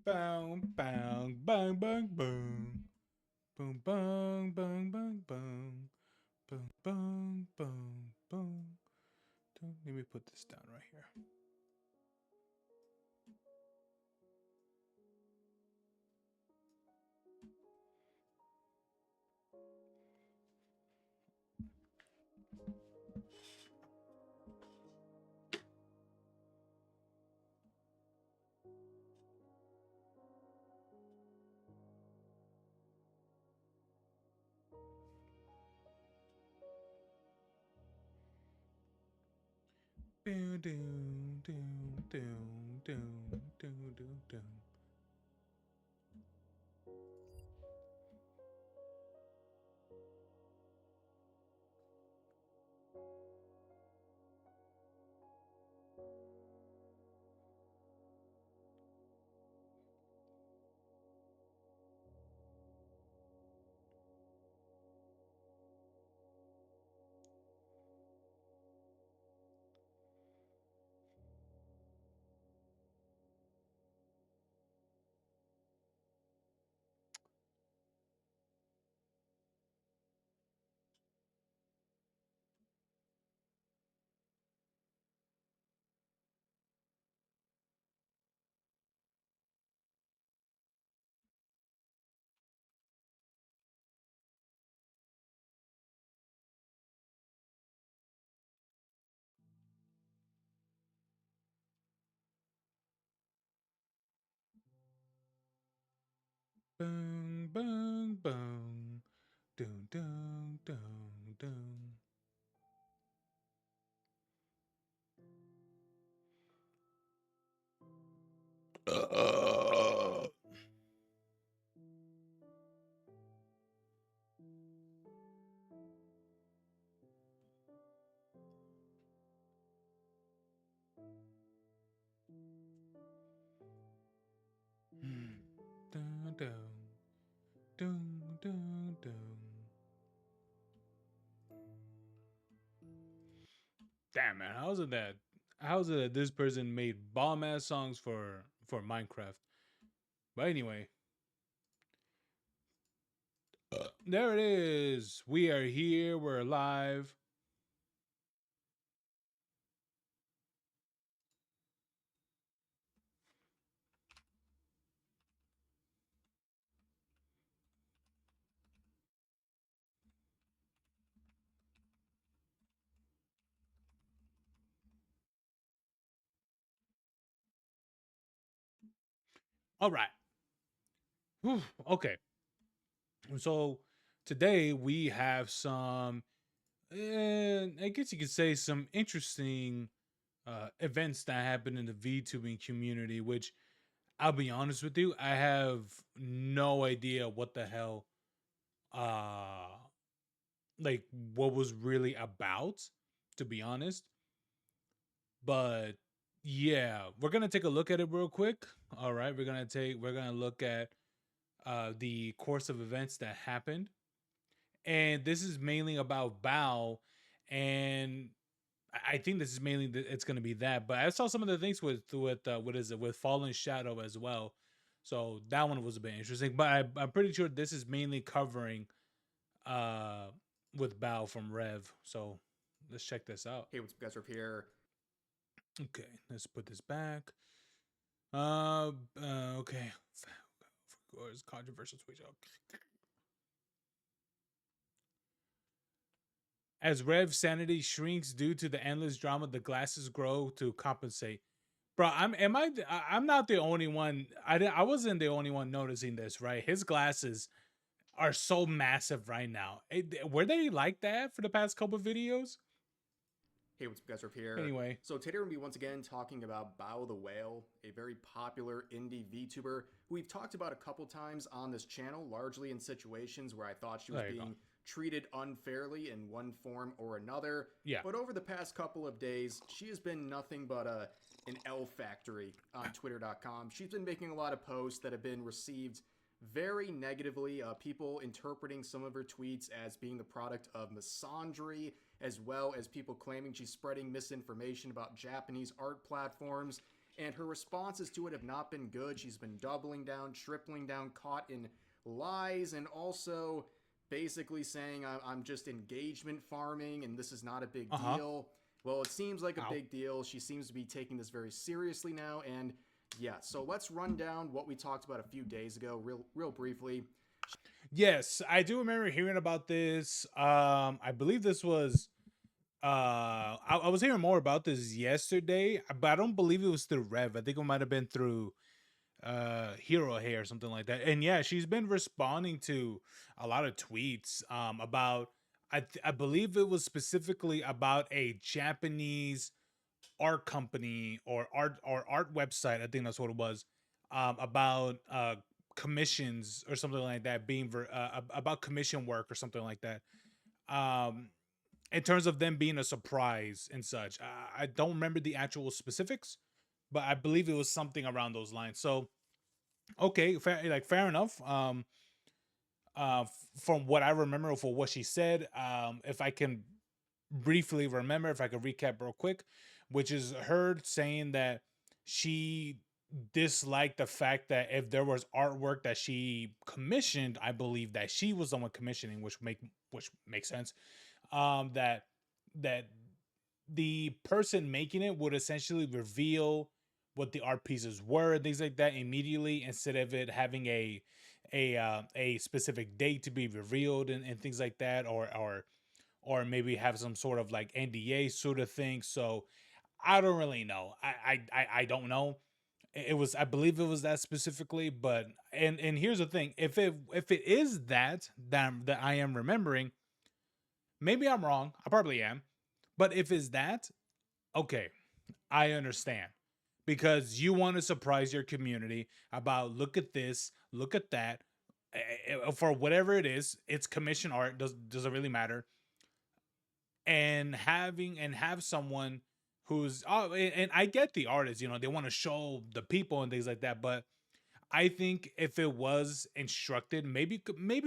Bang, bang, bang, bang, bang. Boom, bang, bang, bang, bang. Boom, bang, bang, bang. Let me put this down right here. Doom, doom, doom, doom, doom, doom, doom, doom. Bang, bang, bang. Doom, doom, doom, doom. Uh, Dun, dun, dun, dun, dun. Damn man, how's it that? How's it that this person made bomb ass songs for Minecraft? But anyway, there it is. We are here. We're alive. All right. Whew, okay. So today we have some, I guess you could say, some interesting events that happen in the VTubing community. Which I'll be honest with you, I have no idea what the hell, uh, like what was really about. To be honest, but yeah, we're gonna take a look at it real quick. All right, we're gonna look at the course of events that happened, and this is mainly about Bao, and I think this is mainly it's going to be that. But I saw some of the things with what is it, with Fallen Shadow as well, so that one was a bit interesting. But I'm pretty sure this is mainly covering uh with Bao from Rev. So let's check this out. Hey, what's up, guys? Up here. Okay, let's put this back. Okay. Of course, controversial switch up. As Rev's sanity shrinks due to the endless drama, the glasses grow to compensate. Bro, I'm not the only one. I wasn't the only one noticing this, right? His glasses are so massive right now. Were they like that for the past couple videos? Hey, what's up, guys? Up here. Anyway, So today we're going to be once again talking about Bao the Whale, a very popular indie VTuber who we've talked about a couple times on this channel, largely in situations where I thought she was there you go. being treated unfairly in one form or another. Yeah. But over the past couple of days, she has been nothing but an L factory on Twitter.com. She's been making a lot of posts that have been received very negatively. People interpreting some of her tweets as being the product of misandry, as well as people claiming she's spreading misinformation about Japanese art platforms. and her responses to it have not been good. She's been doubling down, tripling down, caught in lies, and also basically saying I'm just engagement farming and this is not a big Uh-huh. deal. Well, it seems like a Ow. big deal. She seems to be taking this very seriously now, and yeah, so let's run down what we talked about a few days ago, real briefly. Yes, I do remember hearing about this. I believe this was I was hearing more about this yesterday, but I don't believe it was through Rev. I think it might have been through Hero Hay or something like that. And yeah, she's been responding to a lot of tweets about I believe it was specifically about a Japanese art company or art website. I think that's what it was. About commissions or something like that being about commission work or something like that. Um in terms of them being a surprise and such. I don't remember the actual specifics, but I believe it was something around those lines. So okay, fair enough. From what I remember for what she said, if I can briefly remember, if I could recap real quick, which is her saying that she disliked the fact that if there was artwork that she commissioned, I believe that she was the one commissioning, which makes sense. That that the person making it would essentially reveal what the art pieces were and things like that immediately instead of it having a specific date to be revealed and things like that, or maybe have some sort of like NDA sort of thing. So I don't really know. I don't know. It was, I believe it was that specifically, but and here's the thing: if it is that I am remembering, maybe I'm wrong. I probably am, but if it's that, okay, I understand because you want to surprise your community about look at this, look at that, for whatever it is. It's commission art. Doesn't really matter. And have someone who's and I get the artists, they want to show the people and things like that, but I think if it was instructed, maybe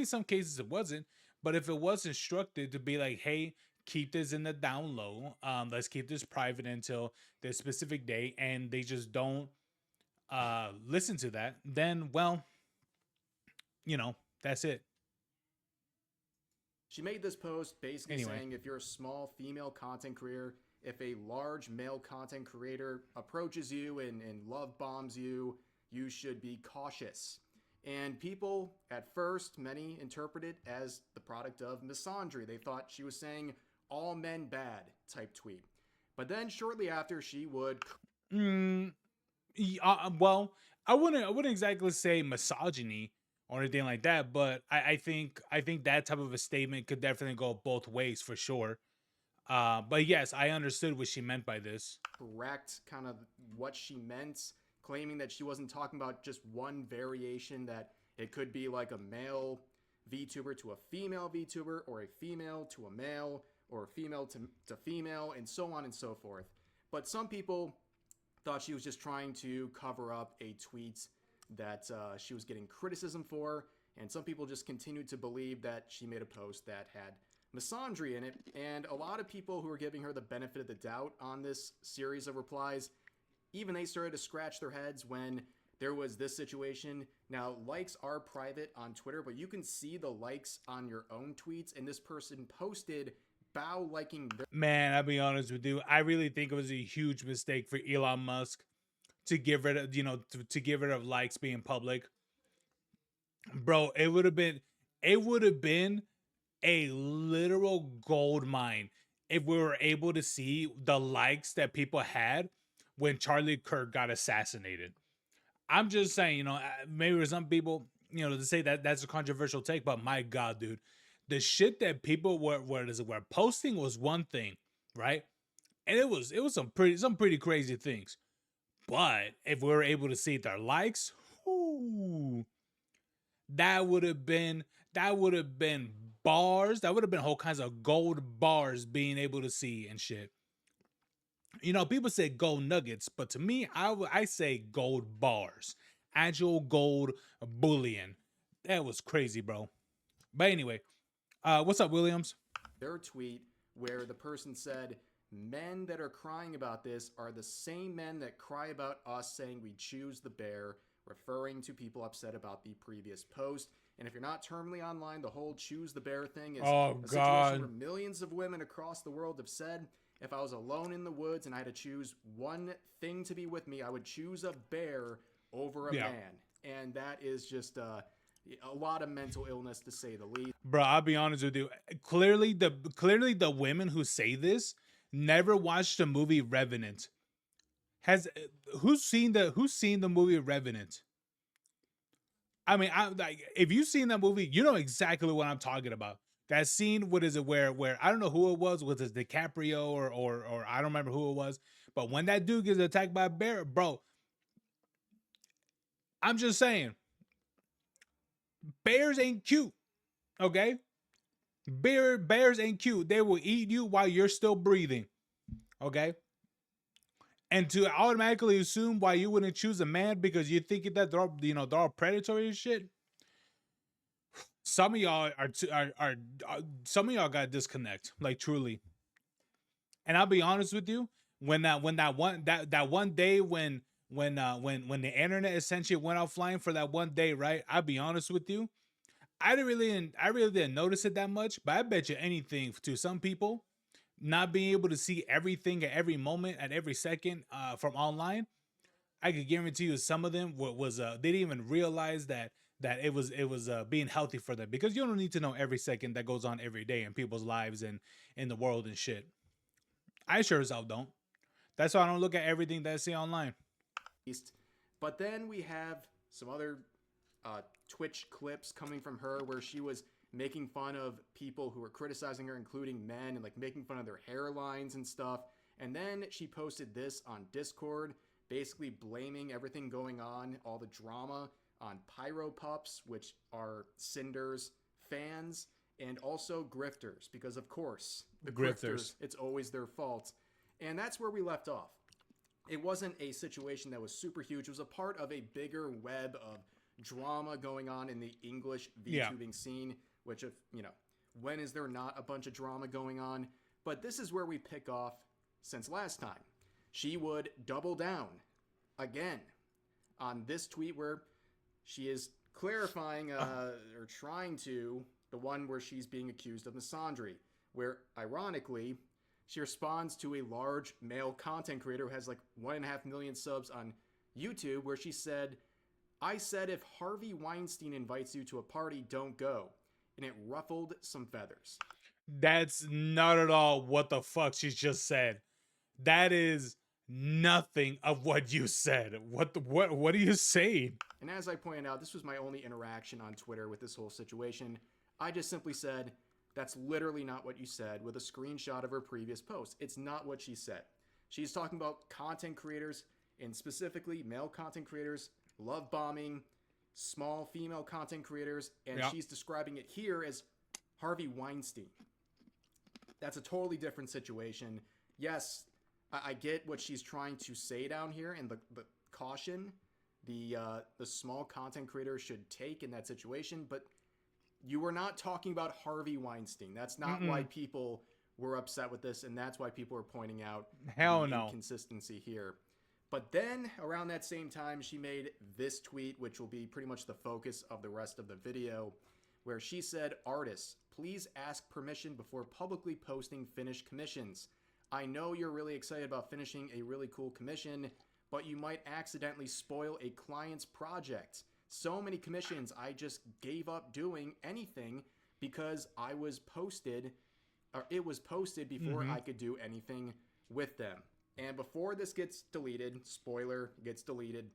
some cases it wasn't, but if it was instructed to be like, hey, keep this in the down low, let's keep this private until this specific date, and they just don't listen to that, then well, that's it. She made this post basically Anyway. saying if you're a small female content creator, if a large male content creator approaches you and love bombs you, you should be cautious. And people, at first, many interpret it as the product of misandry. They thought she was saying all men bad type tweet. But then shortly after, she would mm, well, I wouldn't exactly say misogyny or anything like that, but I think that type of a statement could definitely go both ways for sure. But yes, I understood what she meant by this. correct kind of what she meant, claiming that she wasn't talking about just one variation, that it could be like a male VTuber to a female VTuber, or a female to a male, or a female to female, and so on and so forth. But some people thought she was just trying to cover up a tweet that she was getting criticism for, and some people just continued to believe that she made a post that had misandry in it. And a lot of people who were giving her the benefit of the doubt on this series of replies, even they started to scratch their heads when there was this situation. Now, likes are private on Twitter, but you can see the likes on your own tweets, and this person posted bow liking their Man, I'll be honest with you. I really think it was a huge mistake for Elon Musk to get rid of, to get rid of likes being public. Bro, it would have been a literal gold mine if we were able to see the likes that people had when Charlie Kirk got assassinated. I'm just saying, maybe for some people, to say that that's a controversial take, but my God, dude, the shit that people were posting was one thing, right? And it was some pretty crazy things. But if we were able to see their likes, ooh, that would have been that would have been bars. That would have been whole kinds of gold bars being able to see and shit. People say gold nuggets, but to me, I say gold bars, actual gold bullion. That was crazy, bro. But anyway, what's up, Williams? their tweet where the person said men that are crying about this are the same men that cry about us saying we choose the bear, referring to people upset about the previous post. And if you're not terminally online, the whole choose the bear thing is Oh a situation God. where millions of women across the world have said, if I was alone in the woods and I had to choose one thing to be with me, I would choose a bear over a Yeah. man. And that is just a lot of mental illness, to say the least. Bro, I'll be honest with you. Clearly the women who say this never watched the movie Revenant. Has who's seen the movie Revenant? I mean, I like if you've seen that movie, you know exactly what I'm talking about. That scene, what is it? Where I don't know who it was it DiCaprio or I don't remember who it was, but when that dude gets attacked by a bear, bro, I'm just saying, bears ain't cute, okay? Bears ain't cute. They will eat you while you're still breathing, okay? And to automatically assume why you wouldn't choose a man because you think that they're all predatory and shit. Some of y'all are some of y'all got disconnect, like truly. And I'll be honest with you, when that one day when the internet essentially went offline for that one day, right? I'll be honest with you, I really didn't notice it that much, but I bet you anything to some people not being able to see everything at every moment at every second from online, I could guarantee you some of them was they didn't even realize that it was being healthy for them because you don't need to know every second that goes on every day in people's lives and in the world and shit. I sure as hell don't. That's why I don't look at everything that I see online. But then we have some other Twitch clips coming from her where she was making fun of people who were criticizing her, including men, and like making fun of their hairlines and stuff. And then she posted this on Discord, basically blaming everything going on, all the drama, on Pyro Pups, which are Cinder's fans, and also grifters, because of course, the grifters, it's always their fault. And that's where we left off. It wasn't a situation that was super huge. It was a part of a bigger web of drama going on in the English VTubing scene, which, if you know, when is there not a bunch of drama going on? But this is where we pick off since last time. She would double down again on this tweet where she is clarifying or trying to, the one where she's being accused of misandry, where ironically she responds to a large male content creator who has like 1.5 million subs on YouTube, where she said, I said if Harvey Weinstein invites you to a party, don't go. And it ruffled some feathers. That's not at all what the fuck she's just said. That is nothing of what you said. What are you saying? And as I pointed out, this was my only interaction on Twitter with this whole situation. I just simply said, that's literally not what you said, with a screenshot of her previous post. It's not what she said. She's talking about content creators, and specifically male content creators, love bombing, small female content creators, and she's describing it here as Harvey Weinstein. That's a totally different situation. Yes, I get what she's trying to say down here, and the caution the small content creator should take in that situation, but you were not talking about Harvey Weinstein. That's not why people were upset with this, and that's why people are pointing out the inconsistency here. But then, around that same time, she made this tweet, which will be pretty much the focus of the rest of the video, where she said, artists, please ask permission before publicly posting finished commissions. I know you're really excited about finishing a really cool commission, but you might accidentally spoil a client's project. So many commissions I just gave up doing anything because it was posted before I could do anything with them. And before this gets deleted, spoiler, gets deleted,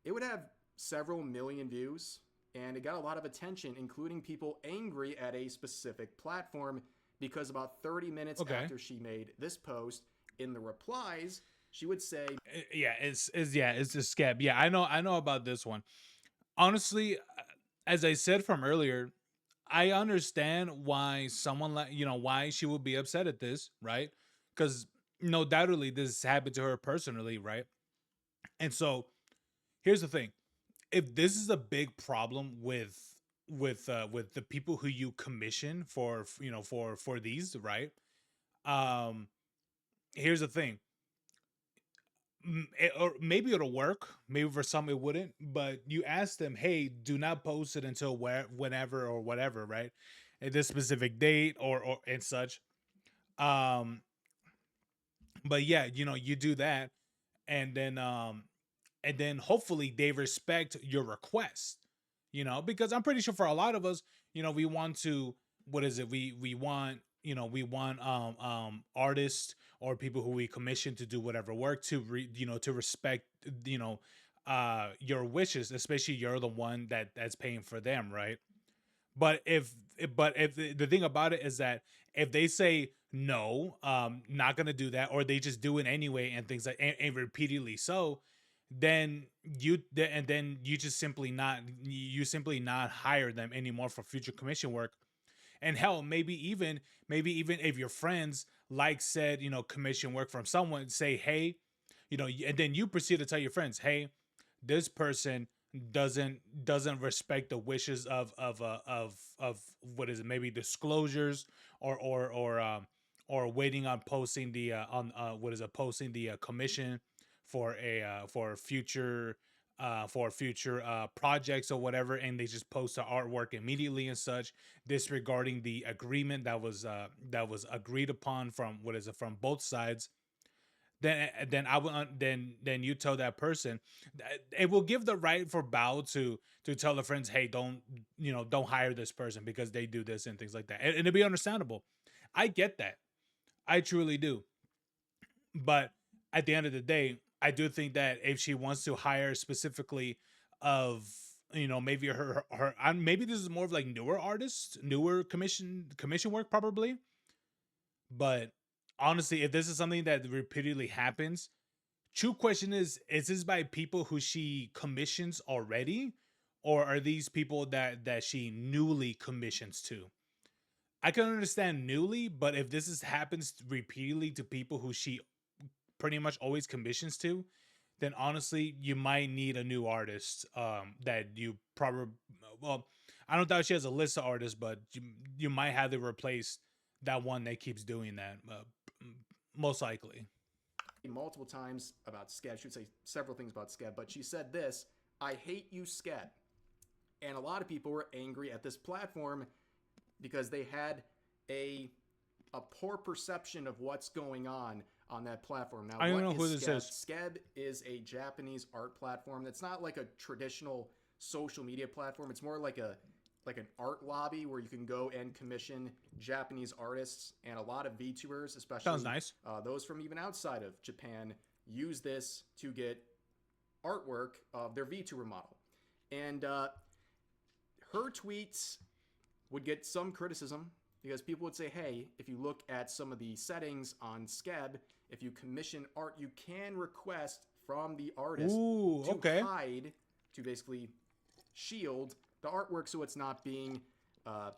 it would have several million views, and it got a lot of attention, including people angry at a specific platform, because about 30 minutes after she made this post, in the replies, she would say, it's a scab. Yeah, I know about this one. Honestly, as I said from earlier, I understand why someone why she would be upset at this, right? Because no doubtedly this happened to her personally, right? And so here's the thing: if this is a big problem with the people who you commission for these, right? Um, here's the thing. Or maybe it'll work. Maybe for some it wouldn't. But you ask them, hey, do not post it until whenever or whatever, right? At this specific date or and such. Um, but yeah, you do that, and then hopefully they respect your request. Because I'm pretty sure for a lot of us, we want to, what is it, we want, artists or people who we commission to do whatever work to to respect, your wishes, especially you're the one that's paying for them, right? But if the thing about it is that if they say no, not gonna do that, or they just do it anyway and things like, and repeatedly so, then you just simply not hire them anymore for future commission work. And hell, maybe even if your friends like said, commission work from someone, say, hey, and then you proceed to tell your friends, hey, this person doesn't respect the wishes of what is it, maybe disclosures, or waiting on posting the on what is it, posting the commission for a for future projects or whatever, and they just post the artwork immediately and such, disregarding the agreement that was agreed upon from, what is it, from both sides. Then I will then you tell that person, it will give the right for Bao to tell the friends, hey, don't hire this person because they do this and things like that, and it'll be understandable. I get that, I truly do. But at the end of the day, I do think that if she wants to hire specifically of, maybe maybe this is more of like newer artists, newer commission work probably. But honestly, if this is something that repeatedly happens, true question is this by people who she commissions already, or are these people that she newly commissions to? I can understand newly, but if this happens repeatedly to people who she pretty much always commissions to, then honestly, you might need a new artist. That you probably, well, I don't doubt she has a list of artists, but you might have to replace that one that keeps doing that. Most likely. Multiple times about Skeb. She would say several things about Skeb, but she said this: "I hate you, Skeb." And a lot of people were angry at this platform because they had a a poor perception of what's going on that platform. Now, I don't what know is who this Skeb? is. Skeb is a Japanese art platform that's not like a traditional social media platform. It's more like an art lobby where you can go and commission Japanese artists, and a lot of VTubers, Sounds especially nice. those from even outside of Japan, use this to get artwork of their VTuber model. And her tweets would get some criticism because people would say, hey, if you look at some of the settings on Skeb, if you commission art, you can request from the artist Ooh, to okay. hide, to basically shield the artwork so it's not being uh,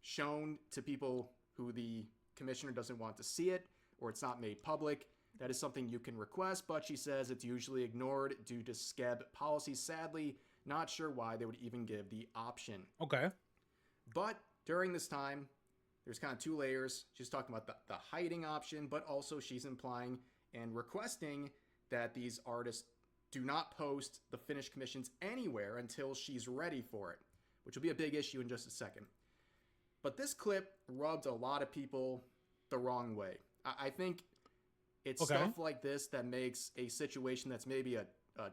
shown to people who the commissioner doesn't want to see it, or it's not made public. That is something you can request, but she says it's usually ignored due to Skeb policy. Sadly, not sure why they would even give the option. Okay. But during this time, there's kind of two layers. She's talking about the hiding option, but also she's implying and requesting that these artists do not post the finished commissions anywhere until she's ready for it, which will be a big issue in just a second. But this clip rubbed a lot of people the wrong way. I think it's Okay. stuff like this that makes a situation that's maybe a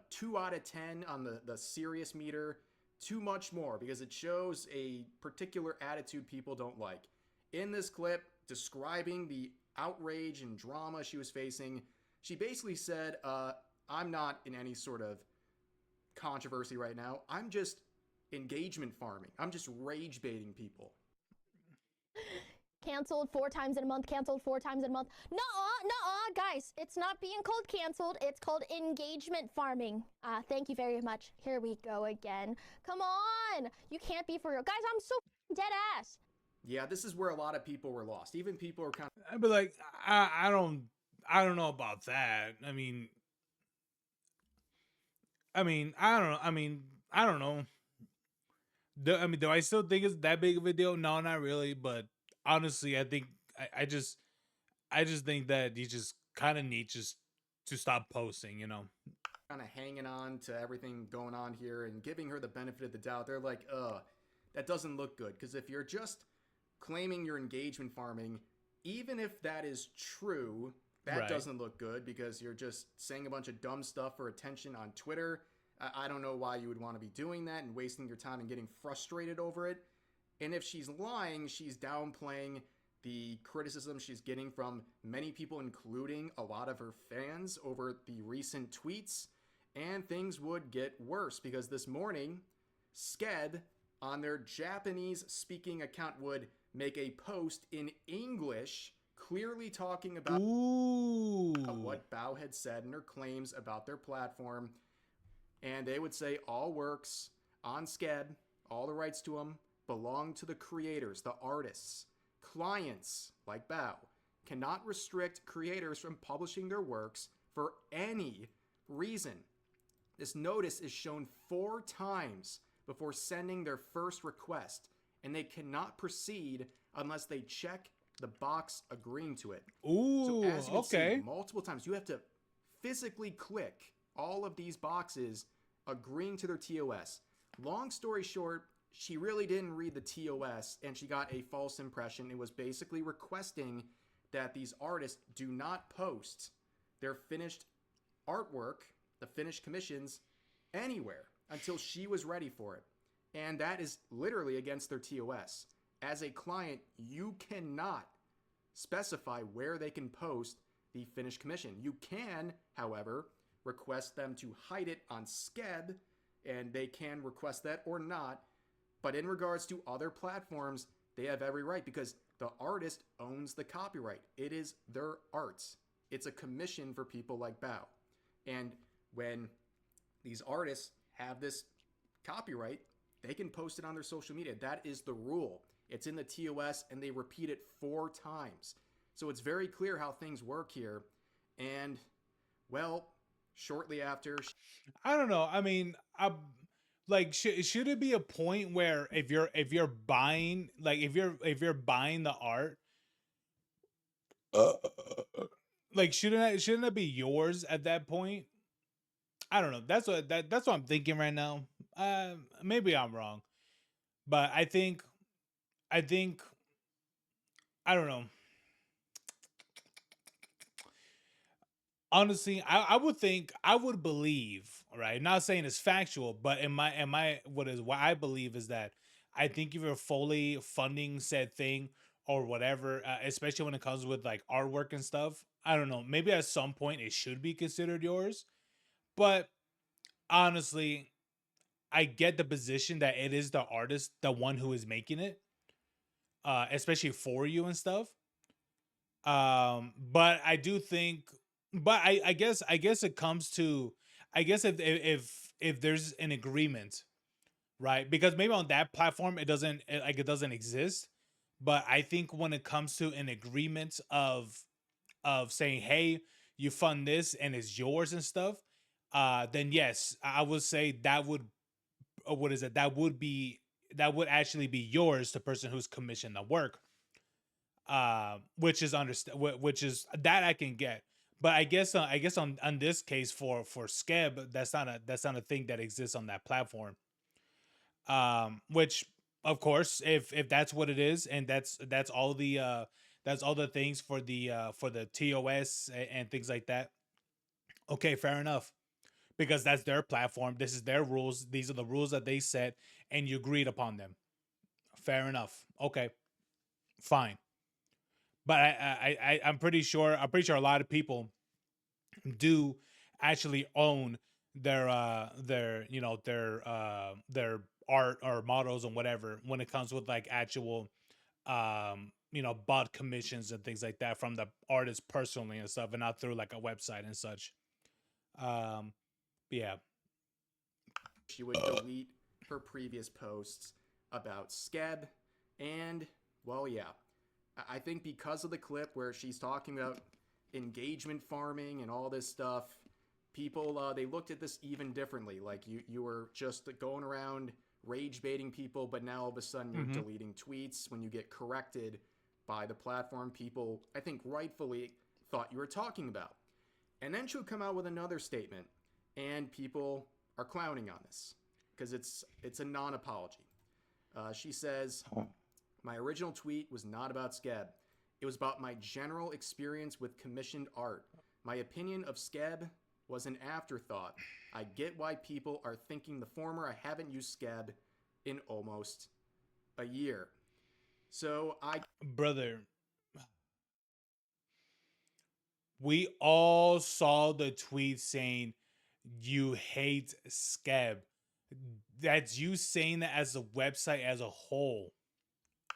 2 out of 10 on the serious meter too much more, because it shows a particular attitude people don't like. In this clip, describing the outrage and drama she was facing, she basically said, I'm not in any sort of controversy right now. I'm just engagement farming. I'm just rage baiting people. Canceled 4 times in a month, canceled 4 times in a month. Nuh-uh, guys, it's not being called canceled, it's called engagement farming. Thank you very much. Here we go again. Come on, you can't be for real. Guys, I'm so dead ass. Yeah, this is where a lot of people were lost. Even people are kind I'd be like, I don't know about that. I don't know. I don't know. Do I still think it's that big of a deal? No, not really. But honestly, I think I just just think that you just kind of need just to stop posting, you know. Kind of hanging on to everything going on here and giving her the benefit of the doubt. They're like, that doesn't look good. Because if you're just claiming you're engagement farming, even if that is true, that Right. doesn't look good because you're just saying a bunch of dumb stuff for attention on Twitter. I don't know why you would want to be doing that and wasting your time and getting frustrated over it. And if she's lying, she's downplaying the criticism she's getting from many people, including a lot of her fans, over the recent tweets. And things would get worse because this morning, Sked, on their Japanese speaking account, would make a post in English clearly talking about Ooh. what Bao had said and her claims about their platform. And they would say all works on Sked, all the rights to them belong to the creators, the artists. Clients, like Bao, cannot restrict creators from publishing their works for any reason. This notice is shown 4 times before sending their first request, and they cannot proceed unless they check the box agreeing to it. Ooh, So as you can okay. see, multiple times, you have to physically click all of these boxes agreeing to their TOS. Long story short, she really didn't read the TOS and she got a false impression. It was basically requesting that these artists do not post their finished artwork, the finished commissions, anywhere until she was ready for it. And that is literally against their TOS. As a client, you cannot specify where they can post the finished commission. You can, however, request them to hide it on Sked, and they can request that or not. But in regards to other platforms, they have every right because the artist owns the copyright. It is their art. It's a commission for people like Bao. And when these artists have this copyright, they can post it on their social media. That is the rule. It's in the TOS, and they repeat it 4 times. So it's very clear how things work here. And, well, shortly after... I don't know. I mean, like should it be a point where if you're buying, like if you're buying the art, like shouldn't it be yours at that point? I don't know. That's what I'm thinking right now. Maybe I'm wrong, but I think I don't know. Honestly, I would believe, right? Not saying it's factual, but what I believe is that I think if you're fully funding said thing or whatever, especially when it comes with like artwork and stuff, I don't know. Maybe at some point it should be considered yours, but honestly, I get the position that it is the artist, the one who is making it, especially for you and stuff. But I do think, but I guess it comes to, I guess if there's an agreement, right? Because maybe on that platform it doesn't exist, but I think when it comes to an agreement of saying, hey, you fund this and it's yours and stuff, then yes, I would say that would, what is it? That would actually be yours, the person who's commissioned the work. Which is which is that I can get. But I guess on this case for Skeb, that's not a thing that exists on that platform. Which of course, if that's what it is, and that's all the things for the TOS and things like that. Okay, fair enough. Because that's their platform. This is their rules. These are the rules that they set, and you agreed upon them. Fair enough. Okay, fine. But I'm pretty sure a lot of people do actually own their their art or models and whatever when it comes with like actual bought commissions and things like that from the artist personally and stuff, and not through like a website and such. um yeah. She would delete her previous posts about Sked. And, well, yeah. I think because of the clip where she's talking about engagement farming and all this stuff, people, they looked at this even differently. Like, you were just going around rage baiting people, but now all of a sudden you're deleting tweets when you get corrected by the platform people, I think rightfully, thought you were talking about. And then she'll come out with another statement, and people are clowning on this because it's a non-apology. She says, "My original tweet was not about Skeb. It was about my general experience with commissioned art. My opinion of Skeb was an afterthought. I get why people are thinking the former. I haven't used Skeb in almost a year." So Brother, we all saw the tweet saying you hate Skeb. That's you saying that as a website as a whole.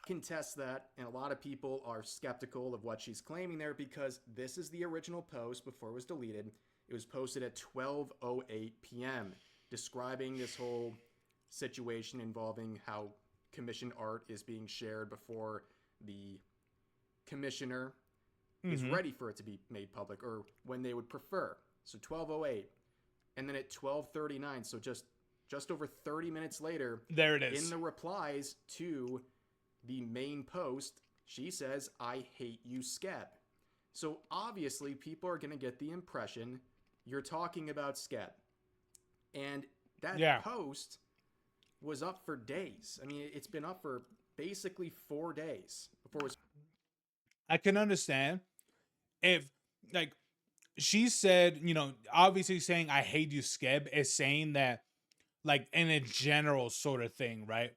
contest that, and a lot of people are skeptical of what she's claiming there because this is the original post before it was deleted. It was posted at 12:08 p.m. describing this whole situation involving how commissioned art is being shared before the commissioner is ready for it to be made public, or when they would prefer. So 12:08, and then at 12:39, so just over 30 minutes later, there it is. In the replies to the main post, she says, "I hate you, Skeb." So obviously, people are going to get the impression you're talking about Skeb. And that post was up for days. I mean, it's been up for basically 4 days before it was. I can understand if, like, she said, obviously saying "I hate you, Skeb" is saying that, like, in a general sort of thing, right?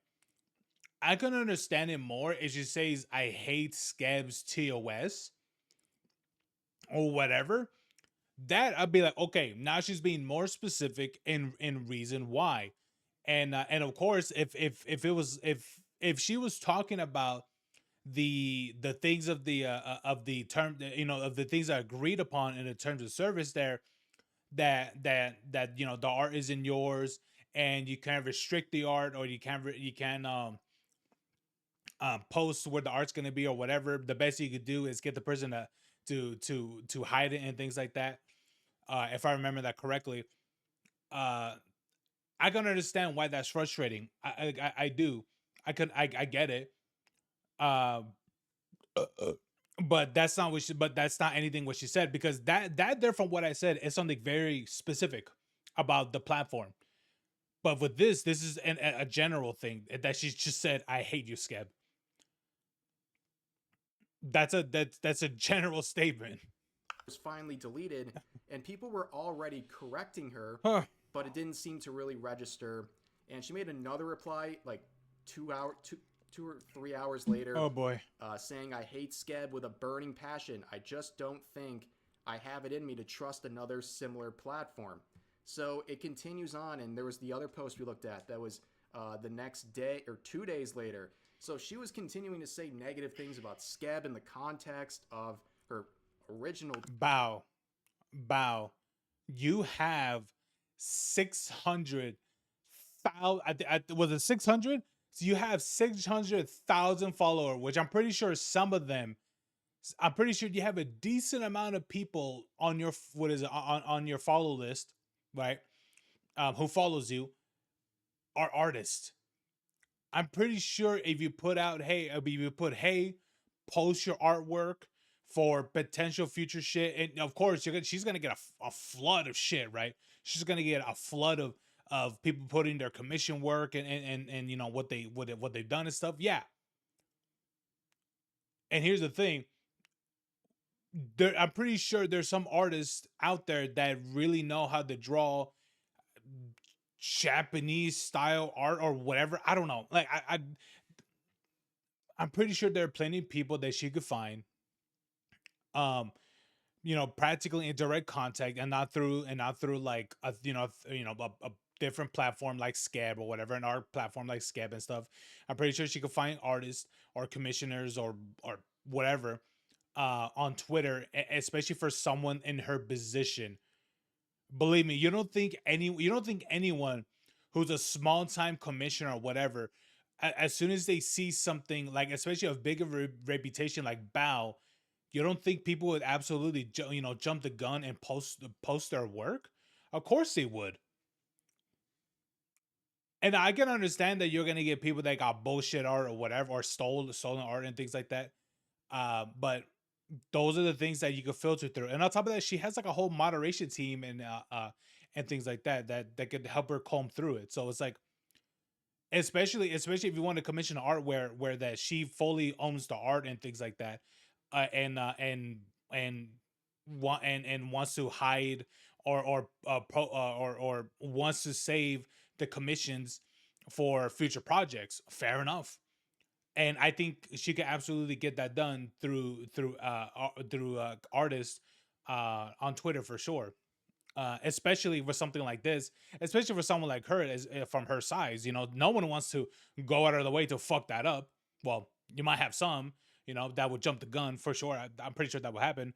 I can understand it more if she says "I hate Skeb's TOS" or whatever. That I'd be like, okay, now she's being more specific in reason why. And of course, if she was talking about the things of the term, of the things that are agreed upon in the terms of service there, that the art isn't yours, and you can't restrict the art, or you can post where the art's going to be or whatever. The best you could do is get the person to hide it and things like that. If I remember that correctly, I can understand why that's frustrating. I do. I get it. Uh, but that's not what she, but that's not anything what she said, because that there, from what I said, is something very specific about the platform. But with this is a general thing that she's just said, "I hate you, Skeb." That's a general statement. Was finally deleted, and people were already correcting her, but it didn't seem to really register. And she made another reply like 2 or 3 hours later. Oh boy. Saying, "I hate Skeb with a burning passion. I just don't think I have it in me to trust another similar platform." So it continues on, and there was the other post we looked at that was the next day or 2 days later. So she was continuing to say negative things about Skeb in the context of her original. Bow. You have 600,000. Was it 600? So you have 600,000 followers, which I'm pretty sure some of them. I'm pretty sure you have a decent amount of people on your on your follow list, right? Who follows you are artists. I'm pretty sure if you put out, hey, post your artwork for potential future shit, and of course she's gonna get a flood of shit, right? She's gonna get a flood of people putting their commission work and what they've done and stuff. Yeah. And here's the thing. I'm pretty sure there's some artists out there that really know how to draw Japanese style art or whatever. I don't know. Like I'm pretty sure there are plenty of people that she could find, practically in direct contact, and not through like a different platform like Scab or whatever, an art platform like Scab and stuff. I'm pretty sure she could find artists or commissioners or whatever on Twitter, especially for someone in her position. Believe me, you don't think anyone who's a small time commissioner or whatever, as soon as they see something like, especially of bigger reputation like Bao, you don't think people would absolutely jump the gun and post their work? Of course they would. And I can understand that you're gonna get people that got bullshit art or whatever, or stolen art and things like that. But those are the things that you can filter through. And on top of that, she has like a whole moderation team and things like that could help her comb through it. So it's like, especially if you want to commission art where that she fully owns the art and things like that, and and wants to hide or wants to save the commissions for future projects. Fair enough. And I think she could absolutely get that done through artists on Twitter for sure. Especially for something like this, especially for someone like her, as from her size, no one wants to go out of the way to fuck that up. Well, you might have some, that would jump the gun for sure. I'm pretty sure that will happen.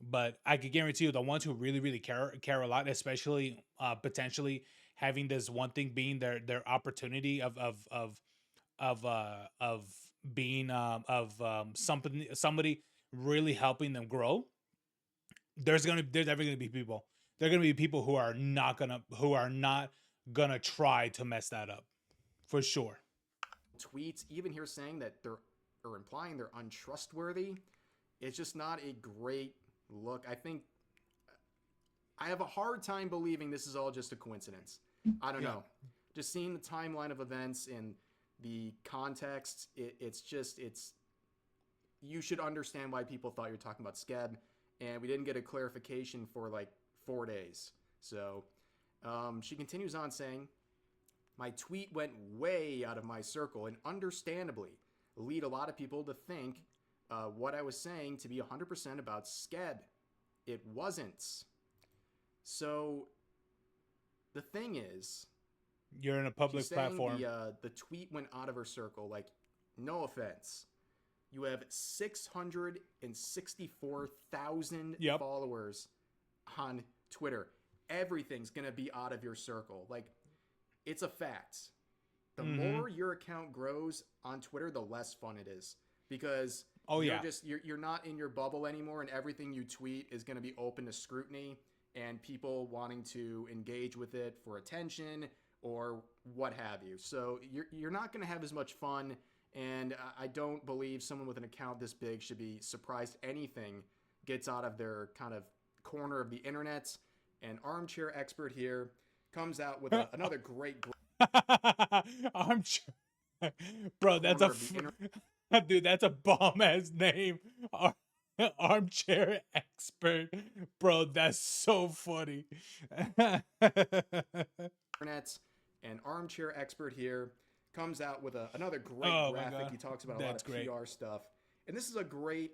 But I could guarantee you, the ones who really, really care a lot, especially potentially having this one thing being their opportunity of being somebody really helping them grow. There's ever gonna be people. There are gonna be people who are not gonna try to mess that up, for sure. Tweets, even here saying that they're or implying they're untrustworthy, it's just not a great look. I think I have a hard time believing this is all just a coincidence. I don't know. Just seeing the timeline of events and the context, it's you should understand why people thought you were talking about Skeb, and we didn't get a clarification for like 4 days. So she continues on saying, my tweet went way out of my circle and understandably lead a lot of people to think what I was saying to be 100% about Skeb. It wasn't. So the thing is, you're in a public platform. The tweet went out of her circle. Like, no offense. You have 664,000 followers on Twitter. Everything's going to be out of your circle. Like, it's a fact. The more your account grows on Twitter, the less fun it is. Because you're not in your bubble anymore, and everything you tweet is going to be open to scrutiny and people wanting to engage with it for attention or what have you. So you're not going to have as much fun, and I don't believe someone with an account this big should be surprised anything gets out of their kind of corner of the internet. And Armchair Expert here comes out with another great Armchair. Bro, that's dude, that's a bomb ass name. Armchair Expert. Bro, that's so funny. Internet and Armchair Expert here comes out with another great graphic. He talks about a lot of PR stuff. And this is a great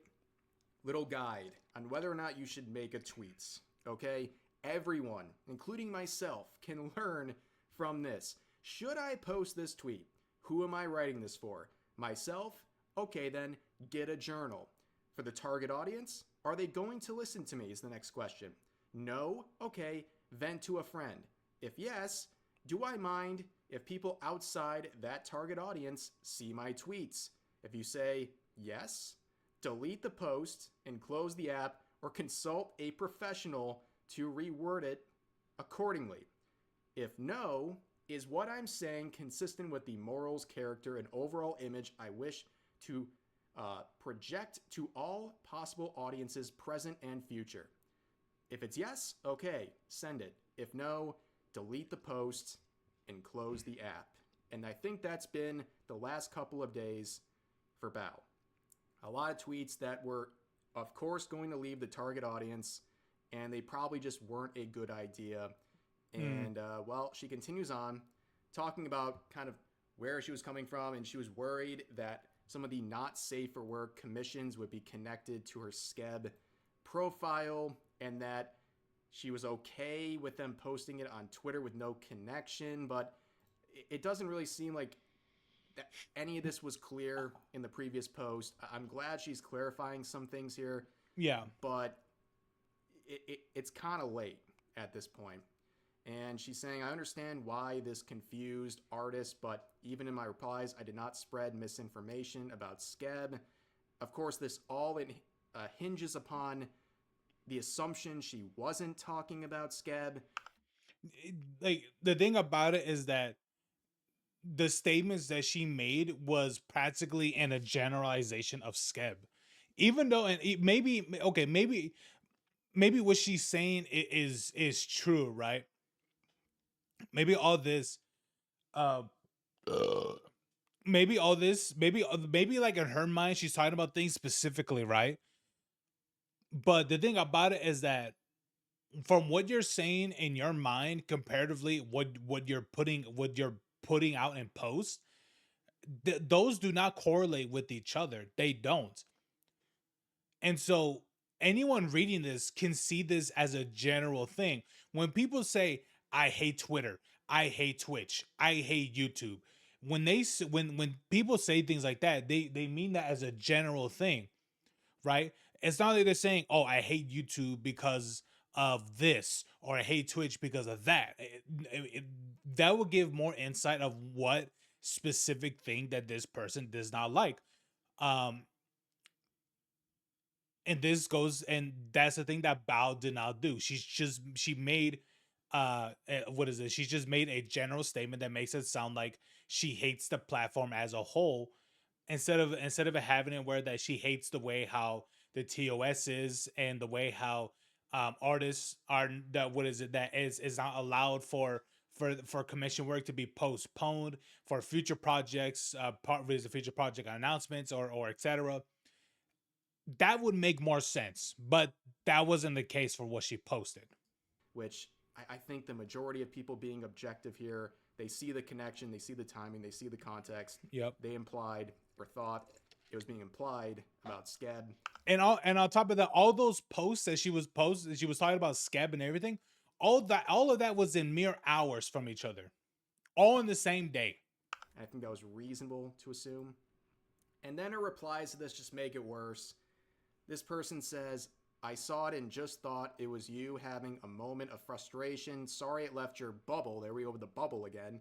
little guide on whether or not you should make a tweet. Okay? Everyone, including myself, can learn from this. Should I post this tweet? Who am I writing this for? Myself? Okay, then get a journal. For the target audience, are they going to listen to me is the next question. No? Okay, vent to a friend. If yes, do I mind if people outside that target audience see my tweets? If you say yes, delete the post and close the app or consult a professional to reword it accordingly. If no, is what I'm saying consistent with the morals, character, and overall image I wish to project to all possible audiences present and future? If it's yes, okay, send it. If no, delete the post and close the app. And I think that's been the last couple of days for Bao. A lot of tweets that were, of course, going to leave the target audience, and they probably just weren't a good idea. And, well, she continues on talking about kind of where she was coming from, and she was worried that some of the not safe for work commissions would be connected to her Skeb profile, and that she was okay with them posting it on Twitter with no connection, but it doesn't really seem like that any of this was clear in the previous post. I'm glad she's clarifying some things here. Yeah. But it's kind of late at this point. And she's saying, I understand why this confused artists, but even in my replies, I did not spread misinformation about Skeb. Of course, this all hinges upon the assumption she wasn't talking about Skeb. Like, the thing about it is that the statements that she made was practically in a generalization of Skeb. Even though, and maybe, okay, maybe what she's saying is true, right? Maybe all this, uh, maybe all this, maybe like in her mind, she's talking about things specifically, right? But the thing about it is that from what you're saying in your mind, comparatively, what you're putting out in post, those do not correlate with each other. They don't. And so anyone reading this can see this as a general thing. When people say, I hate Twitter, I hate Twitch, I hate YouTube, when when people say things like that, they mean that as a general thing, right? It's not like they're saying, oh, I hate YouTube because of this, or I hate Twitch because of that. That will give more insight of what specific thing that this person does not like. Um, and this goes, and that's the thing that Bao did not do. She made what is it? She's just made a general statement that makes it sound like she hates the platform as a whole, instead of having it where that she hates the way how the TOS is, and the way how artists are, that what is it, that is not allowed for commission work to be postponed for future projects, future project announcements, or etc. That would make more sense, but that wasn't the case for what she posted. Which I think the majority of people being objective here, they see the connection, they see the timing, they see the context. Yep. They implied or thought it was being implied about Skeb. And on top of that, all those posts that she was talking about Skeb and everything, all of that was in mere hours from each other, all in the same day. I think that was reasonable to assume. And then her replies to this just make it worse. This person says, I saw it and just thought it was you having a moment of frustration. Sorry it left your bubble. There we go with the bubble again.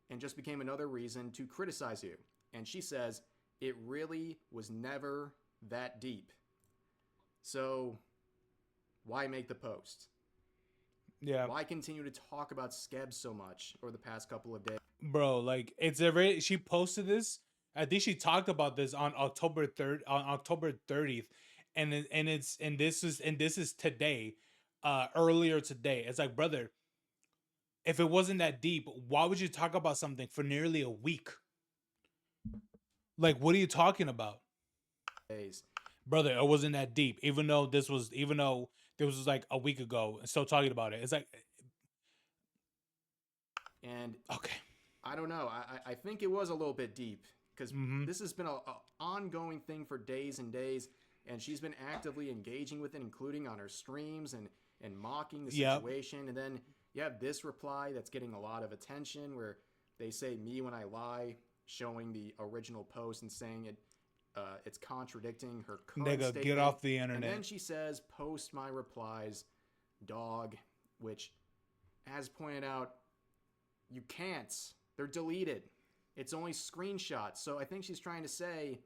And just became another reason to criticize you. And she says, it really was never that deep. So, why make the post? Yeah. Why continue to talk about Skeb so much over the past couple of days? Bro, like, she posted this. I think she talked about this on October 3rd, on October 30th. And this is today, earlier today. It's like, brother, if it wasn't that deep, why would you talk about something for nearly a week? Like, what are you talking about? Days. Brother, it wasn't that deep. Even though this was like a week ago, and still talking about it. It's like, and okay, I don't know. I think it was a little bit deep, because this has been a ongoing thing for days and days, and she's been actively engaging with it, including on her streams and mocking the situation. And then you have this reply that's getting a lot of attention, where they say me when I lie, showing the original post and saying it's contradicting her current statement. Get off the internet. And then she says, post my replies, dog, which, as pointed out, you can't. They're deleted. It's only screenshots. So I think she's trying to say,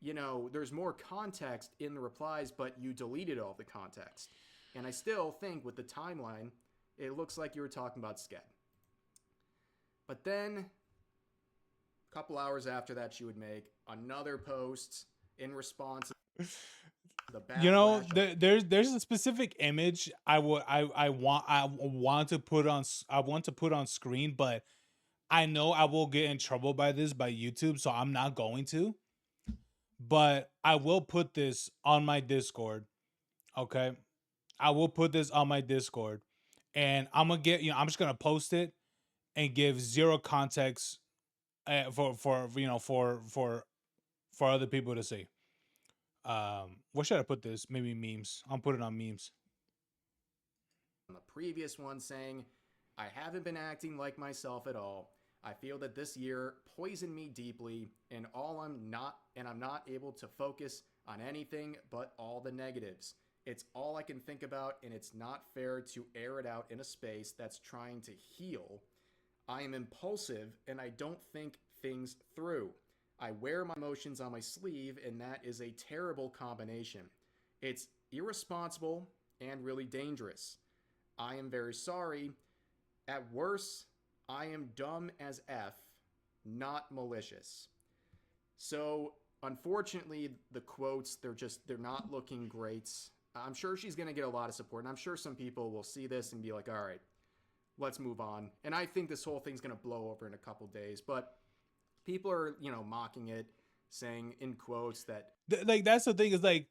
you know, there's more context in the replies, but you deleted all the context. And I still think with the timeline, it looks like you were talking about Skeb. But then, a couple hours after that, she would make another post in response to the backlash. You know, there's a specific image I want to put on screen, but I know I will get in trouble by YouTube, so I'm not going to. But I will put this on my Discord. Okay, I will put this on my Discord, and I'm just gonna post it and give zero context for other people to see. Where should I put this? Maybe memes. I'll put it on memes. On the previous one, saying, I haven't been acting like myself at all. I feel that this year poisoned me deeply, and I'm not able to focus on anything but all the negatives. It's all I can think about, and it's not fair to air it out in a space that's trying to heal. I am impulsive, and I don't think things through. I wear my emotions on my sleeve, and that is a terrible combination. It's irresponsible and really dangerous. I am very sorry. At worst, I am dumb as F, not malicious. So unfortunately, the quotes, they're not looking great. I'm sure she's going to get a lot of support, and I'm sure some people will see this and be like, all right, let's move on. And I think this whole thing's going to blow over in a couple days, but people are, mocking it, saying in quotes that Like that's the thing is like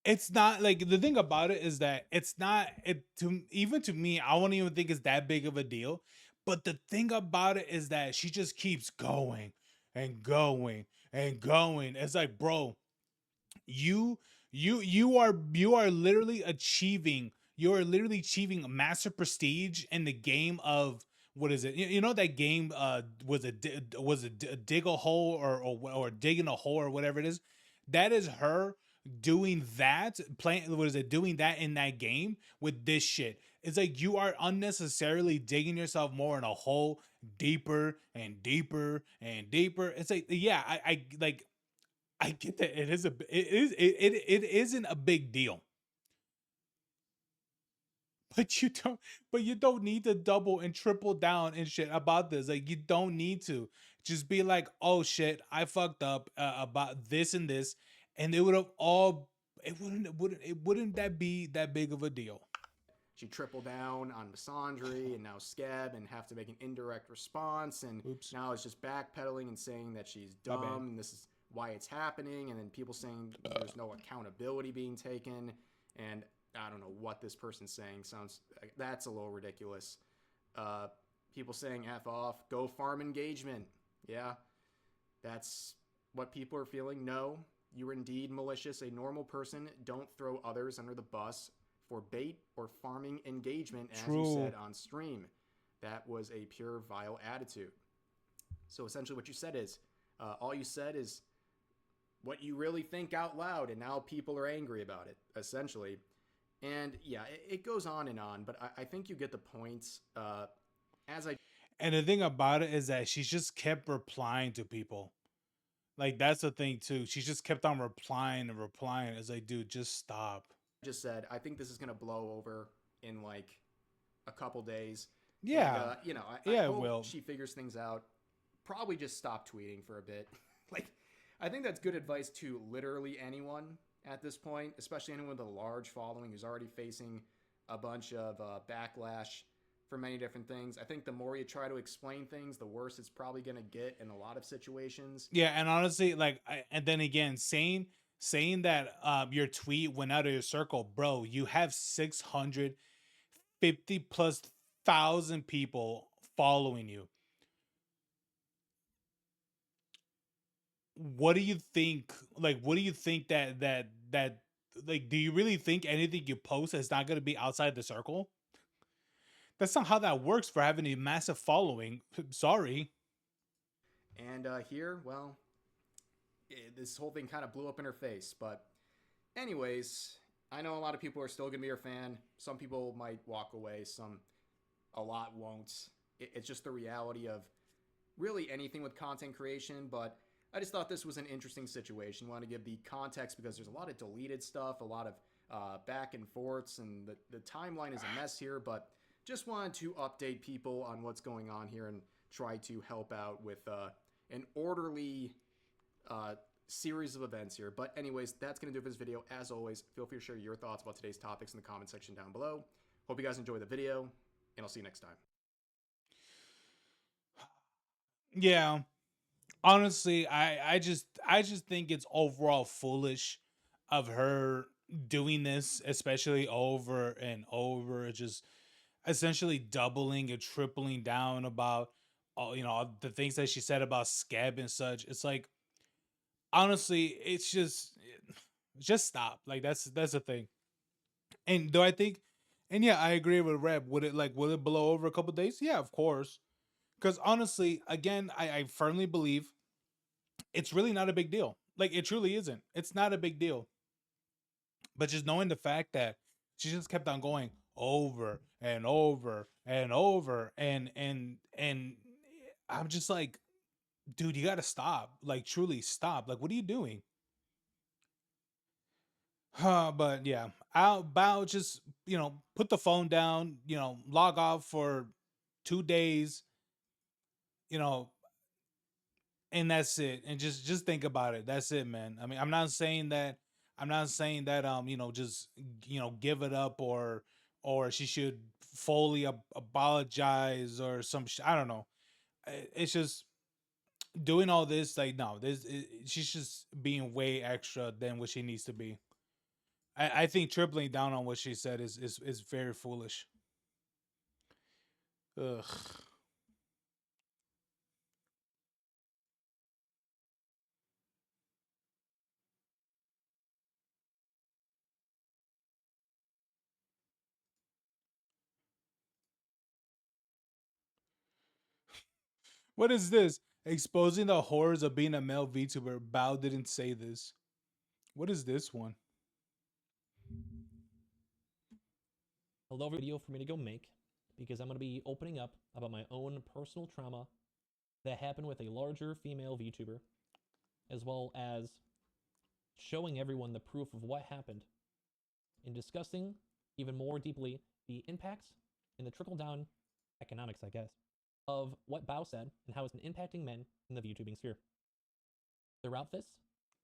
it's not like the thing about it is that it's not it to even to me, I won't even think it's that big of a deal. But the thing about it is that she just keeps going and going and going. It's like, bro, you you are literally achieving master prestige in the game of what is it, you know that game was dig a hole or digging a hole or whatever it is. That is her doing that, playing what is it, doing that in that game with this shit. It's like you are unnecessarily digging yourself more in a hole, deeper and deeper and deeper. It's like, yeah, I like I get that it isn't a big deal. But you don't need to double and triple down and shit about this. Like you don't need to. Just be like, "Oh shit, I fucked up about this and this." And it would have all it wouldn't that be that big of a deal. she tripled down on misandry and now scab and have to make an indirect response, and Oops. now it's just backpedaling and saying that she's My bad. dumb and this is why it's happening, and then people saying there's no accountability being taken, and I don't know what this person's saying. Sounds that's a little ridiculous. uh People saying F off, go farm engagement. Yeah, that's what people are feeling. No, you are indeed malicious. A normal person don't throw others under the bus for bait or farming engagement, as you True. said on stream. That was a pure vile attitude. So essentially what you said is, all you said is what you really think out loud, and now people are angry about it, essentially. And yeah, it goes on, but I think you get the point. As I And the thing about it is that she's just kept replying to people. Like that's the thing too. She just kept on replying and replying. It's like, dude, just stop. just said, I think this is going to blow over in like a couple days. Yeah. And, I Yeah, it hope will. she figures things out. Probably just stop tweeting for a bit. Like, I think that's good advice to literally anyone at this point, especially anyone with a large following who's already facing a bunch of backlash for many different things. I think the more you try to explain things, the worse it's probably going to get in a lot of situations. Yeah, and honestly, like, and then again, saying that your tweet went out of your circle, bro. You have 650 plus thousand people following you. What do you think? Like, what do you think that like? Do you really think anything you post is not going to be outside the circle? That's not how that works for having a massive following. Sorry. And here, well, this whole thing kind of blew up in her face. But anyways, I know a lot of people are still going to be her fan. Some people might walk away. A lot won't. It's just the reality of really anything with content creation. But I just thought this was an interesting situation. Want to give the context because there's a lot of deleted stuff, a lot of back and forths, and the timeline is a mess here. But just wanted to update people on what's going on here and try to help out with an orderly series of events here. But anyways, that's going to do it for this video. As always, feel free to share your thoughts about today's topics in the comment section down below. Hope you guys enjoy the video, and I'll see you next time. Yeah. Honestly, I just think it's overall foolish of her doing this, especially over and over, just essentially doubling and tripling down about all the things that she said about scab and such. It's like, honestly, it's just stop. Like that's the thing. And do I think, and yeah, I agree with Reb. Would it blow over a couple days? Yeah, of course. Because honestly, again, I firmly believe it's really not a big deal. Like it truly isn't. It's not a big deal. But just knowing the fact that she just kept on going over and over and over and I'm just like, dude, you gotta stop. Like truly stop. Like what are you doing? But yeah, I'll bow just put the phone down, log off for 2 days, and that's it. And just think about it. That's it, man. I mean, I'm not saying that just give it up, or she should fully apologize or some I don't know. It's just doing all this, like, no, she's just being way extra than what she needs to be. I think tripling down on what she said is very foolish. Ugh. What is this? Exposing the horrors of being a male VTuber. Bao didn't say this. What is this one? Hello, video for me to go make, because I'm going to be opening up about my own personal trauma that happened with a larger female VTuber, as well as showing everyone the proof of what happened, and discussing even more deeply the impacts and the trickle-down economics, I guess, of what Bao said and how it's been impacting men in the VTubing sphere. Throughout this,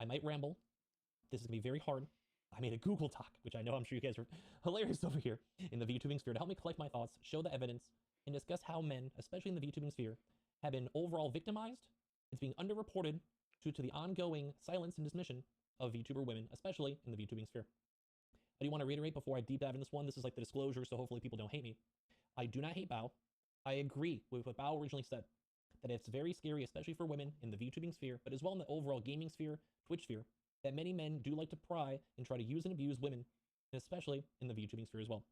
I might ramble. This is going to be very hard. I made a Google Doc, which I know I'm sure you guys are hilarious over here in the VTubing sphere, to help me collect my thoughts, show the evidence, and discuss how men, especially in the VTubing sphere, have been overall victimized. It's being underreported due to the ongoing silence and dismission of VTuber women, especially in the VTubing sphere. I do want to reiterate before I deep dive in this one, this is like the disclosure, so hopefully people don't hate me. I do not hate Bao. I agree with what Bao originally said, that it's very scary, especially for women in the VTubing sphere, but as well in the overall gaming sphere, Twitch sphere, that many men do like to pry and try to use and abuse women, and especially in the VTubing sphere as well.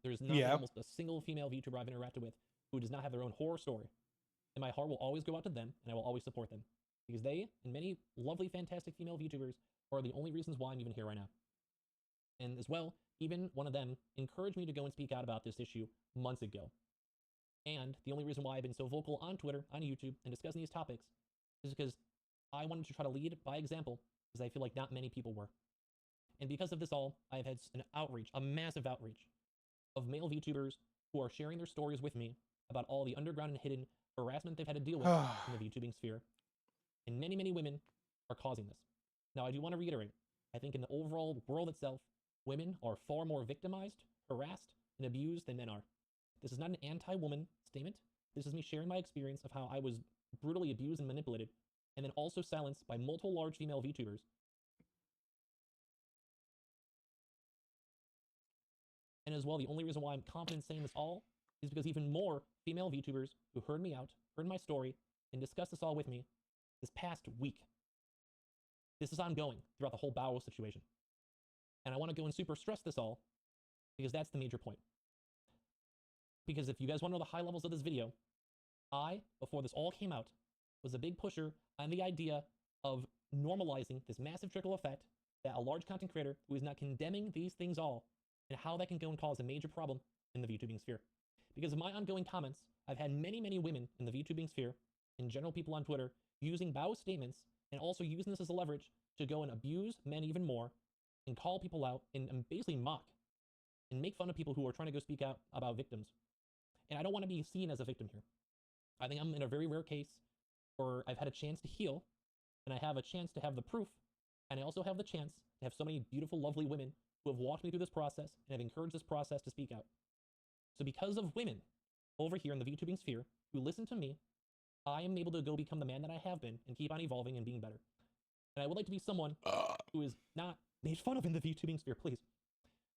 There's not almost a single female VTuber I've interacted with who does not have their own horror story. And my heart will always go out to them, and I will always support them. Because they, and many lovely, fantastic female VTubers, are the only reasons why I'm even here right now. And as well, even one of them encouraged me to go and speak out about this issue months ago. And the only reason why I've been so vocal on Twitter, on YouTube, and discussing these topics is because I wanted to try to lead by example, because I feel like not many people were. And because of this all, I've had an outreach, a massive outreach, of male VTubers who are sharing their stories with me about all the underground and hidden harassment they've had to deal with in the VTubing sphere. And many, many women are causing this. Now, I do want to reiterate, I think in the overall world itself, women are far more victimized, harassed, and abused than men are. This is not an anti-woman statement. This is me sharing my experience of how I was brutally abused and manipulated, and then also silenced by multiple large female VTubers. And as well, the only reason why I'm confident saying this all is because even more female VTubers who heard me out, heard my story, and discussed this all with me this past week. This is ongoing throughout the whole Bao situation. And I want to go and super stress this all because that's the major point. Because if you guys want to know the high levels of this video, I, before this all came out, was a big pusher on the idea of normalizing this massive trickle effect that a large content creator who is not condemning these things all and how that can go and cause a major problem in the VTubing sphere. Because of my ongoing comments, I've had many, many women in the VTubing sphere, and general people on Twitter, using Bao's statements and also using this as a leverage to go and abuse men even more and call people out and basically mock and make fun of people who are trying to go speak out about victims. And I don't want to be seen as a victim here. I think I'm in a very rare case where I've had a chance to heal, and I have a chance to have the proof, and I also have the chance to have so many beautiful, lovely women who have walked me through this process and have encouraged this process to speak out. So because of women over here in the VTubing sphere who listen to me, I am able to go become the man that I have been and keep on evolving and being better. And I would like to be someone who is not made fun of in the VTubing sphere, please,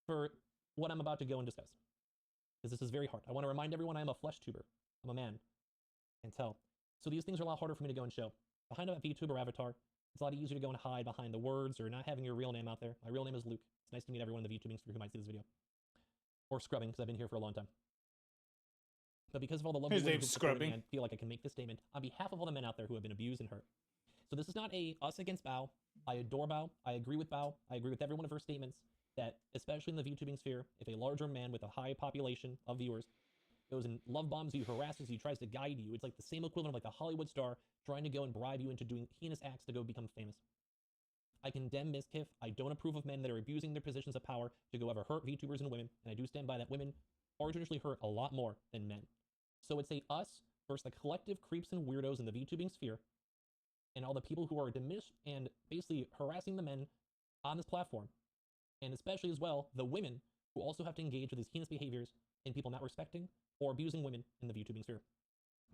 for what I'm about to go and discuss. Because this is very hard. I want to remind everyone I am a flesh tuber. I'm a man. And tell. So these things are a lot harder for me to go and show. Behind a VTuber avatar, it's a lot easier to go and hide behind the words or not having your real name out there. My real name is Luke. It's nice to meet everyone in the VTubing sphere who might see this video. Or scrubbing, because I've been here for a long time. But because of all the lovely women who support me, I feel like I can make this statement on behalf of all the men out there who have been abused and hurt. So this is not a us against Bao. I adore Bao. I agree with Bao. I agree with every one of her statements that, especially in the VTubing sphere, if a larger man with a high population of viewers goes and love bombs you, harasses you, tries to guide you, it's like the same equivalent of like a Hollywood star trying to go and bribe you into doing heinous acts to go become famous. I condemn Miskiff. I don't approve of men that are abusing their positions of power to go ever hurt VTubers and women, and I do stand by that women are traditionally hurt a lot more than men. So it's a us versus the collective creeps and weirdos in the VTubing sphere and all the people who are diminished and basically harassing the men on this platform, and especially as well the women who also have to engage with these heinous behaviors and people not respecting or abusing women in the VTubing sphere.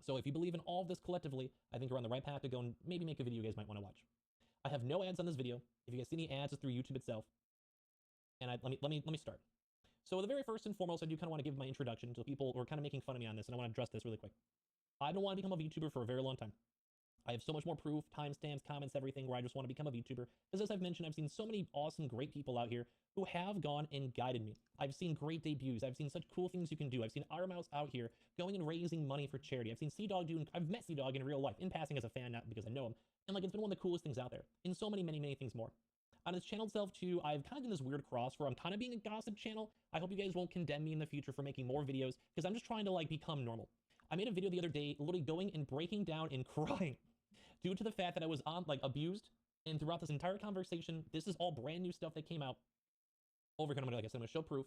So if you believe in all of this collectively, I think we're on the right path to go and maybe make a video you guys might want to watch. I have no ads on this video. If you guys see any ads, it's through YouTube itself. And let me start. So the very first and foremost, I do kind of want to give my introduction to the people who are kind of making fun of me on this, and I want to address this really quick. I've been wanting to become a VTuber for a very long time. I have so much more proof, timestamps, comments, everything where I just want to become a VTuber. Because as I've mentioned, I've seen so many awesome, great people out here who have gone and guided me. I've seen great debuts. I've seen such cool things you can do. I've seen our mouse out here going and raising money for charity. I've seen C-Dog I've met C-Dog in real life, in passing as a fan, not because I know him. And like, it's been one of the coolest things out there. And so many, many, many things more. On his channel itself too, I've kind of done this weird cross where I'm kind of being a gossip channel. I hope you guys won't condemn me in the future for making more videos, because I'm just trying to like become normal. I made a video the other day, literally going and breaking down and crying due to the fact that I was abused. And throughout this entire conversation, this is all brand new stuff that came out over here. Like I said, I'm gonna show proof.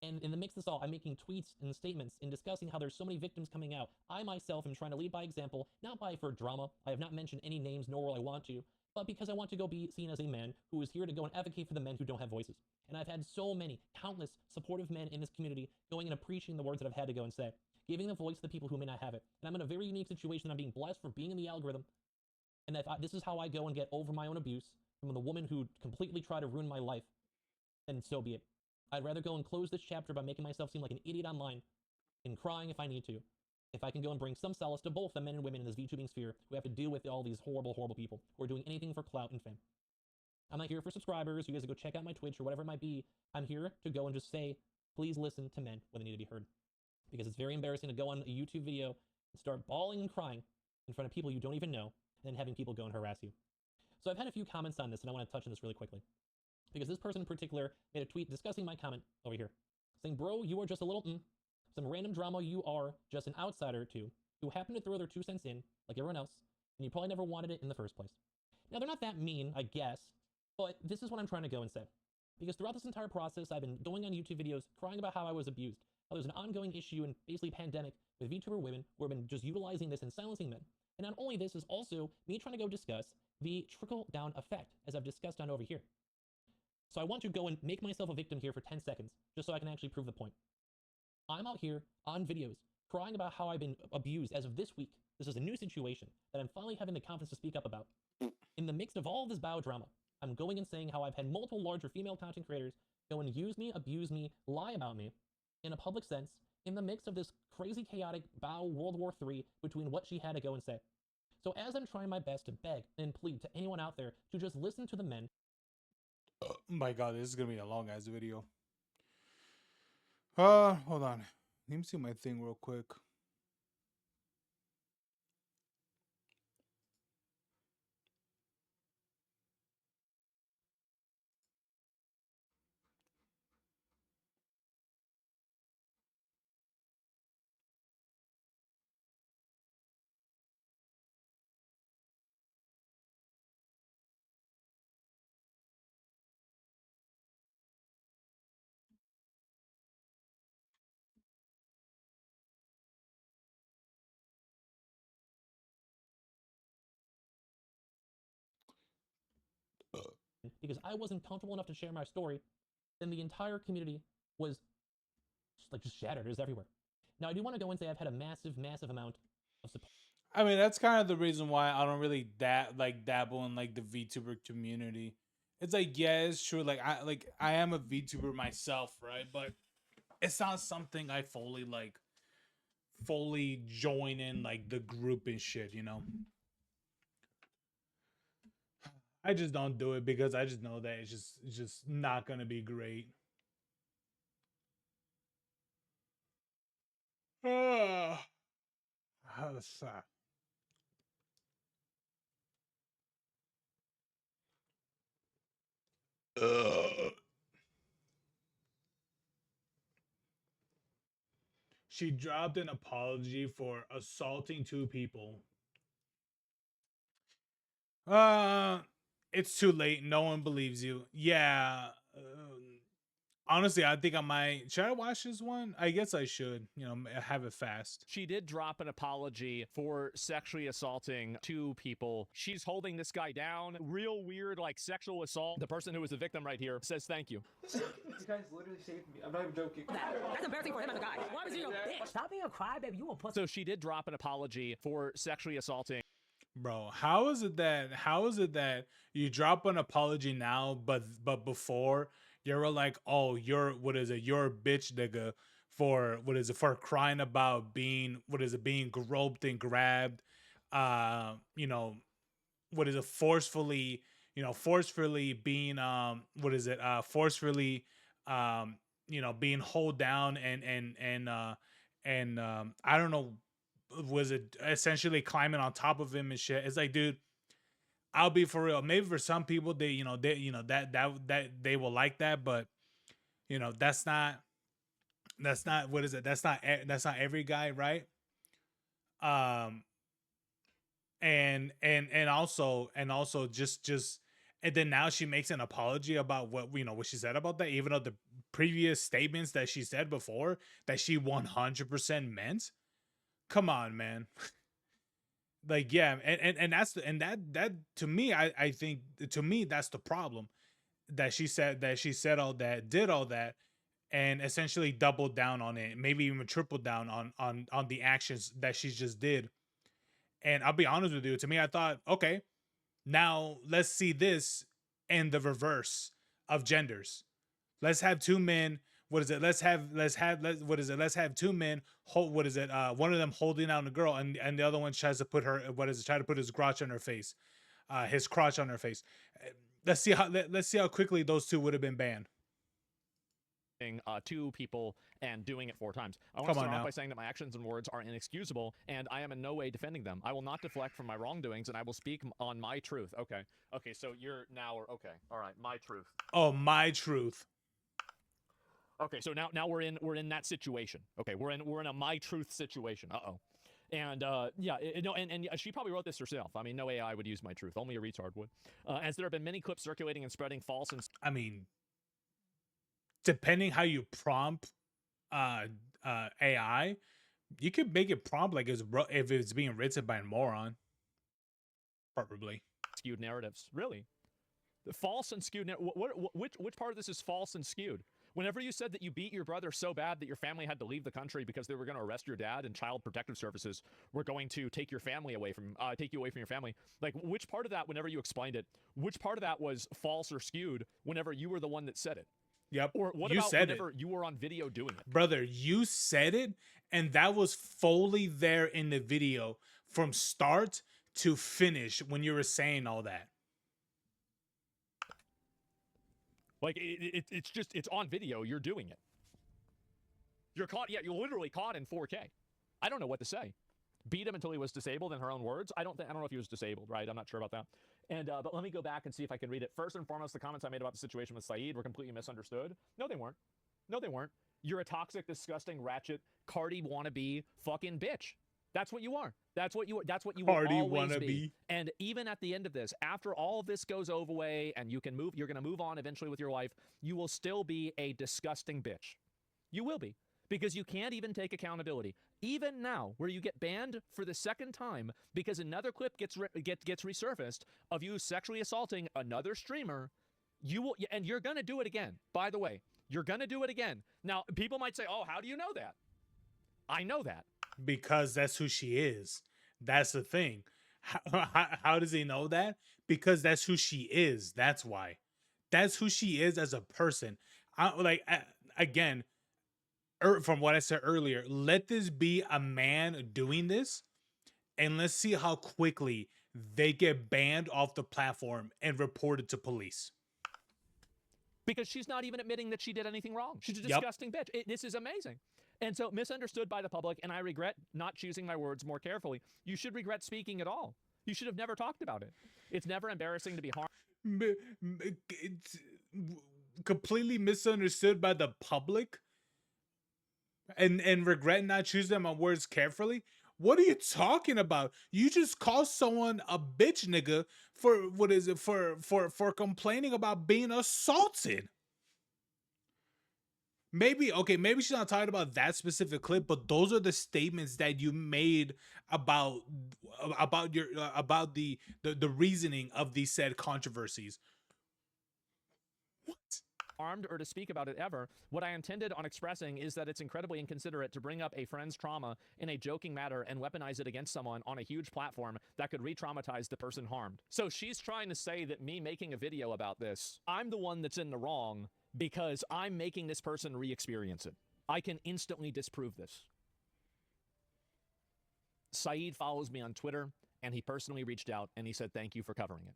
And in the mix of this all, I'm making tweets and statements and discussing how there's so many victims coming out. I myself am trying to lead by example, not for drama. I have not mentioned any names, nor will I want to, but because I want to go be seen as a man who is here to go and advocate for the men who don't have voices. And I've had so many, countless supportive men in this community going and appreciating the words that I've had to go and say, giving the voice to the people who may not have it. And I'm in a very unique situation. I'm being blessed for being in the algorithm. And if this is how I go and get over my own abuse from the woman who completely tried to ruin my life, then so be it. I'd rather go and close this chapter by making myself seem like an idiot online and crying if I need to, if I can go and bring some solace to both the men and women in this VTubing sphere who have to deal with all these horrible, horrible people who are doing anything for clout and fame. I'm not here for subscribers. You guys go check out my Twitch or whatever it might be. I'm here to go and just say, please listen to men when they need to be heard. Because it's very embarrassing to go on a YouTube video and start bawling and crying in front of people you don't even know, and then having people go and harass you. So I've had a few comments on this, and I want to touch on this really quickly. Because this person in particular made a tweet discussing my comment over here, saying, bro, you are just a little some random drama. You are just an outsider or two who happened to throw their 2 cents in like everyone else, and you probably never wanted it in the first place. Now, they're not that mean, I guess, but this is what I'm trying to go and say. Because throughout this entire process, I've been going on YouTube videos crying about how I was abused, how there's an ongoing issue and basically pandemic with VTuber women who have been just utilizing this and silencing men. And not only this, is also me trying to go discuss the trickle-down effect, as I've discussed on over here. So I want to go and make myself a victim here for 10 seconds, just so I can actually prove the point. I'm out here on videos crying about how I've been abused as of this week. This is a new situation that I'm finally having the confidence to speak up about. In the midst of all of this bio drama, I'm going and saying how I've had multiple larger female content creators go and use me, abuse me, lie about me in a public sense in the midst of this crazy chaotic bio World War III between what she had to go and say. So as I'm trying my best to beg and plead to anyone out there to just listen to the men. Oh my god, this is gonna be a long ass video. Hold on. Let me see my thing real quick. Because I wasn't comfortable enough to share my story, then the entire community was just shattered. It was everywhere. Now I do want to go and say I've had a massive, massive amount of support. I mean, that's kind of the reason why I don't really dabble in like the VTuber community. It's like, yeah, it's true. Like I am a VTuber myself, right? But it's not something I fully join in like the group and shit, you know. I just don't do it because I just know that it's just not gonna be great. How's that? She dropped an apology for assaulting 2 people. It's too late. No one believes you. Yeah. Honestly, I think I might. Should I watch this one? I guess I should. You know, have it fast. She did drop an apology for sexually assaulting 2 people. She's holding this guy down. Real weird, like sexual assault. The person who was the victim right here says thank you. This guy's literally saved me. I'm not even joking. That's embarrassing for him as a guy. Why was he a bitch? Stop being a crybaby. You a pussy. So she did drop an apology for sexually assaulting. Bro, how is it that you drop an apology now, but before you're like, oh, you're you're a bitch nigga for for crying about being being groped and grabbed, you know, forcefully, forcefully being forcefully being hold down and I don't know, was it essentially climbing on top of him and shit. It's like, dude, I'll be for real. Maybe for some people they that they will like that, but that's not that's not that's not every guy, right? Um and also just and then now she makes an apology about what what she said about that, even though the previous statements that she said before that she 100% meant. Come on, man. Like, yeah, and that to me, I think to me that's the problem, that she said all that, did all that, and essentially doubled down on it, maybe even tripled down on the actions that she just did. And I'll be honest with you, to me, I thought, okay, now let's see this in the reverse of genders. Let's have 2 men. What is it? Let's have let's have 2 men hold, one of them holding down a girl, and the other one tries to put her, try to put his crotch on her face. His crotch on her face. Let's see how quickly those 2 would have been banned. 2 people and doing it 4 times. I want to start off by saying that my actions and words are inexcusable, and I am in no way defending them. I will not deflect from my wrongdoings, and I will speak on my truth. Okay, so you're now, okay, all right, my truth. Oh, my truth. Okay, so now we're in that situation. Okay, we're in a my truth situation. And yeah, and she probably wrote this herself. I mean, no AI would use my truth. Only a retard would. As there have been many clips circulating and spreading false and I mean, depending how you prompt AI, you could make it prompt like if it's being written by a moron. Probably. Skewed narratives. Really? The false and skewed. Which part of this is false and skewed? Whenever you said that you beat your brother so bad that your family had to leave the country because they were going to arrest your dad, and Child Protective Services were going to take you away from your family, like, which part of that, whenever you explained it, which part of that was false or skewed whenever you were the one that said it? Yep. Or what you about said whenever it. you were on video doing it? Brother, you said it, and that was fully there in the video from start to finish when you were saying all that. Like, it's on video. You're doing it. You're caught. Yeah, you're literally caught in 4K. I don't know what to say. Beat him until he was disabled, in her own words. I don't know if he was disabled, right? I'm not sure about that. And but let me go back and see if I can read it. First and foremost, the comments I made about the situation with Saeed were completely misunderstood. No, they weren't. No, they weren't. You're a toxic, disgusting, ratchet, Cardi wannabe fucking bitch. That's what you are. That's what you will always be. And even at the end of this, after all of this goes away and you're going to move on eventually with your life, you will still be a disgusting bitch. You will be. Because you can't even take accountability. Even now, where you get banned for the 2nd time because another clip gets resurfaced of you sexually assaulting another streamer, and you're going to do it again. By the way, you're going to do it again. Now, people might say, oh, how do you know that? I know that. Because that's who she is. That's the thing. How does he know that? Because that's who she is. That's why. That's who she is as a person. Again, from what I said earlier, let this be a man doing this, and let's see how quickly they get banned off the platform and reported to police. Because she's not even admitting that she did anything wrong. She's a disgusting bitch. This is amazing. And so, misunderstood by the public, and I regret not choosing my words more carefully. You should regret speaking at all. You should have never talked about it. It's never embarrassing to be harmed. It's completely misunderstood by the public, and regret not choosing my words carefully. What are you talking about? You just called someone a bitch nigga for complaining about being assaulted. maybe she's not talking about that specific clip, but those are the statements that you made about your about the reasoning of these said controversies. What? Armed or to speak about it ever, what I intended on expressing is that it's incredibly inconsiderate to bring up a friend's trauma in a joking manner and weaponize it against someone on a huge platform that could re-traumatize the person harmed. So she's trying to say that me making a video about this, I'm the one that's in the wrong because I'm making this person re-experience it. I can instantly disprove this. Saeed follows me on Twitter, and he personally reached out and he said, thank you for covering it.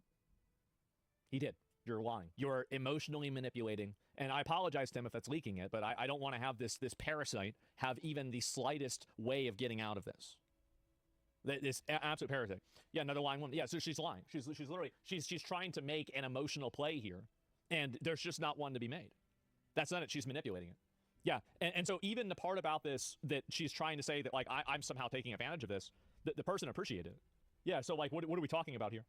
He did. You're lying. You're emotionally manipulating. And I apologize to him if it's leaking it, but I don't want to have this parasite have even the slightest way of getting out of this. This absolute parasite. Yeah, another lying woman. Yeah, so she's lying. She's literally, she's trying to make an emotional play here. And there's just not one to be made. That's not it. She's manipulating it. Yeah, and so even the part about this that she's trying to say that, like, I'm somehow taking advantage of this, the person appreciated it. Yeah, so, like, what are we talking about here?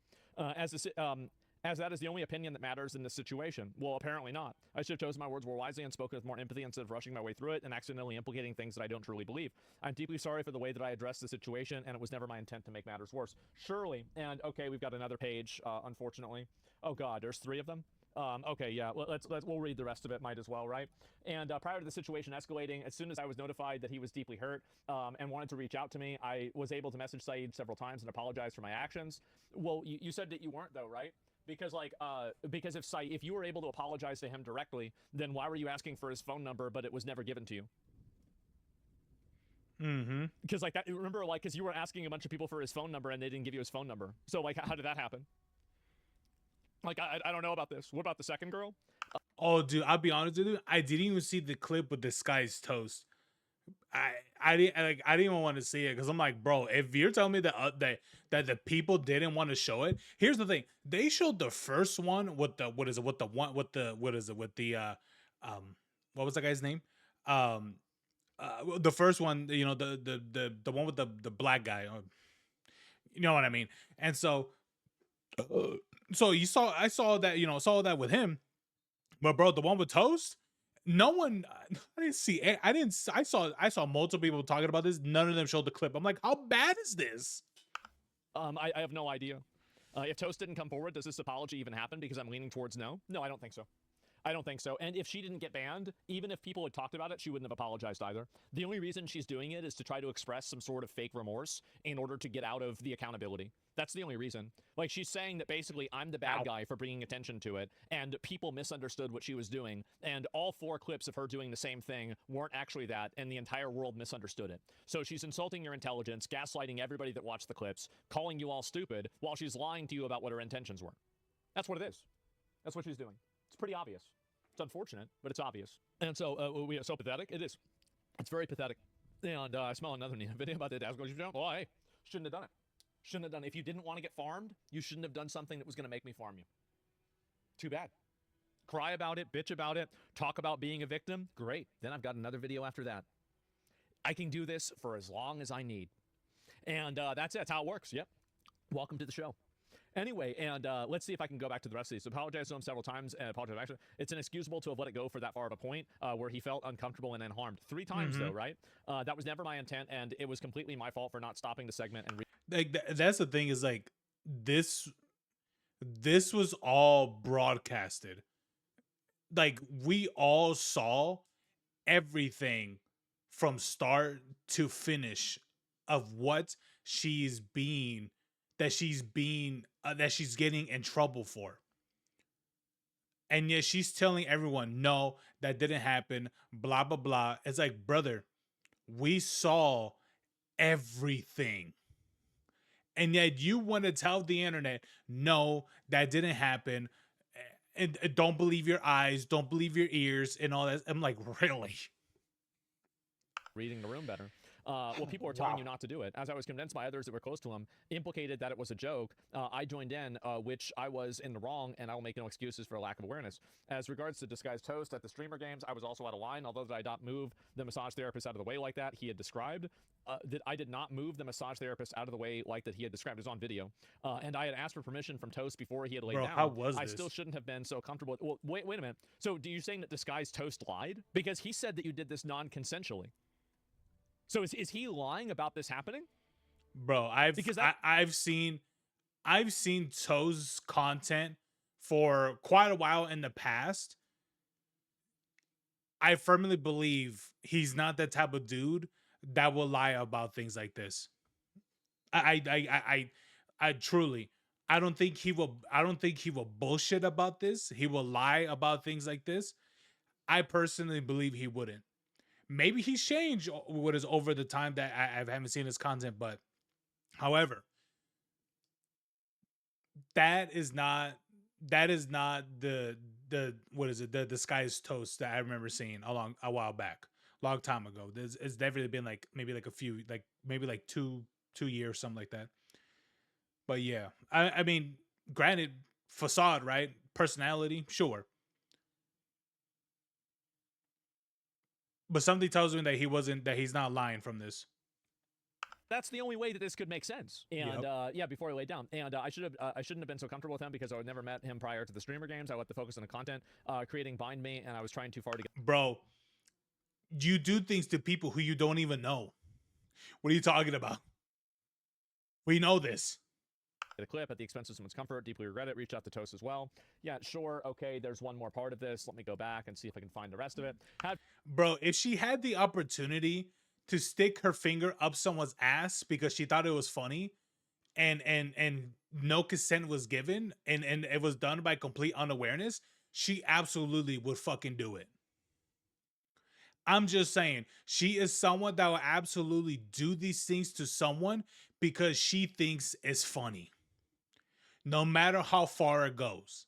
As that is the only opinion that matters in this situation. Well, apparently not. I should have chosen my words more wisely and spoken with more empathy instead of rushing my way through it and accidentally implicating things that I don't truly believe. I'm deeply sorry for the way that I addressed the situation, and it was never my intent to make matters worse. Surely, and okay, we've got another page, unfortunately. Oh God, there's 3 of them? Okay, yeah, we'll read the rest of it, might as well, right? And prior to the situation escalating, as soon as I was notified that he was deeply hurt and wanted to reach out to me, I was able to message Saeed several times and apologize for my actions. Well, you said that you weren't, though, right? Because, like, because if you were able to apologize to him directly, then why were you asking for his phone number, but it was never given to you? Mm-hmm. Because, like, that, remember, like, because you were asking a bunch of people for his phone number and they didn't give you his phone number. So, like, how did that happen? Like, I don't know about this. What about the second girl? Oh, dude, I'll be honest with you. I didn't even see the clip with this guy's toast. I didn't even want to see it because I'm like, bro, if you're telling me that the people didn't want to show it, here's the thing: they showed the first one with the what was the guy's name? The first one, you know, the one with the black guy, you know what I mean? And so I saw that with him, but bro, the one with toast. No one, I didn't see. I saw multiple people talking about this. None of them showed the clip. I'm like, how bad is this? I have no idea. If Toast didn't come forward, does this apology even happen? Because I'm leaning towards no. No, I don't think so. I don't think so. And if she didn't get banned, even if people had talked about it, she wouldn't have apologized either. The only reason she's doing it is to try to express some sort of fake remorse in order to get out of the accountability. That's the only reason. Like, she's saying that basically I'm the bad guy for bringing attention to it, and people misunderstood what she was doing, and all 4 clips of her doing the same thing weren't actually that, and the entire world misunderstood it. So she's insulting your intelligence, gaslighting everybody that watched the clips, calling you all stupid, while she's lying to you about what her intentions were. That's what it is. That's what she's doing. It's pretty obvious. It's unfortunate, but it's obvious. And so, we are so pathetic. It is. It's very pathetic. And I smell another video about the Asgard. Oh, hey, shouldn't have done it. Shouldn't have done it. If you didn't want to get farmed, you shouldn't have done something that was going to make me farm you. Too bad. Cry about it, bitch about it, talk about being a victim. Great. Then I've got another video after that. I can do this for as long as I need. And that's it. That's how it works. Yep. Welcome to the show. Anyway, and let's see if I can go back to the rest of these. Apologize to him several times and apologize actually. It's inexcusable to have let it go for that far of a point where he felt uncomfortable and then harmed. 3 times though, right? That was never my intent, and it was completely my fault for not stopping the segment and like that's the thing is like this was all broadcasted. Like we all saw everything from start to finish of what she's getting in trouble for. And yet she's telling everyone, no, that didn't happen, blah, blah, blah. It's like, brother, we saw everything. And yet you want to tell the internet, no, that didn't happen. And don't believe your eyes, don't believe your ears and all that. I'm like, really? reading the room better. well, people were telling you not to do it. As I was convinced by others that were close to him, implicated that it was a joke, I joined in, which I was in the wrong, and I will make no excuses for a lack of awareness. As regards to disguised toast at the streamer games, I was also out of line, although I did not move the massage therapist out of the way like that he had described. That I did not move the massage therapist out of the way like that he had described. It was on video. And I had asked for permission from Toast before he had laid down. How was I this? still shouldn't have been so comfortable. Well, wait a minute. So do you saying that disguised Toast lied? Because he said that you did this non-consensually. So is he lying about this happening? Bro, I've seen Toe's content for quite a while in the past. I firmly believe he's not the type of dude that will lie about things like this. I truly, I don't think he will bullshit about this. He will lie about things like this. I personally believe he wouldn't. Maybe he's changed what is over the time that I haven't seen his content, but however, that is not the what is it, the disguised toast that I remember seeing a while back, long time ago. It's definitely been like maybe like a few, like maybe like two years, something like that. But yeah, I mean, granted, facade, right? Personality, sure. But something tells me that he's not lying from this. That's the only way that this could make sense. And yeah, before I laid down, and I shouldn't have been so comfortable with him because I had never met him prior to the streamer games. I let the focus on the content creating bind me, and I was trying too far to get. Bro, you do things to people who you don't even know. What are you talking about? We know this. A clip at the expense of someone's comfort. Deeply regret it. Reached out to Toast as well. Yeah, sure. Okay, there's one more part of this. Let me go back and see if I can find the rest of it. Bro, if she had the opportunity to stick her finger up someone's ass because she thought it was funny, and no consent was given, and it was done by complete unawareness, she absolutely would fucking do it. I'm just saying, she is someone that will absolutely do these things to someone because she thinks it's funny, no matter how far it goes.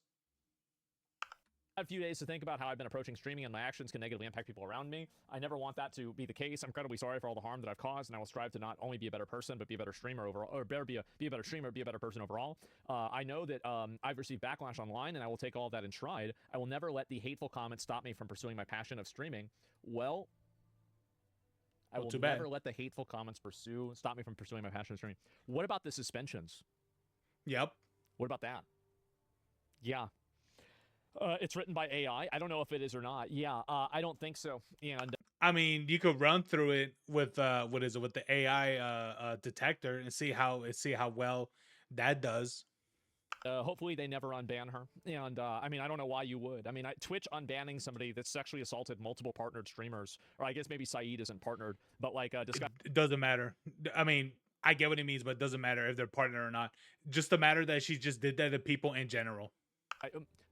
A few days to think about how I've been approaching streaming and my actions can negatively impact people around me. I never want that to be the case. I'm incredibly sorry for all the harm that I've caused, and I will strive to not only be a better person, but be a better streamer overall, or be a better streamer, be a better person overall. I know that I've received backlash online, and I will take all of that in stride. I will never let the hateful comments stop me from pursuing my passion of streaming. Well, I will never let the hateful comments stop me from pursuing my passion of streaming. What about the suspensions? Yep. What about that? Yeah. It's written by AI. I don't know if it is or not. Yeah, I don't think so. And I mean, you could run through it with with the AI detector and see how well that does. Hopefully they never unban her. And I mean, I don't know why you would. I mean, Twitch unbanning somebody that's sexually assaulted multiple partnered streamers, or I guess maybe Saeed isn't partnered, but like it doesn't matter. I mean, I get what it means, but it doesn't matter if they're partnered or not. Just the matter that she just did that to people in general.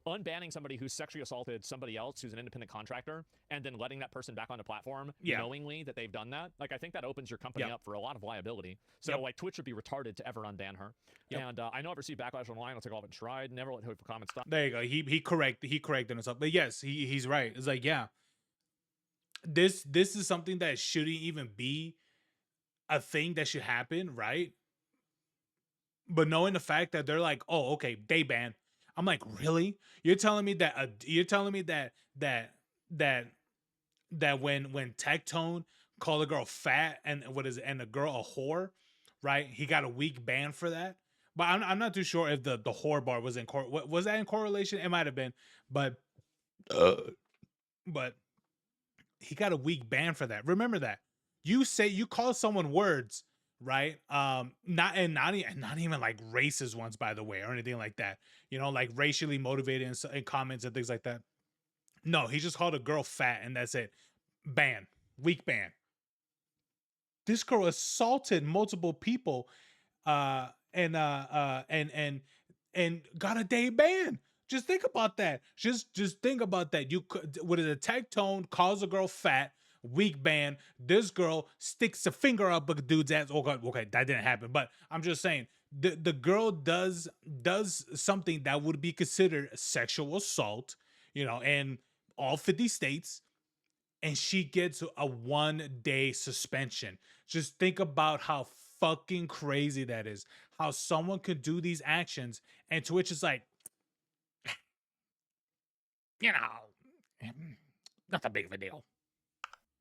Unbanning somebody who's sexually assaulted somebody else who's an independent contractor and then letting that person back on the platform knowingly that they've done that, like I think that opens your company up for a lot of liability. So like Twitch would be retarded to ever unban her. And I know I've received backlash online. I'll take all of it in stride. Never let hateful comments stop. There you go. He corrected himself. But yes, he's right. It's like, yeah, this is something that shouldn't even be a thing that should happen, right? But knowing the fact that they're like, oh, okay, they ban. I'm like, really? You're telling me that when Tectone called a girl fat and and a girl a whore, right? He got a week ban for that. But I'm not too sure if the whore bar was was that in correlation? It might have been, but he got a week ban for that. Remember that. You call someone words, right? Not even like racist ones, by the way, or anything like that. You know, like racially motivated in comments and things like that. No, he just called a girl fat, and that's it. Ban, week ban. This girl assaulted multiple people, and got a day ban. Just think about that. Just think about that. You could, with a Tectone, calls a girl fat. Week ban. This girl sticks a finger up a dude's ass. Okay, that didn't happen. But I'm just saying, the girl does something that would be considered sexual assault, you know, in all 50 states. and she gets a 1-day suspension. Just think about how fucking crazy that is. How someone could do these actions, and Twitch is like, you know, not that big of a deal.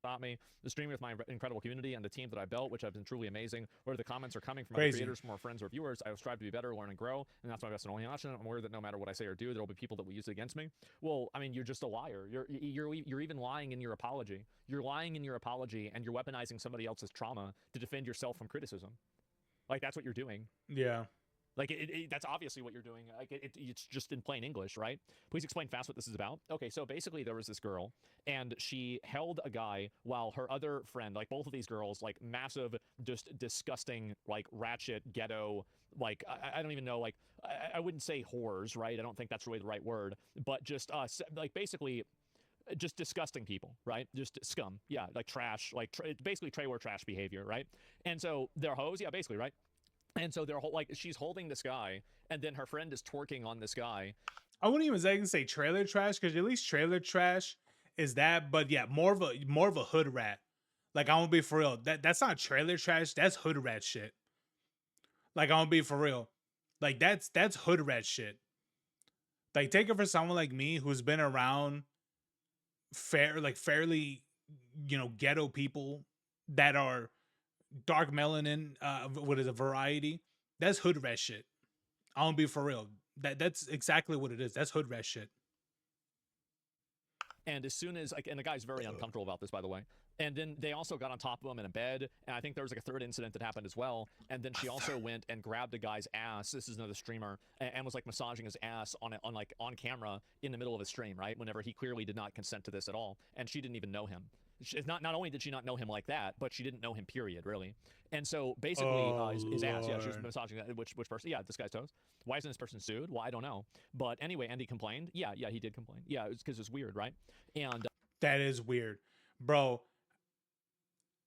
About me, the streaming with my incredible community and the team that I built, which have been truly amazing. Whether the comments are coming from other Crazy. creators, from more friends or viewers, I will strive to be better, learn, and grow, and that's my best and only option. I'm aware that no matter what I say or do, there will be people that will use it against me. Well, I mean, you're just a liar. You're even lying in your apology. You're lying in your apology, and you're weaponizing somebody else's trauma to defend yourself from criticism. Like, that's what you're doing. Yeah. Like, that's obviously what you're doing. Like, it's just in plain English, right? Please explain fast what this is about. Okay, so basically there was this girl, and she held a guy while her other friend, like both of these girls, like massive, just disgusting, like ratchet, ghetto, like, I don't even know, like, I wouldn't say whores, right? I don't think that's really the right word, but just, like, basically just disgusting people, right? Just scum. Yeah, like trash, like basically trailer trash behavior, right? And so they're hoes, yeah, basically, right? And so they're like, she's holding this guy, and then her friend is twerking on this guy. I wouldn't even exactly say trailer trash, because at least trailer trash is that, but yeah, more of a hood rat. Like, I'm gonna be for real. That's not trailer trash. That's hood rat shit. Like, I'm gonna be for real. Like, that's hood rat shit. Like, take it for someone like me who's been around fairly, ghetto people that are dark melanin, what is a variety. That's hood rat shit. I don't be for real. That's exactly what it is. That's hood rat shit. And as soon as, like, and the guy's very uncomfortable about this, by the way. And then they also got on top of him in a bed. And I think there was like a third incident that happened as well. And then she also went and grabbed a guy's ass. This is another streamer, and was like massaging his ass on camera in the middle of a stream, right? Whenever he clearly did not consent to this at all, and she didn't even know him. Not only did she not know him like that, but she didn't know him, period, really. And so basically, his ass, yeah, she was massaging that. Which person? Yeah, this guy's toes. Why isn't this person sued? Well, I don't know. But anyway, Andy complained. Yeah, he did complain. Yeah, it's because it's weird, right? And that is weird, bro.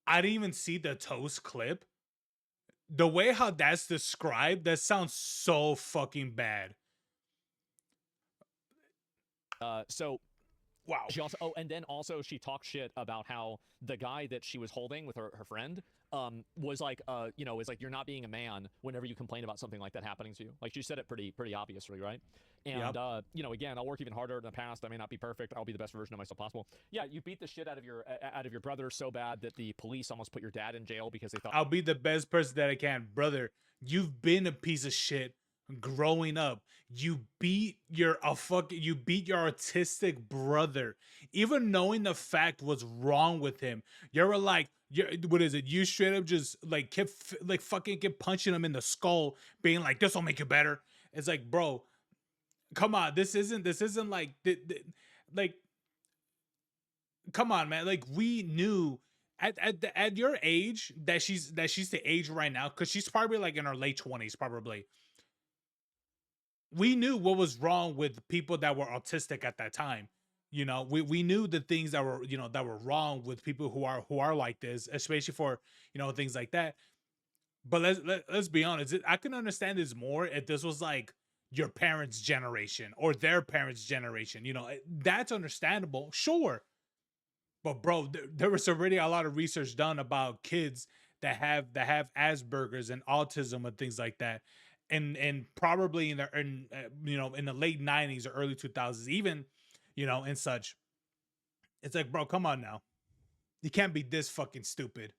I didn't even see the toast clip. The way how that's described, that sounds so fucking bad. So wow. She also, and then also she talked shit about how the guy that she was holding with her friend was like, is like, you're not being a man whenever you complain about something like that happening to you. Like, she said it pretty obviously, right? And again, I'll work even harder in the past. I may not be perfect. I'll be the best version of myself possible. Yeah, you beat the shit out of your brother so bad that the police almost put your dad in jail because they thought, I'll be the best person that I can, brother. You've been a piece of shit growing up. You beat your autistic brother, even knowing the fact what's wrong with him. You're like, what is it? You straight up just like kept punching him in the skull, being like, "This will make you better." It's like, bro, come on. This isn't like, like, come on, man. Like, we knew at your age that she's the age right now, because she's probably like in her late 20s, probably. We knew what was wrong with people that were autistic at that time. We knew the things that were, that were wrong with people who are like this, especially for, things like that. But let's be honest. I can understand this more if this was like your parents' generation or their parents' generation. That's understandable, sure. But bro, there was already a lot of research done about kids that have Asperger's and autism and things like that. And probably in the late 90s or early 2000s, even, and such. It's like, bro, come on now. You can't be this fucking stupid.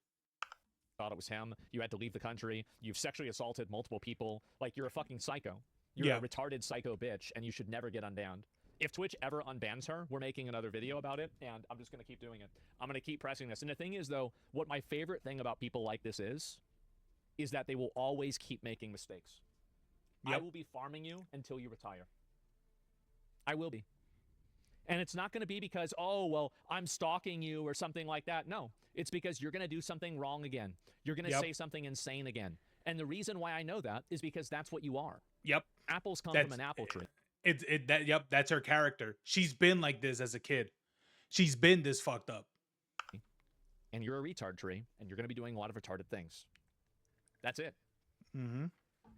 thought it was him. You had to leave the country. You've sexually assaulted multiple people. Like, you're a fucking psycho. You're a retarded psycho bitch, and you should never get unbanned. If Twitch ever unbans her, we're making another video about it, and I'm just going to keep doing it. I'm going to keep pressing this. And the thing is, though, what my favorite thing about people like this is that they will always keep making mistakes. I will be farming you until you retire. I will be. And it's not going to be because, oh, well, I'm stalking you or something like that. No, it's because you're going to do something wrong again. You're going to say something insane again. And the reason why I know that is because that's what you are. Apples come from an apple tree. That's her character. She's been like this as a kid. She's been this fucked up. And you're a retard tree, and you're going to be doing a lot of retarded things. That's it. Mm-hmm.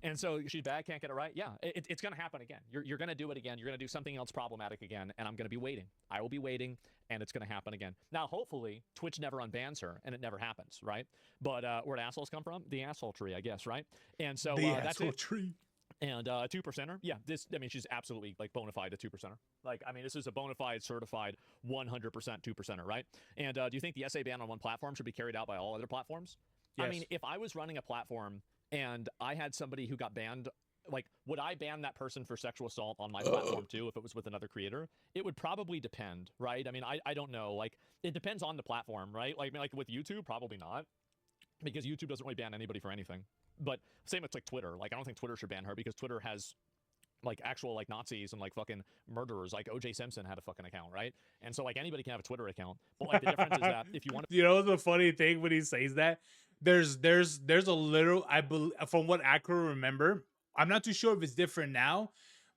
And so she's bad, can't get it right. Yeah, it's going to happen again. You're going to do it again. You're going to do something else problematic again, and I'm going to be waiting. I will be waiting, and it's going to happen again. Now, hopefully, Twitch never unbans her, and it never happens, right? But where'd assholes come from? The asshole tree, I guess, right? And so The that's asshole it. tree. And 2%er, yeah, I mean, she's absolutely like bona fide a 2%er. Like, I mean, this is a bona fide, certified 100% 2%er, right? And do you think the SA ban on one platform should be carried out by all other platforms? Yes. I mean, if I was running a platform and I had somebody who got banned, like, would I ban that person for sexual assault on my platform too if it was with another creator? It would probably depend, right? I mean, I don't know. Like, it depends on the platform, right? Like, I mean, like with YouTube, probably not, because YouTube doesn't really ban anybody for anything. But same with like Twitter. Like, I don't think Twitter should ban her because Twitter has like actual like Nazis and like fucking murderers. Like OJ Simpson had a fucking account, right? And so like anybody can have a Twitter account. But like the difference is that if you want to, You know the funny thing when he says that, there's a little, I believe, from what I can remember, I'm not too sure if it's different now,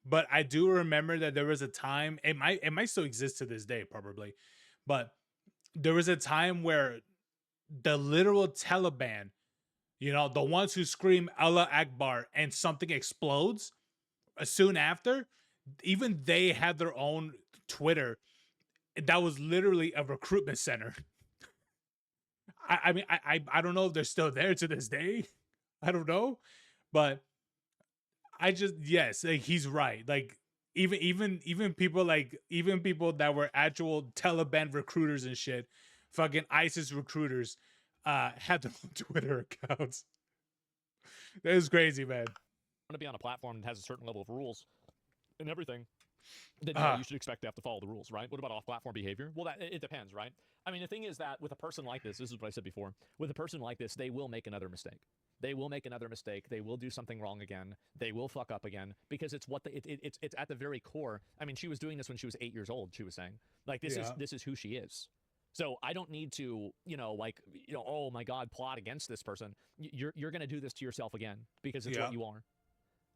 but I do remember that there was a time, it might still exist to this day probably, but there was a time where the literal Taliban, you know, the ones who scream Allah Akbar and something explodes soon after, even they had their own Twitter that was literally a recruitment center. I mean, I don't know if they're still there to this day. I don't know, but I just, yes, like, he's right. Like, even people that were actual Taliban recruiters and shit, fucking ISIS recruiters, had their own Twitter accounts. That is crazy, man. to be on a platform that has a certain level of rules and everything, then you should expect to have to follow the rules, right? What about off-platform behavior? Well, it depends, right? I mean, the thing is that with a person like this is what I said before. With a person like this, they will make another mistake. They will make another mistake. They will do something wrong again. They will fuck up again because it's what it's at the very core. I mean, she was doing this when she was 8 years old. She was saying, like, this is who she is. So I don't need to, oh my God, plot against this person. You're gonna do this to yourself again because it's what you are.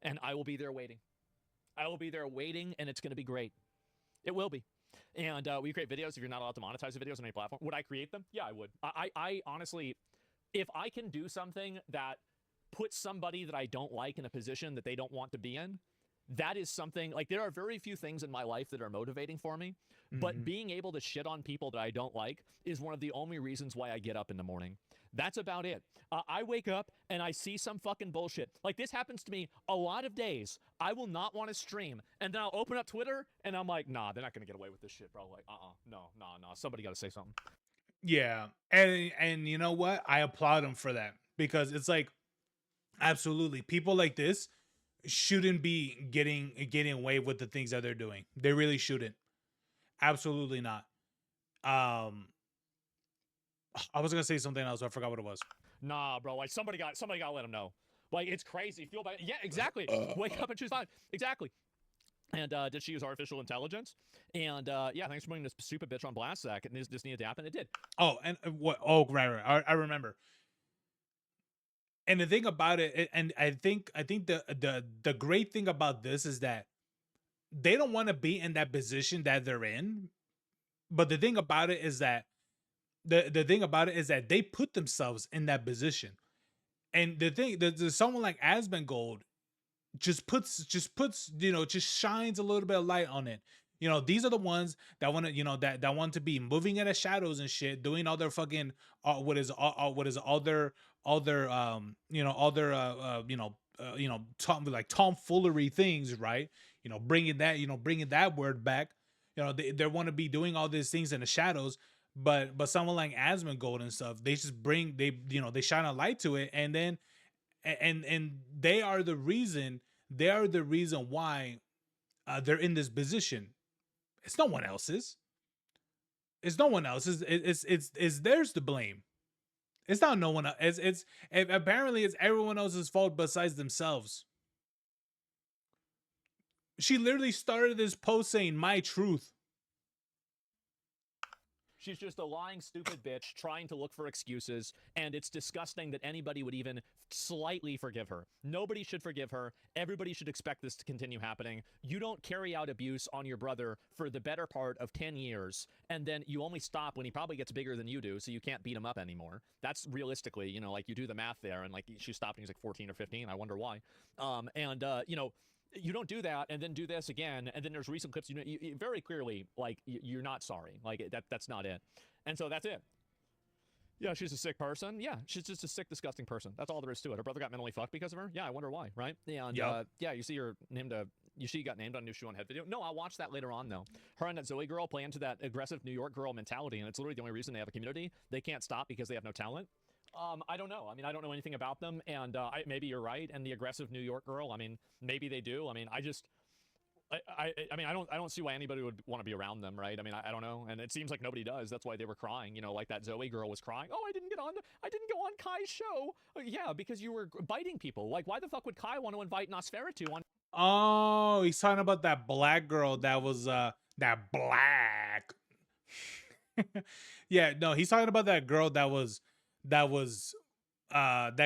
And I will be there waiting. I will be there waiting, and it's gonna be great. It will be. And will you create videos if you're not allowed to monetize the videos on any platform? Would I create them? Yeah, I would. I honestly, if I can do something that puts somebody that I don't like in a position that they don't want to be in, that is something, like, there are very few things in my life that are motivating for me, but being able to shit on people that I don't like is one of the only reasons why I get up in the morning. That's about it. I wake up and I see some fucking bullshit. Like, this happens to me a lot of days. I will not want to stream, and then I'll open up Twitter, and I'm like, nah, they're not going to get away with this shit, bro. Like, no, somebody got to say something. Yeah, and you know what? I applaud him for that, because it's like, absolutely, people like this shouldn't be getting away with the things that they're doing. They really shouldn't. Absolutely not. I was gonna say something else. I forgot what it was. Nah, bro. Like, somebody got to let him know. Like, it's crazy. Feel bad. Yeah, exactly. Wake up and choose fine. Exactly. And did she use artificial intelligence? And yeah, thanks for putting this stupid bitch on blast, Zach. And this needed to happen. It did. Oh, and what? Oh, right. I remember. And the thing about it, and I think the great thing about this is that they don't want to be in that position that they're in. But the thing about it is that the thing about it is that they put themselves in that position. And the thing, there's someone like Asmongold just shines a little bit of light on it. These are the ones that want to, that want to be moving in the shadows and shit, doing all their fucking all their tomfoolery things, right? Bringing that word back. They want to be doing all these things in the shadows, but someone like Asmongold and stuff, they just they shine a light to it, and then and they are the reason why they're in this position. It's no one else's. It's no one else's. It's theirs to blame. It's not no one else. Apparently it's everyone else's fault besides themselves. She literally started this post saying my truth. She's just a lying, stupid bitch trying to look for excuses, and it's disgusting that anybody would even slightly forgive her. Nobody should forgive her. Everybody should expect this to continue happening. You don't carry out abuse on your brother for the better part of 10 years, and then you only stop when he probably gets bigger than you do, so you can't beat him up anymore. That's realistically, you know, like you do the math there, and like she stopped when he was like 14 or 15. I wonder why. You know, you don't do that and then do this again, and then there's recent clips, you know, you very clearly, like, you're not sorry. Like, that's not it. And so that's it. Yeah, she's a sick person. Yeah, she's just a sick, disgusting person. That's all there is to it. Her brother got mentally fucked because of her. Yeah, I wonder why, right? And yeah, you see her named she got named on a new shoe on head video. No, I'll watch that later on though. Her and that Zoe girl play into that aggressive New York girl mentality, and it's literally the only reason they have a community. They can't stop because they have no talent. I don't know. I mean, I don't know anything about them, and maybe you're right. And the aggressive New York girl, I mean, maybe they do. I mean, I mean, I don't see why anybody would want to be around them, right? I mean, I don't know, and it seems like nobody does. That's why they were crying, you know, like that Zoe girl was crying. Oh, I didn't go on Kai's show. Yeah, because you were biting people. Like, why the fuck would Kai want to invite Nosferatu on? Oh, he's talking about that black girl that was that black. Yeah, no, he's talking about that girl that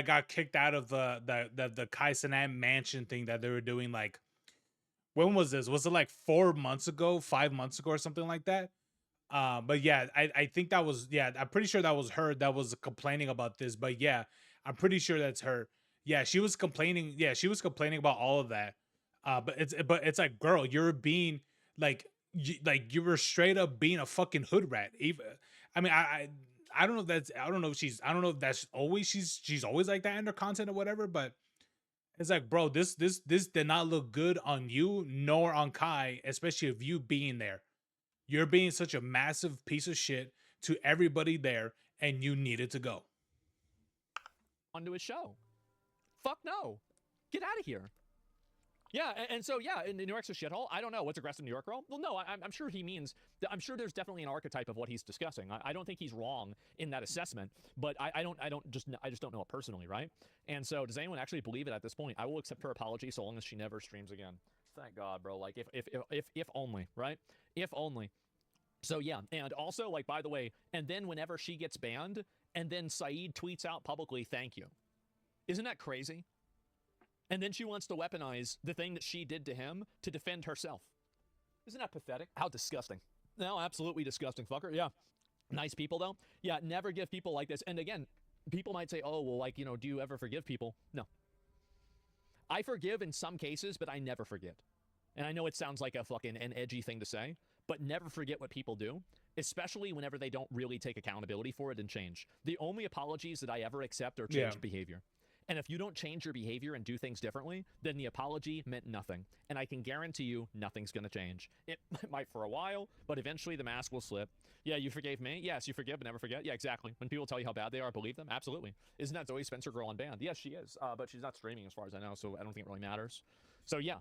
got kicked out of the Kai Cenat mansion thing that they were doing. Like, when was this? Was it like 4 months ago, 5 months ago, or something like that? But yeah, I think that was, yeah, I'm pretty sure that was her that was complaining about this. But yeah, I'm pretty sure that's her. Yeah, she was complaining. Yeah, she was complaining about all of that. But it's like, girl, you're being like you were straight up being a fucking hood rat. Even, I mean, I don't know if that's, I don't know if that's always, she's always like that in her content or whatever, but it's like, bro, this did not look good on you nor on Kai, especially of you being there. You're being such a massive piece of shit to everybody there, and you needed to go onto his show. Fuck no. Get out of here. Yeah, and so, yeah, in New York's a shithole. I don't know. What's aggressive New York girl? Well, no, I'm sure he means, I'm sure there's definitely an archetype of what he's discussing. I don't think he's wrong in that assessment, but I just don't know it personally, right? And so, does anyone actually believe it at this point? I will accept her apology so long as she never streams again. Thank God, bro. Like, if only, right? If only. So, yeah, and also, like, by the way, and then whenever she gets banned, and then Saeed tweets out publicly, thank you. Isn't that crazy? And then she wants to weaponize the thing that she did to him to defend herself. Isn't that pathetic? How disgusting. No, absolutely disgusting, fucker. Yeah. Nice people, though. Yeah, never give people like this. And again, people might say, oh, well, like, you know, do you ever forgive people? No. I forgive in some cases, but I never forget. And I know it sounds like a fucking an edgy thing to say, but never forget what people do, especially whenever they don't really take accountability for it and change. The only apologies that I ever accept are changed behavior. And if you don't change your behavior and do things differently, then the apology meant nothing. And I can guarantee you nothing's going to change. It might for a while, but eventually the mask will slip. Yeah, you forgave me? Yes, you forgive but never forget. Yeah, exactly. When people tell you how bad they are, believe them? Absolutely. Isn't that Zoe Spencer girl unbanned? Yes, she is. But she's not streaming as far as I know, so I don't think it really matters. So yeah.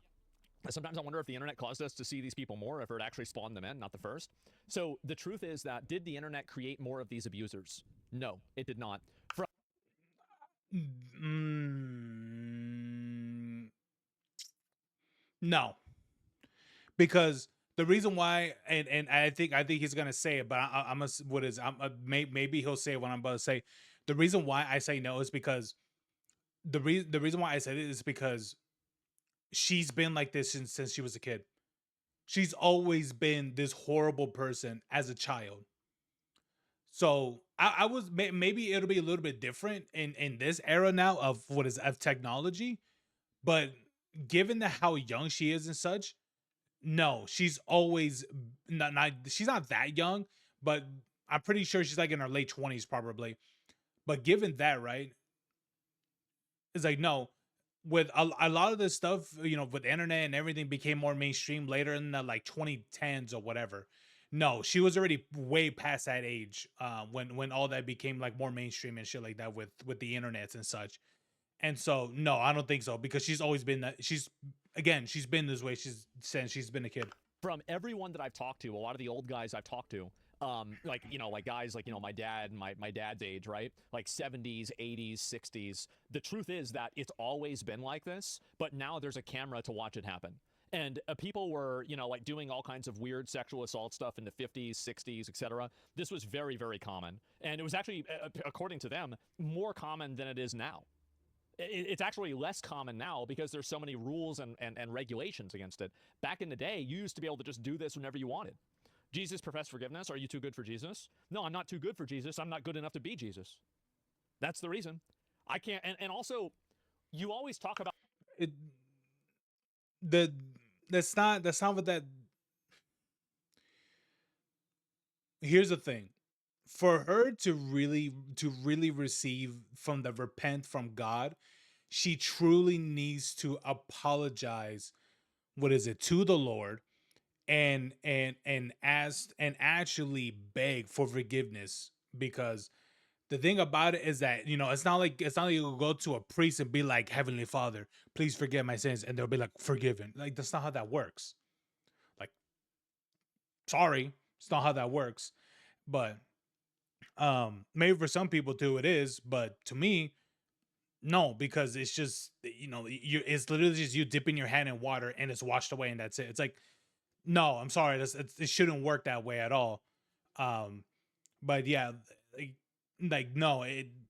Sometimes I wonder if the internet caused us to see these people more, if it actually spawned them in, not the first. So the truth is that, did the internet create more of these abusers? No, it did not. No, because the reason why, and I think he's gonna say it, but maybe he'll say what I'm about to say. The reason why I say no is because the reason why I said it is because she's been like this since she was a kid. She's always been this horrible person as a child. So I was, maybe it'll be a little bit different in this era now of technology, but given how young she is and such, no, she's always not she's not that young, but I'm pretty sure she's like in her late 20s probably. But given that, right, it's like, no, with a lot of this stuff, you know, with the internet and everything became more mainstream later in the like 2010s or whatever. No, she was already way past that age when all that became like more mainstream and shit like that with the internets and such. And so, no, I don't think so, because she's always been that. She's been this way since she's been a kid. From everyone that I've talked to, a lot of the old guys I've talked to, like, you know, like guys like, you know, my dad and my dad's age, right? Like 70s, 80s, 60s. The truth is that it's always been like this, but now there's a camera to watch it happen. And people were, you know, like doing all kinds of weird sexual assault stuff in the 50s, 60s, etc. This was very, very common. And it was actually, according to them, more common than it is now. It's actually less common now because there's so many rules and regulations against it. Back in the day, you used to be able to just do this whenever you wanted. Jesus professed forgiveness. Are you too good for Jesus? No, I'm not too good for Jesus. I'm not good enough to be Jesus. That's the reason. I can't. And also, you always talk about it. That's not what that. Here's the thing. For her to really receive from the repent from God, she truly needs to apologize, what is it, to the Lord, and ask and actually beg for forgiveness. Because the thing about it is that, you know, it's not like you go to a priest and be like, Heavenly Father, please forgive my sins, and they'll be like, forgiven. Like, that's not how that works. Like, sorry, it's not how that works. But maybe for some people too it is, but to me, no, because it's just, you know, it's literally just you dipping your hand in water and it's washed away and that's it. It's like, no, I'm sorry, it shouldn't work that way at all. But yeah, like no,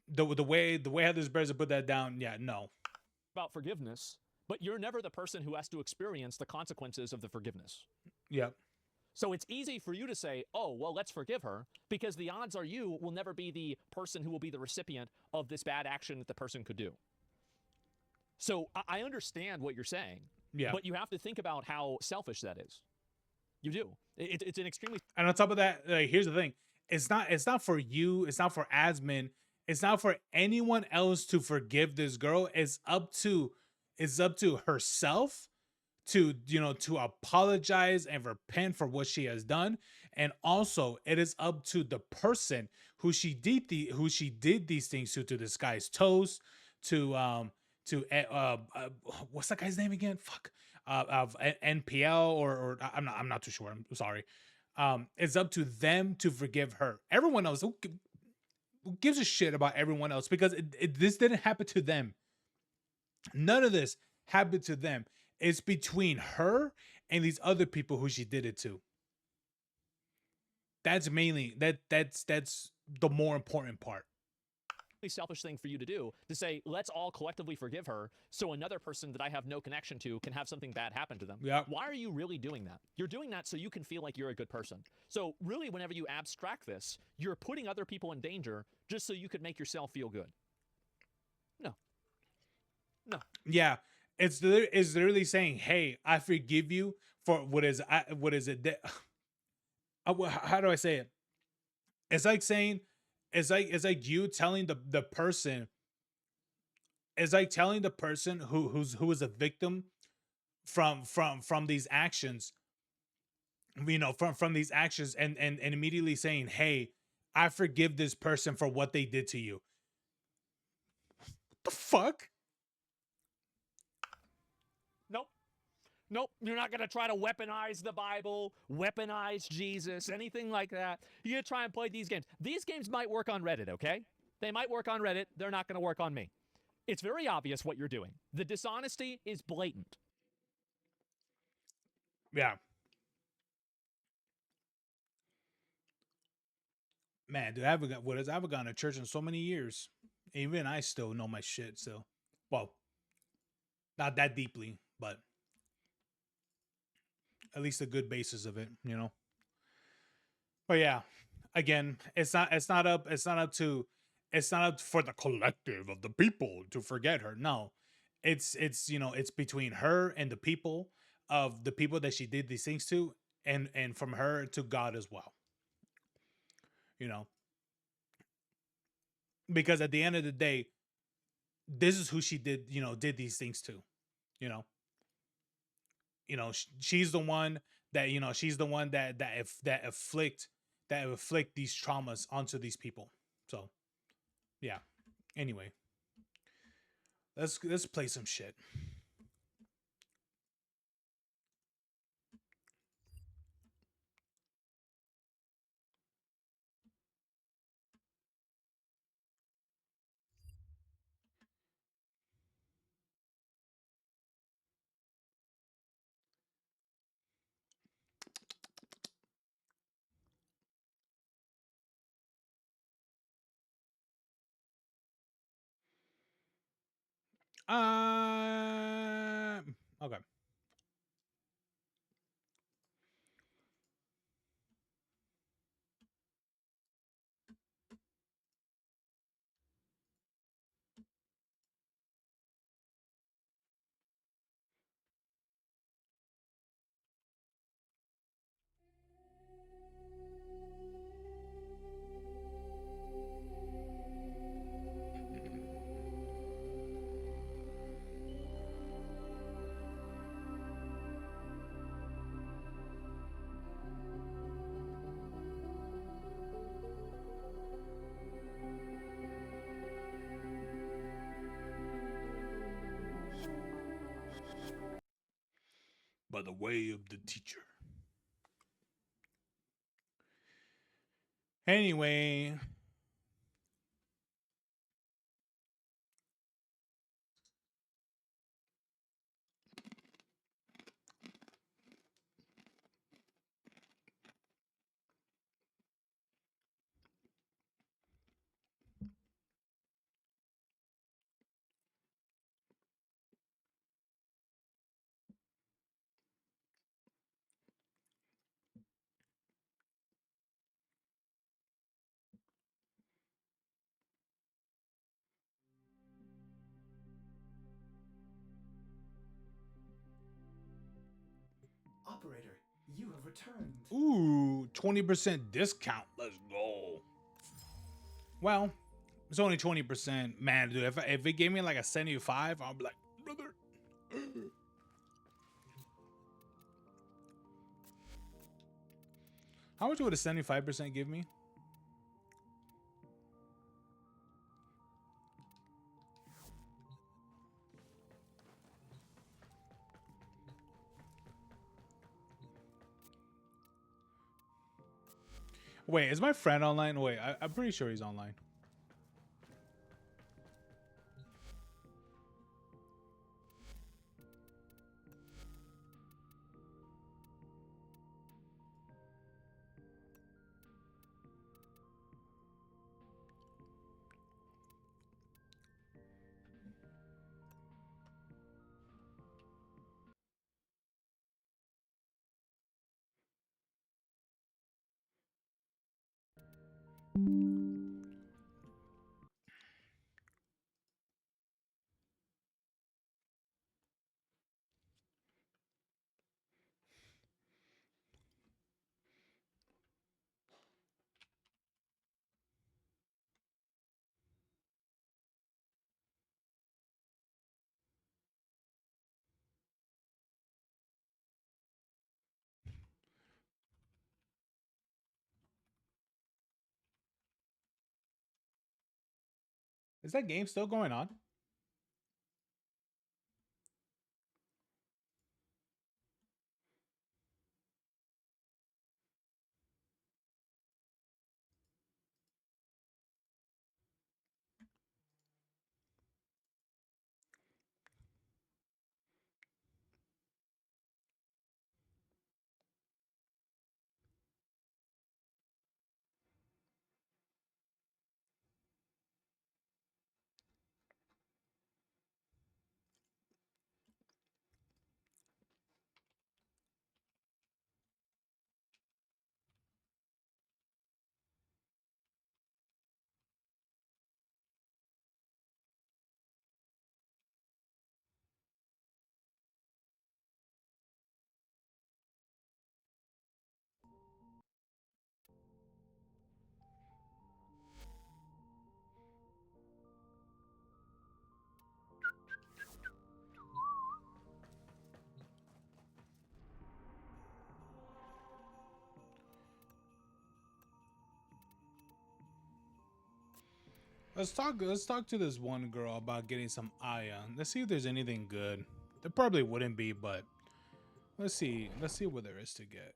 the way how this bears put that down, yeah, no. about forgiveness, but you're never the person who has to experience the consequences of the forgiveness. Yep. So it's easy for you to say, oh, well, let's forgive her, because the odds are you will never be the person who will be the recipient of this bad action that the person could do. So I understand what you're saying, Yeah. but you have to think about how selfish that is. You do. It's an extremely... And on top of that, like, here's the thing. It's not for you. It's not for Asmin. It's not for anyone else to forgive this girl. It's up to herself to, you know, to apologize and repent for what she has done. And also it is up to the person who she did these things to this guy's toast, to what's that guy's name again? Fuck. Of NPL or I'm not too sure. I'm sorry. It's up to them to forgive her. Everyone else, who gives a shit about everyone else? Because this didn't happen to them. None of this happened to them. It's between her and these other people who she did it to. That's mainly that's the more important part. selfish thing for you to do, to say, let's all collectively forgive her so another person that I have no connection to can have something bad happen to them. Yeah. Why are you really doing that? You're doing that so you can feel like you're a good person. So really, whenever you abstract this, you're putting other people in danger just so you could make yourself feel good. No. No. Yeah. It's literally saying, hey, I forgive you for what is it that, how do I say it? It's like saying, it's like you telling the person, it's like telling the person who is a victim from these actions, you know, from these actions, and immediately saying, hey, I forgive this person for what they did to you. What the fuck? Nope. Nope, you're not going to try to weaponize the Bible, weaponize Jesus, anything like that. You're going to try and play these games. These games might work on Reddit, okay? They might work on Reddit. They're not going to work on me. It's very obvious what you're doing. The dishonesty is blatant. Yeah. Man, dude, I haven't gone to church in so many years. Even I still know my shit, so. Well, not that deeply, but at least a good basis of it, you know. But yeah, again, it's not up for the collective of the people to forget her. No. It's you know, it's between her and the people that she did these things to, and from her to God as well. You know. Because at the end of the day, this is who she did these things to, you know. She's the one that, afflict these traumas onto these people. So yeah, anyway, let's play some shit. Okay. By the way of the teacher. Anyway. Operator, you have returned. Ooh, 20% discount. Let's go. Well, it's only 20%. Man, dude, if it gave me like a 75, I'll be like, brother. How much would a 75% give me? Wait, is my friend online? Wait, I'm pretty sure he's online. Is that game still going on? Let's talk to this one girl about getting some iron. Let's see if there's anything good. There probably wouldn't be, but let's see. Let's see what there is to get.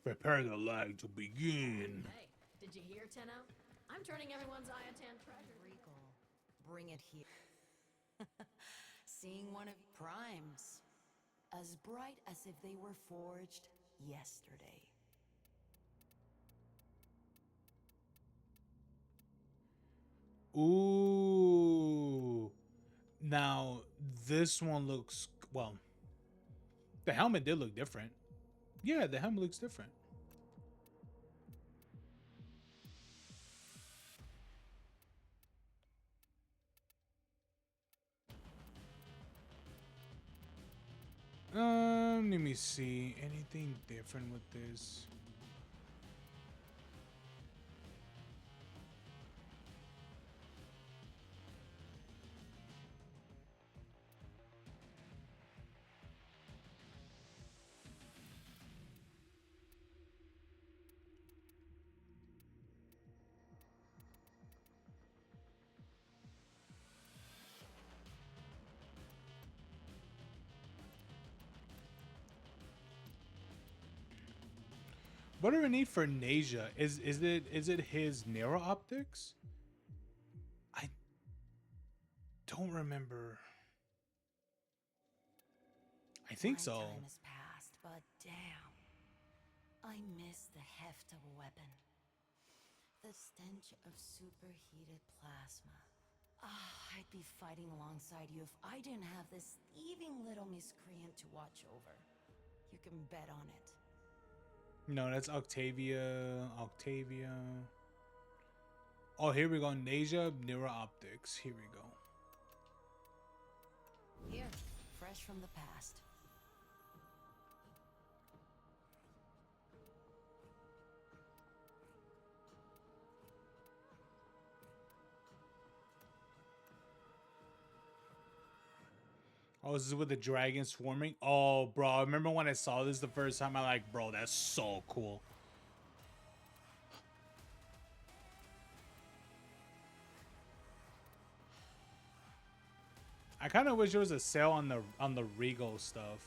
Prepare the lag to begin. Hey, did you hear, Tenno? I'm turning everyone's Iatan treasure. Regal, bring it here. Seeing one of primes, as bright as if they were forged yesterday. Ooh. Now, this one looks, well, the helmet did look different. Yeah, the helmet looks different. Let me see. Anything different with this? What do we need for Nasia? Is it his Nero optics? I don't remember. I think so. My time has passed, but damn, I miss the heft of a weapon. The stench of superheated plasma. Ah, I'd be fighting alongside you if I didn't have this thieving little miscreant to watch over. You can bet on it. No, that's Octavia. Octavia. Oh, here we go. Nasia Nero optics. Here we go. Here, fresh from the past. Oh, this is with the dragon swarming. Oh, bro, I remember when I saw this the first time. I like, bro, that's so cool. I kind of wish there was a sale on the Regal stuff.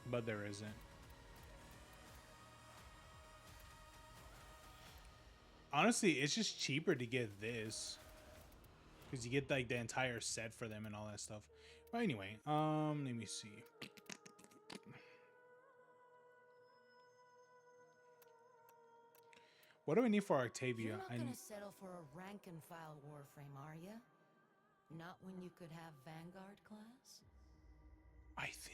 But there isn't. Honestly, it's just cheaper to get this. Because you get like the entire set for them and all that stuff. But anyway, let me see. What do we need for Octavia? You're not gonna settle for a rank and file Warframe, are you? Not when you could have Vanguard class? I think.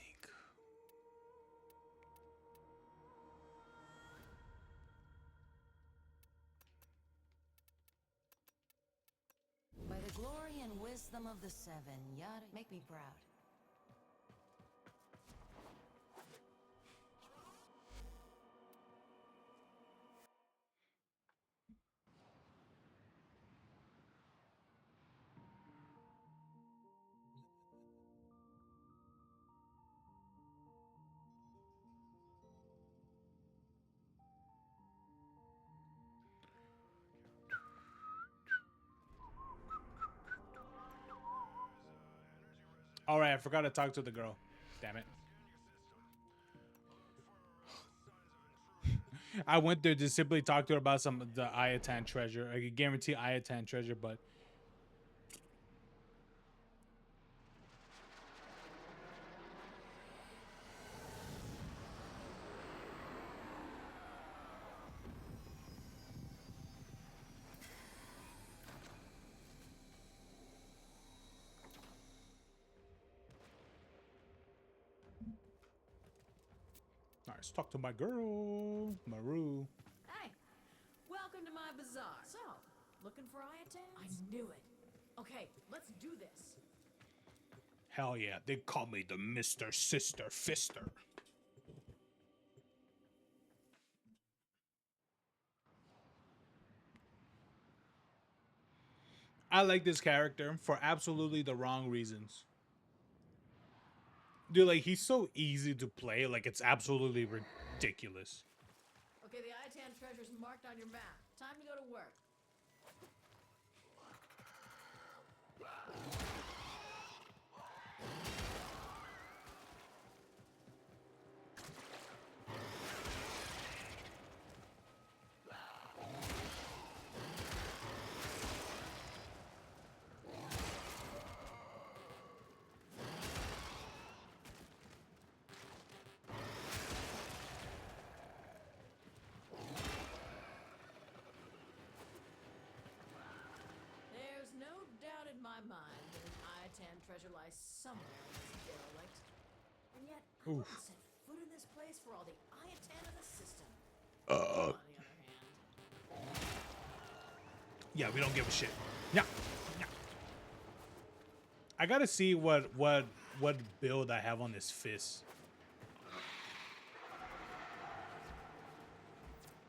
By the glory and wisdom of the Seven, yada, make me proud. All right, I forgot to talk to the girl. Damn it. I went there to simply talk to her about some of the Iatan treasure. I could guarantee Iatan treasure, but all right, let's talk to my girl, Maru. Hey, welcome to my bazaar. So, looking for Iatans? I knew it. Okay, let's do this. Hell yeah, they call me the Mr. Sister Fister. I like this character for absolutely the wrong reasons. Dude, like, he's so easy to play, like, it's absolutely ridiculous. Okay, the Iatan treasure's marked on your map. Time to go to work. mind that an Iatan treasure lies somewhere in this derelict. And yet, I wouldn't set foot in this place for all the Iatan in the system. On the other hand, Yeah, we don't give a shit. Yeah. I gotta see what build I have on this fist.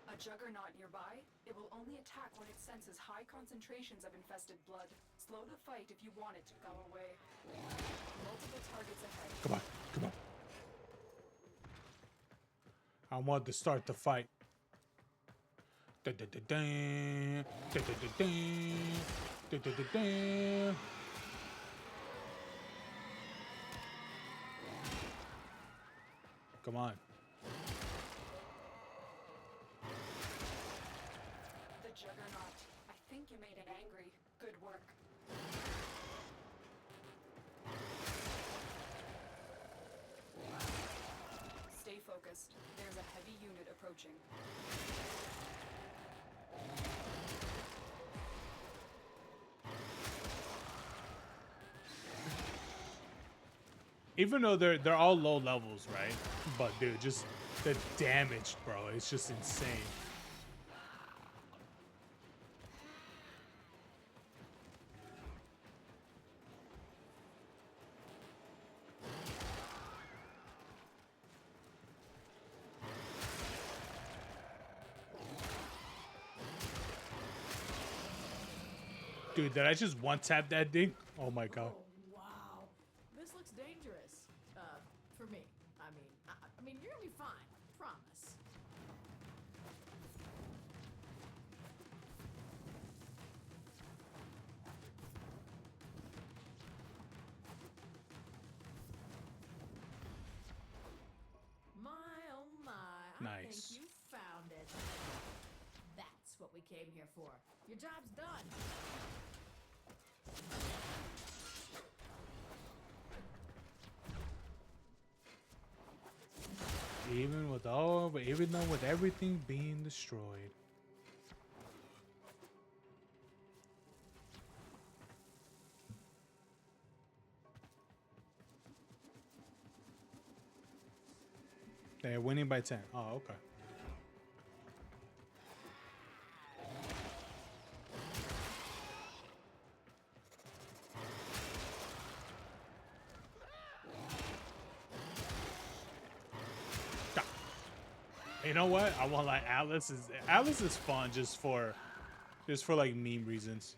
A juggernaut nearby? It will only attack when it senses high concentrations of infested blood. Slow the fight if you want it to go away. Multiple targets ahead. Come on. I want to start the fight. Dun-dun-dun-dun. Dun-dun-dun-dun. Dun-dun-dun-dun. Come on. The juggernaut. I think you made it angry. Good work. Stay focused. There's a heavy unit approaching. Even though they're all low levels, right? But dude, just the damage, bro, it's just insane. Dude, did I just one tap that thing? Oh my god. oh wow, this looks dangerous. For me. I mean, you're gonna be fine. Promise. My oh my! I think Nice. you found it. That's what we came here for. Your job's done. Even with everything being destroyed. They're winning by 10. Oh, okay. You know what? I want like Atlas is fun just for like meme reasons.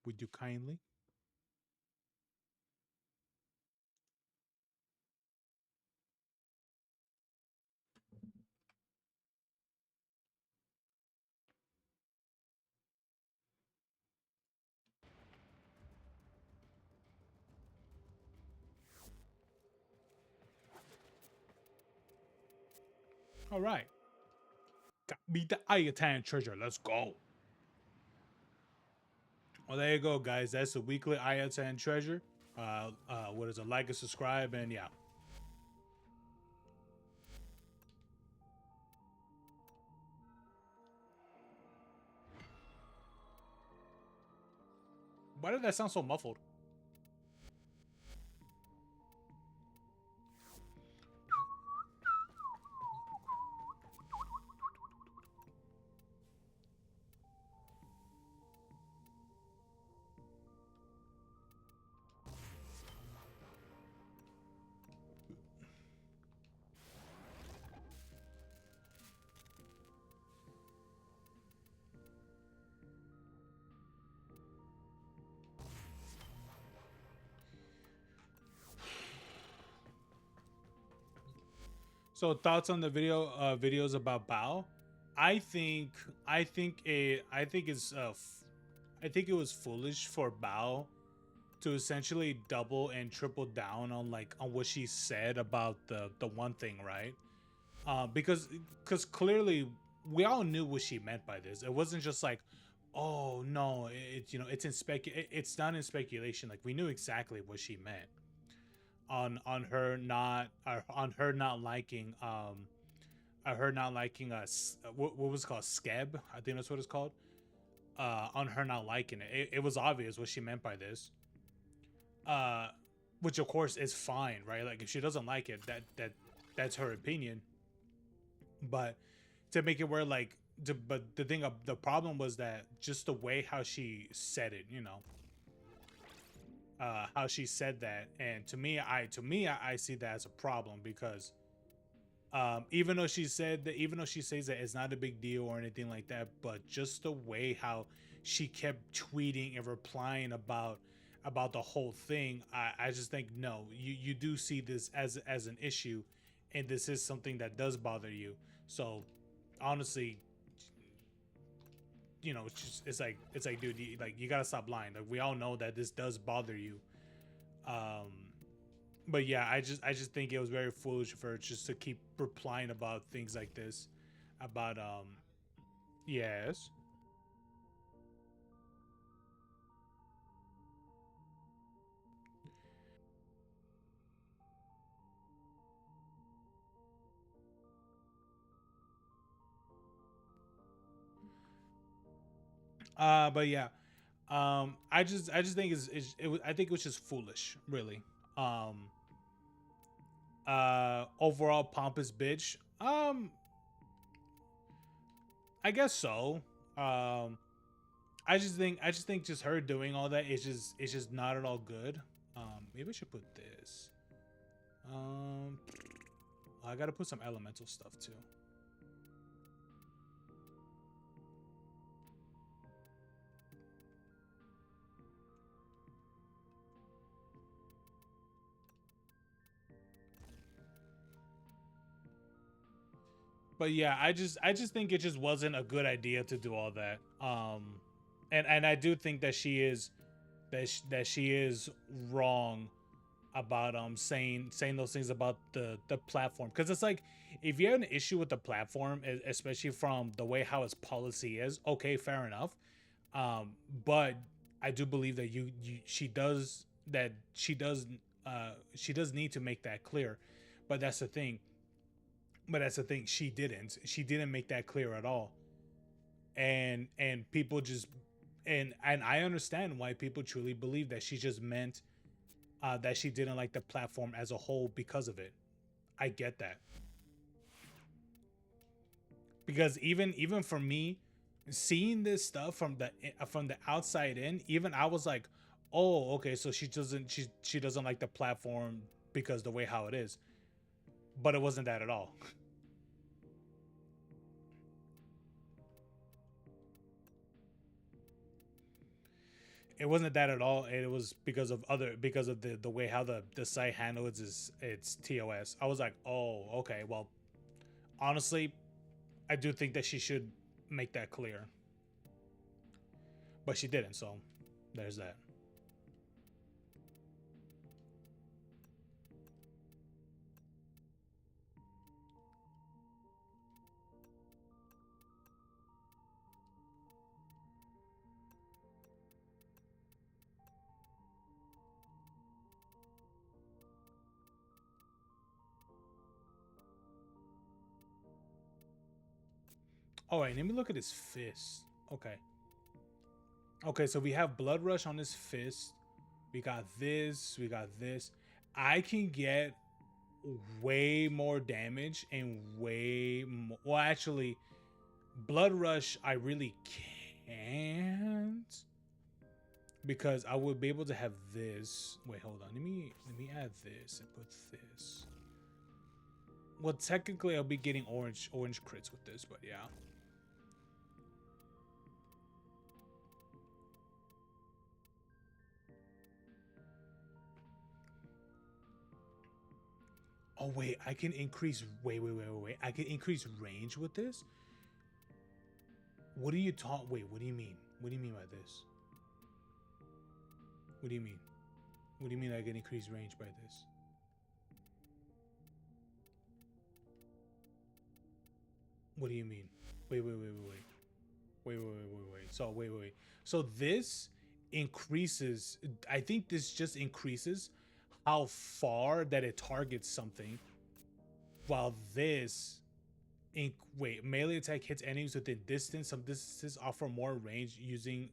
Would you kindly? All right. Got me the Ayatan treasure. Let's go. Well, there you go, guys. That's the weekly Ayatan treasure. What is it? Like and subscribe, and yeah. Why did that sound so muffled? So thoughts on the videos about Bao? I think I think it was foolish for Bao to essentially double and triple down on like on what she said about the one thing, right? Because clearly we all knew what she meant by this. It wasn't just like, oh no, it's it's in it's not in speculation. Like we knew exactly what she meant on her not on her not liking us. What was it called, Skeb? I think that's what it's called. On her not liking it. It was obvious what she meant by this. Uh, which of course is fine, right? Like if she doesn't like it, that's her opinion. But to make it where like, but the problem was that just the way how she said it, how she said that, and to me, I see that as a problem because even though she said that, even though she says that it's not a big deal or anything like that, but just the way how she kept tweeting and replying about the whole thing, I just think no, you do see this as an issue, and this is something that does bother you. So honestly, it's like dude, you gotta stop lying. Like we all know that this does bother you. Um, but yeah, I just think it was very foolish for her just to keep replying about things like this, about yes. But yeah, I just think I think it was just foolish, really. Um, overall pompous bitch. I guess so. Um, I just think just her doing all that is just it's just not at all good. Maybe I should put this. Um, I gotta put some elemental stuff too. But yeah, I just think it just wasn't a good idea to do all that. And I do think that that she is wrong about saying those things about the platform, because it's like if you have an issue with the platform, especially from the way how its policy is, okay, fair enough. But I do believe that she does need to make that clear. But that's the thing. She didn't make that clear at all. And people just and I understand why people truly believe that she just meant that she didn't like the platform as a whole because of it. I get that. Because even for me, seeing this stuff from the outside in, even I was like, oh, okay, so she doesn't like the platform because the way how it is. But it wasn't that at all. It wasn't that at all. It was because of the way how the site handles its TOS. I was like, oh, okay. Well, honestly, I do think that she should make that clear, but she didn't. So there's that. All right, let me look at his fist. Okay. Okay, so we have blood rush on his fist. We got this. We got this. I can get way more damage and way more. Well, actually, blood rush, I really can't, because I would be able to have this. Wait, hold on. Let me add this and put this. Well, technically, I'll be getting orange crits with this, but yeah. Oh wait, I can increase. Wait. I can increase range with this. What do you talk? Wait, what do you mean? What do you mean by this? What do you mean? What do you mean I get increased range by this? What do you mean? Wait. So this increases, I think this just increases how far that it targets something, while this melee attack hits enemies within distance. Some distances offer more range using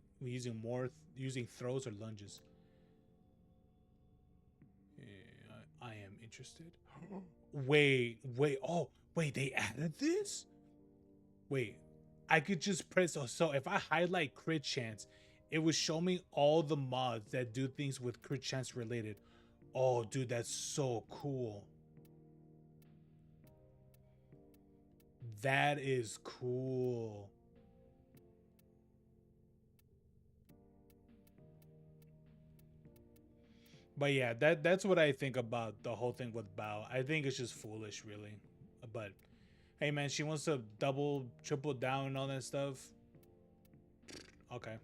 throws or lunges. Yeah, I am interested. Wait. Oh, wait, they added this? Wait, I could just press. So if I highlight crit chance, it would show me all the mods that do things with crit chance related. Oh, dude, that's so cool. That is cool. But yeah, that's what I think about the whole thing with Bao. I think it's just foolish, really. But hey, man, she wants to double, triple down and all that stuff. Okay.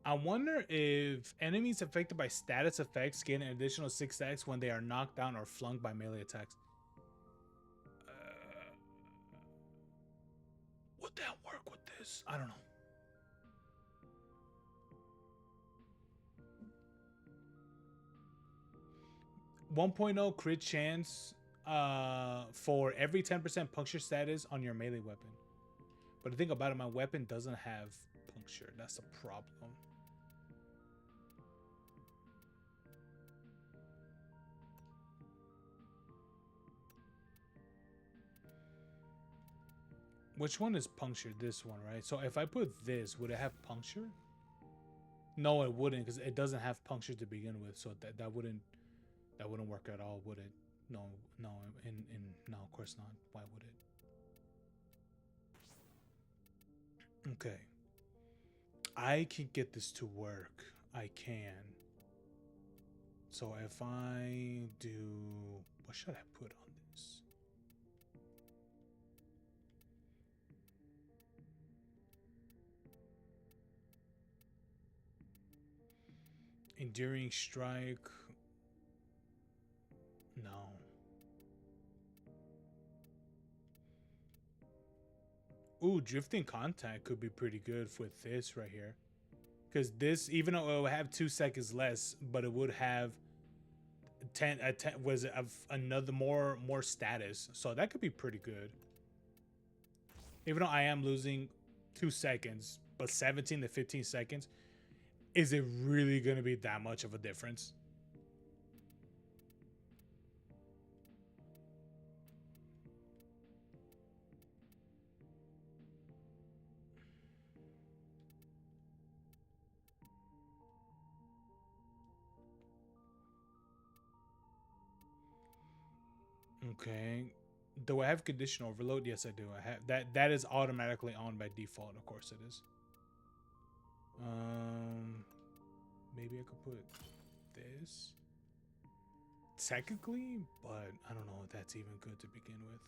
I wonder if enemies affected by status effects gain an additional 6x when they are knocked down or flung by melee attacks. Would that work with this? I don't know. .0 crit chance for every 10% puncture status on your melee weapon. But the thing about it, my weapon doesn't have puncture. That's the problem. Which one is puncture? This one, right? So if I put this, would it have puncture? No, it wouldn't, because it doesn't have puncture to begin with. So that wouldn't work at all, would it? No, no, no, of course not. Why would it? Okay. I can get this to work. I can. So if I do, what should I put on this? Enduring strike. No. Ooh, drifting contact could be pretty good with this right here. Because this, even though it would have 2 seconds less, but it would have 10 another more status. So that could be pretty good. Even though I am losing 2 seconds, but 17 to 15 seconds, is it really going to be that much of a difference? Okay. Do I have condition overload? Yes, I do. I have that. That is automatically on by default. Of course, it is. Maybe I could put this technically, but I don't know if that's even good to begin with.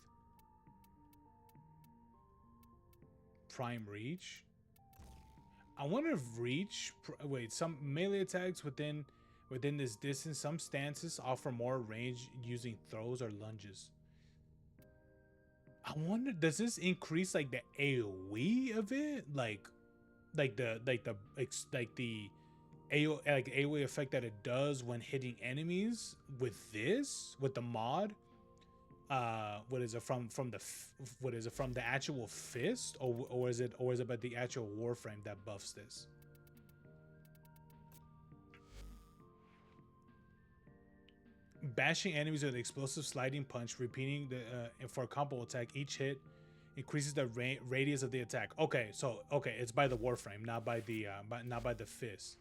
Prime reach. I wonder if reach. Wait, some melee attacks within this distance, some stances offer more range using throws or lunges. I wonder, does this increase like the AoE of it, like the AoE effect that it does when hitting enemies with this, with the mod? What is it from the actual fist, or is it about the actual Warframe that buffs this? Bashing enemies with explosive sliding punch, repeating the for a combo attack. Each hit Increases the radius of the attack. Okay, so okay, it's by the Warframe, not by the not by the fist.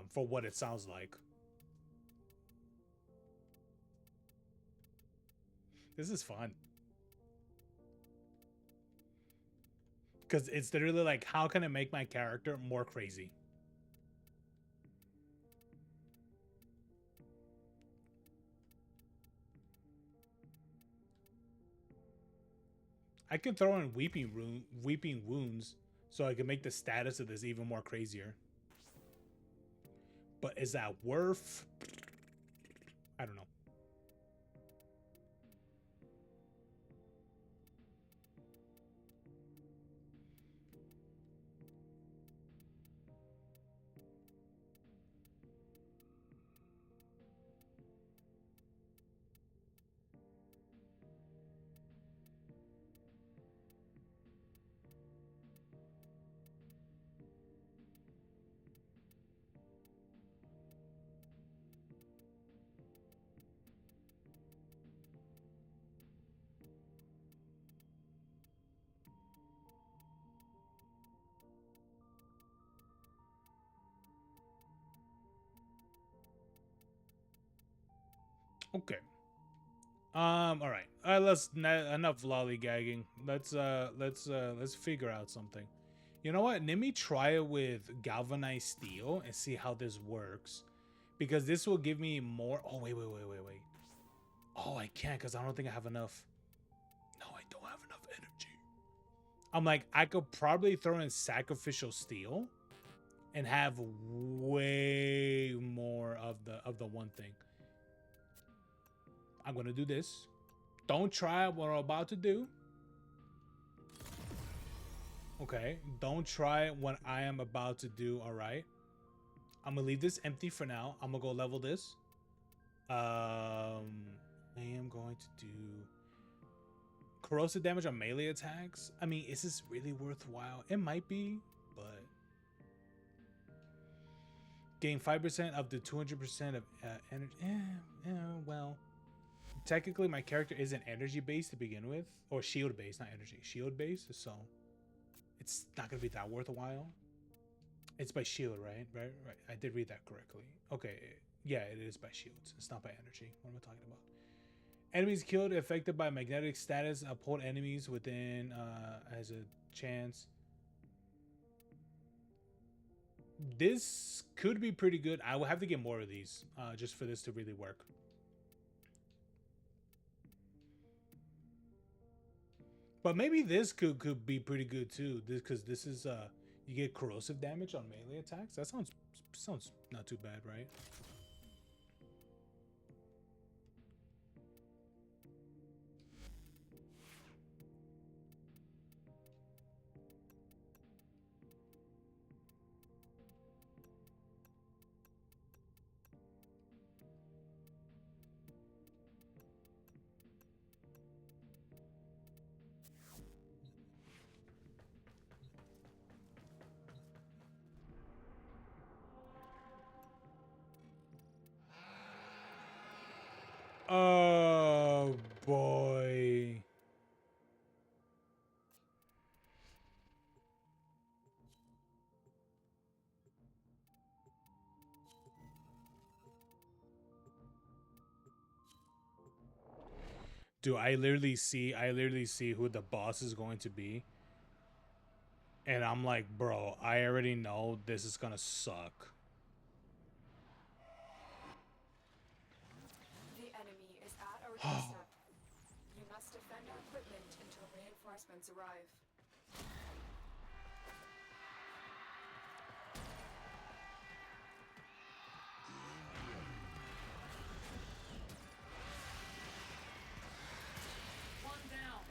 For what it sounds like. This is fun. Because it's literally like, how can I make my character more crazy? I can throw in weeping wounds so I can make the status of this even more crazier. But is that worth? I don't know. Okay. All right. Let's enough lollygagging. Let's figure out something. You know what? Let me try it with galvanized steel and see how this works, because this will give me more. Oh wait. Oh, I can't because I don't think I have enough. No, I don't have enough energy. I'm like, I could probably throw in sacrificial steel and have way more of the one thing. I'm gonna do this. Don't try what I'm about to do. Okay, don't try what I am about to do. All right, I'm gonna leave this empty for now. I'm gonna go level this. I am going to do corrosive damage on melee attacks. I mean, is this really worthwhile? It might be, but gain 5% up to 200% of energy. Well, technically my character isn't energy based to begin with, or shield based, not energy, shield based, so it's not gonna be that worthwhile. It's by shield, right? Right. I did read that correctly. Okay, yeah, it is by shields. It's not by energy. What am I talking about? Enemies killed affected by magnetic status. Uphold enemies within has a chance. This could be pretty good. I will have to get more of these just for this to really work. But maybe this could be pretty good too. Because this is you get corrosive damage on melee attacks. That sounds not too bad, right? Oh boy. Dude, I literally see who the boss is going to be. And I'm like, bro, I already know this is gonna suck. The enemy is at our doorstep. You must defend our equipment until reinforcements arrive. One down.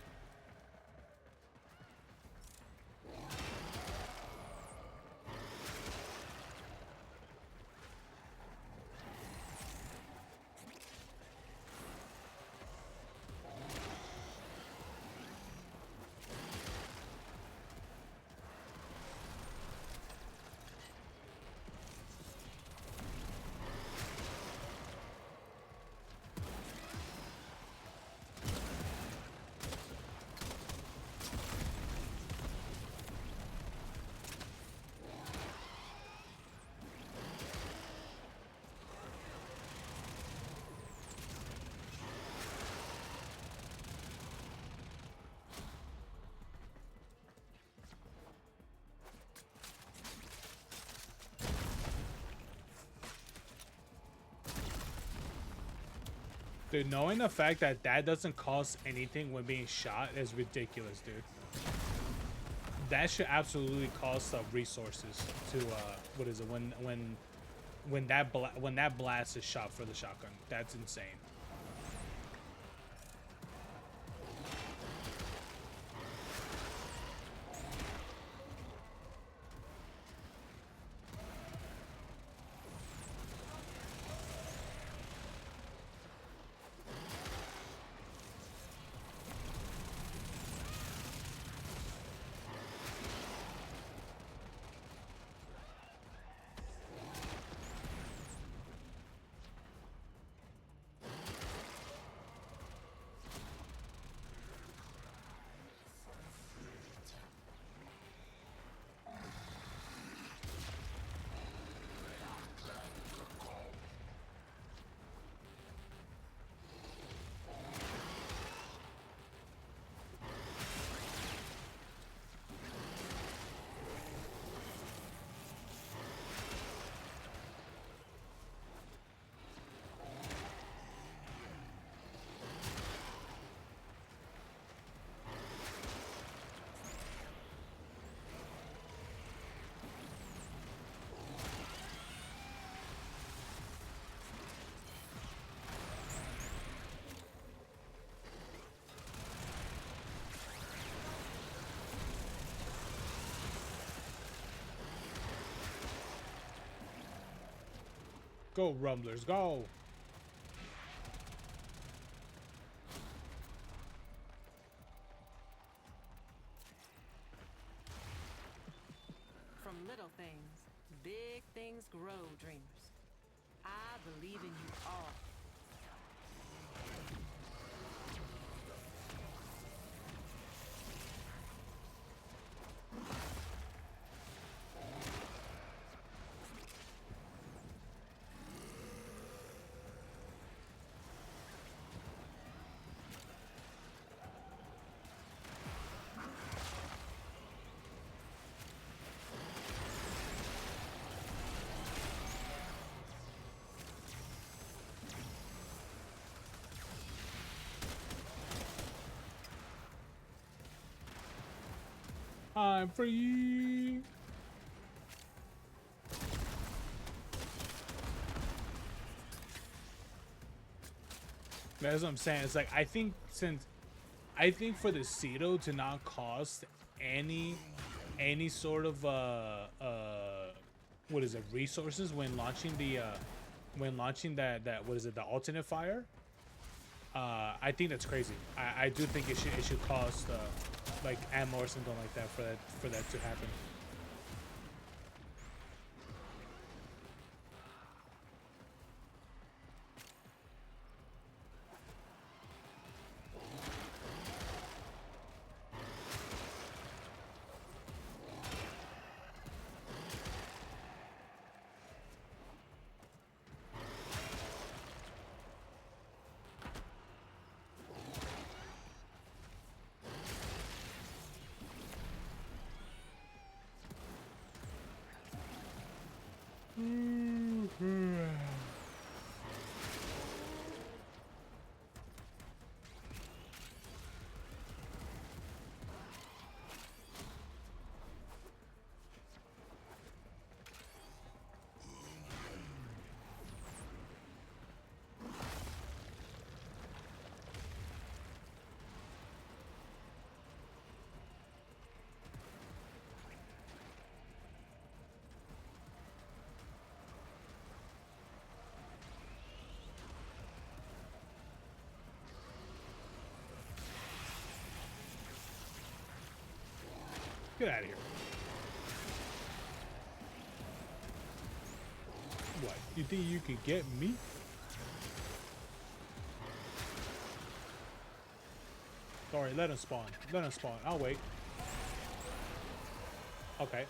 Dude, knowing the fact that that doesn't cost anything when being shot is ridiculous, dude. That should absolutely cost resources to what is it when that blast is shot for the shotgun. That's insane. Go, Rumblers, go! From little things, big things grow, dreamers. I believe in you all. I'm free. That's what I'm saying. It's like I think for the Cedo to not cost any sort of what is it, resources when launching that what is it, the alternate fire, I think that's crazy. I do think it should cost like ammo or something like that for that to happen. Get out of here. What? You think you could get me? Sorry, let him spawn. Let him spawn. I'll wait. Okay.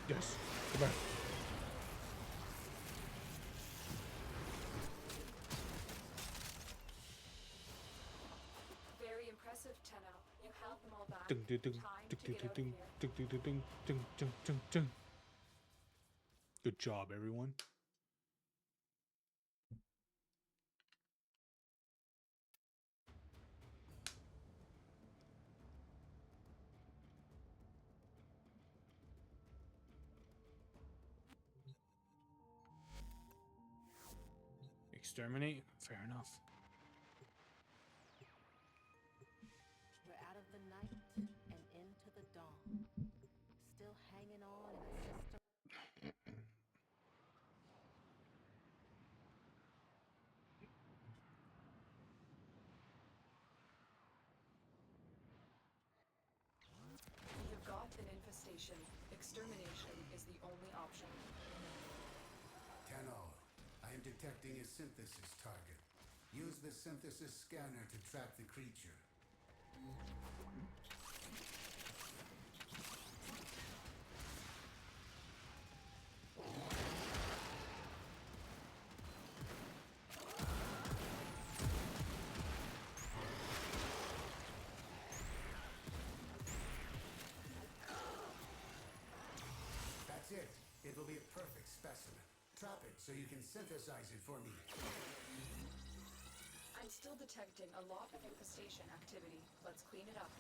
Yes. Come back. Very back. Ding, ding, ding, Time ding, to get out of ding, here. ding, ding, ding, ding, ding, ding, ding, ding. Good job, everyone. Exterminate? Fair enough. We're out of the night and into the dawn. Still hanging on in a system. You've got an infestation. Extermination is the only option. Canol, I am detecting a synthesis target. Use the synthesis scanner to track the creature. That's it. It will be a perfect specimen. Trap it so you can synthesize it for me. I'm still detecting a lot of infestation activity. Let's clean it up.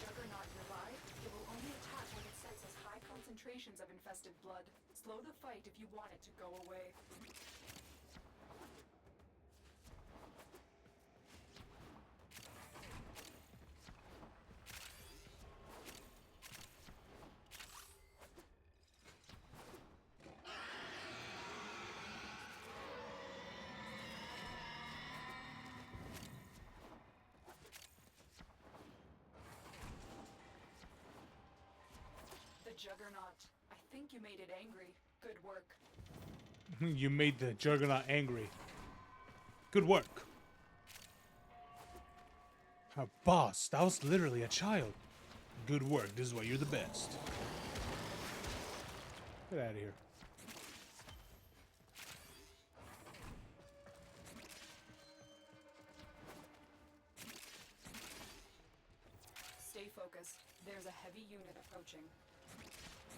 Juggernaut nearby. It will only attack when it senses high concentrations of infested blood. Slow the fight if you want it to go away. The Juggernaut. I think you made it angry. Good work. You made the Juggernaut angry. Good work. Boss, that was literally a child. Good work. This is why you're the best. Get out of here. Stay focused. There's a heavy unit approaching.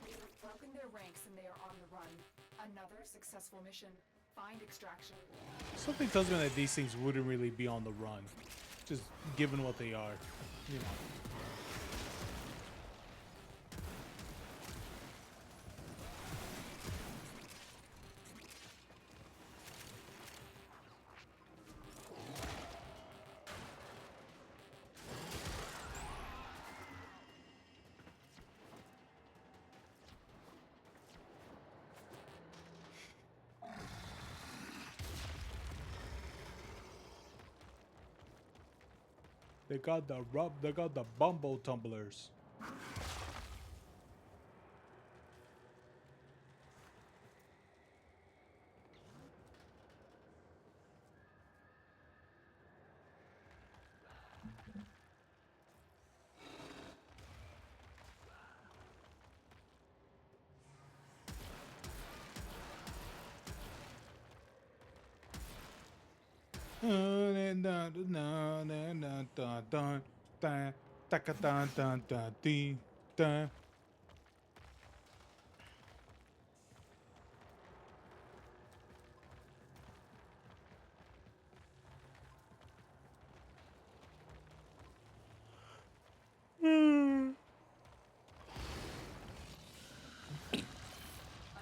We've broken their ranks and they are on the run. Another successful mission. Find extraction. Something tells me that these things wouldn't really be on the run. Just given what they are, you know. They got the bumble tumblers.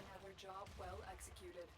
Another job well executed.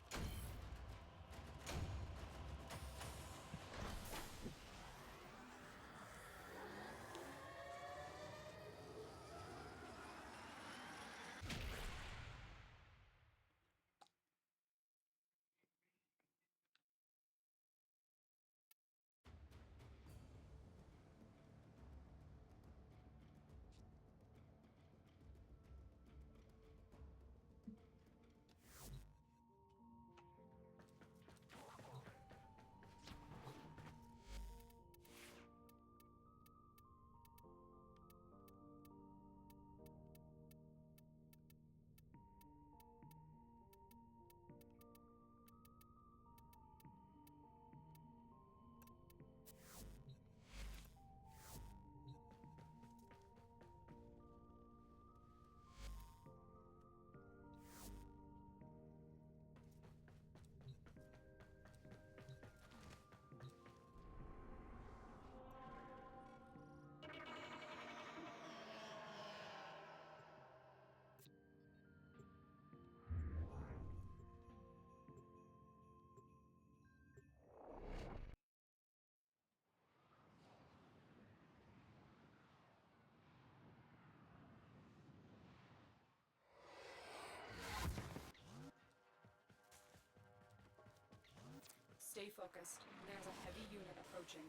Stay focused. There's a heavy unit approaching.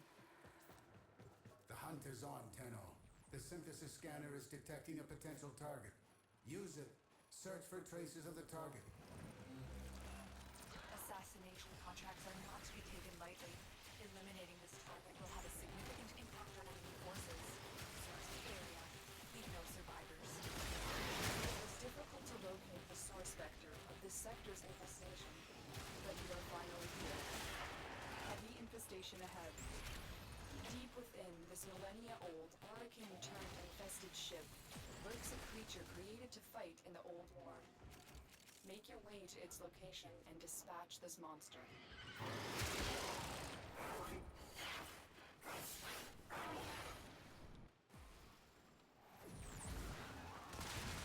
The hunt is on, Tenno. The synthesis scanner is detecting a potential target. Use it. Search for traces of the target. Assassination contracts are not to be taken lightly. Eliminating this target will have a significant impact on enemy forces. Search the area. Leave no survivors. It was difficult to locate the source vector of this sector's infestation, but you are finally here. Heavy infestation ahead. Deep within this millennia-old, Arcane-turned-infested ship lurks a creature created to fight in the Old War. Make your way to its location and dispatch this monster.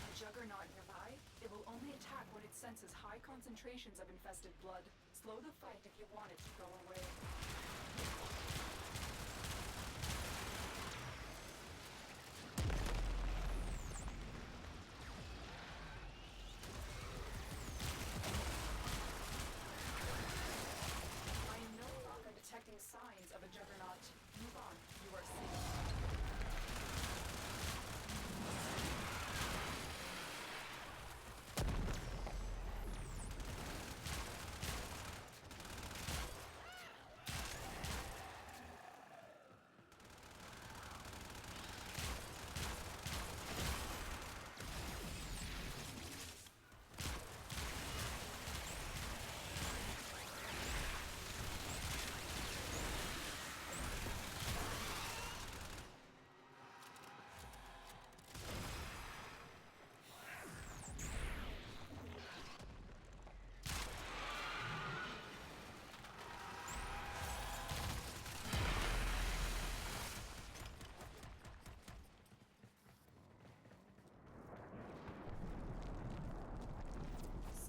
A juggernaut nearby? It will only attack when it senses high concentrations of infested blood. Slow the fight if you want it to go away. Detecting signs of a juggernaut. Move on. You are safe.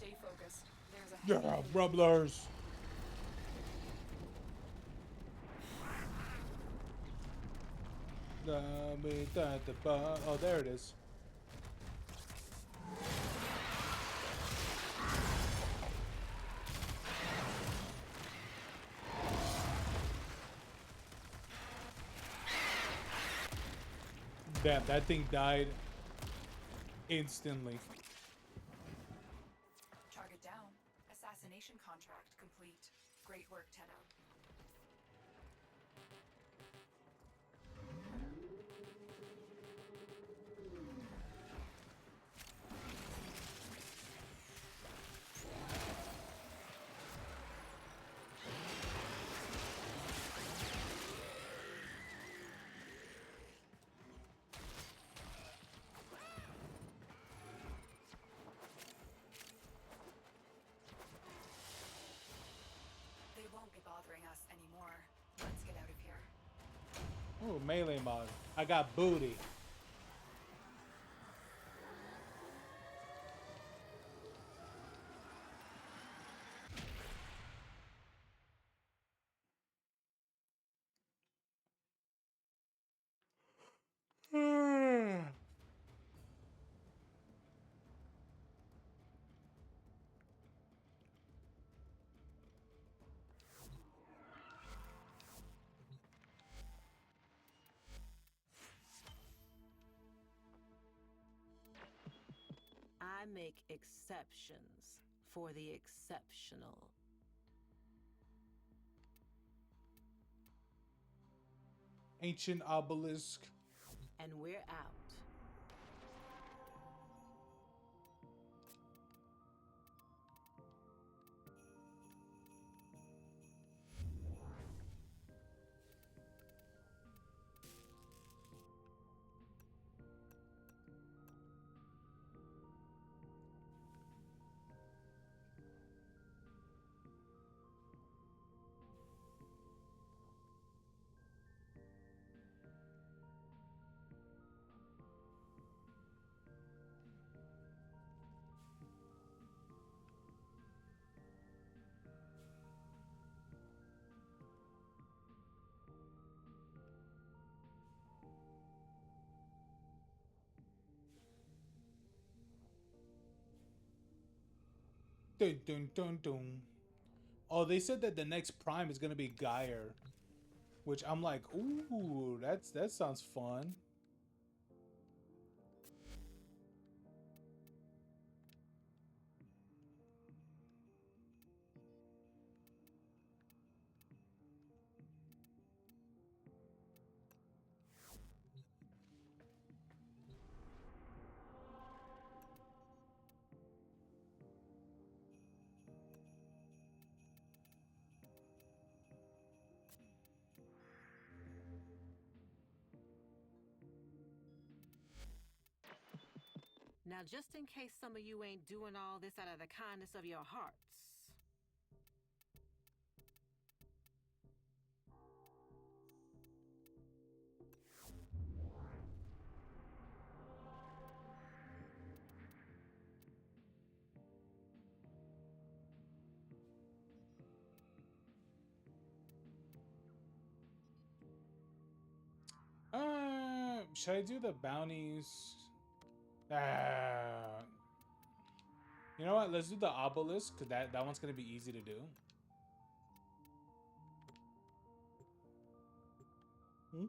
Stay focused. There's a heavy Yeah, unit. rumblers. Oh, there it is. Damn, that thing died instantly. Target down. Assassination contract complete. Great work, Tenno. They won't be bothering us anymore. Let's get out of here. Oh, melee mod. I got booty. I make exceptions for the exceptional. Ancient obelisk. And we're out. Dun dun dun dun. Oh, they said that the next prime is gonna be Geyer, which I'm like, ooh, that sounds fun. Now, just in case some of you ain't doing all this out of the kindness of your hearts. Should I do the bounties? You know what? Let's do the obelisk, because that one's gonna be easy to do. Hmm?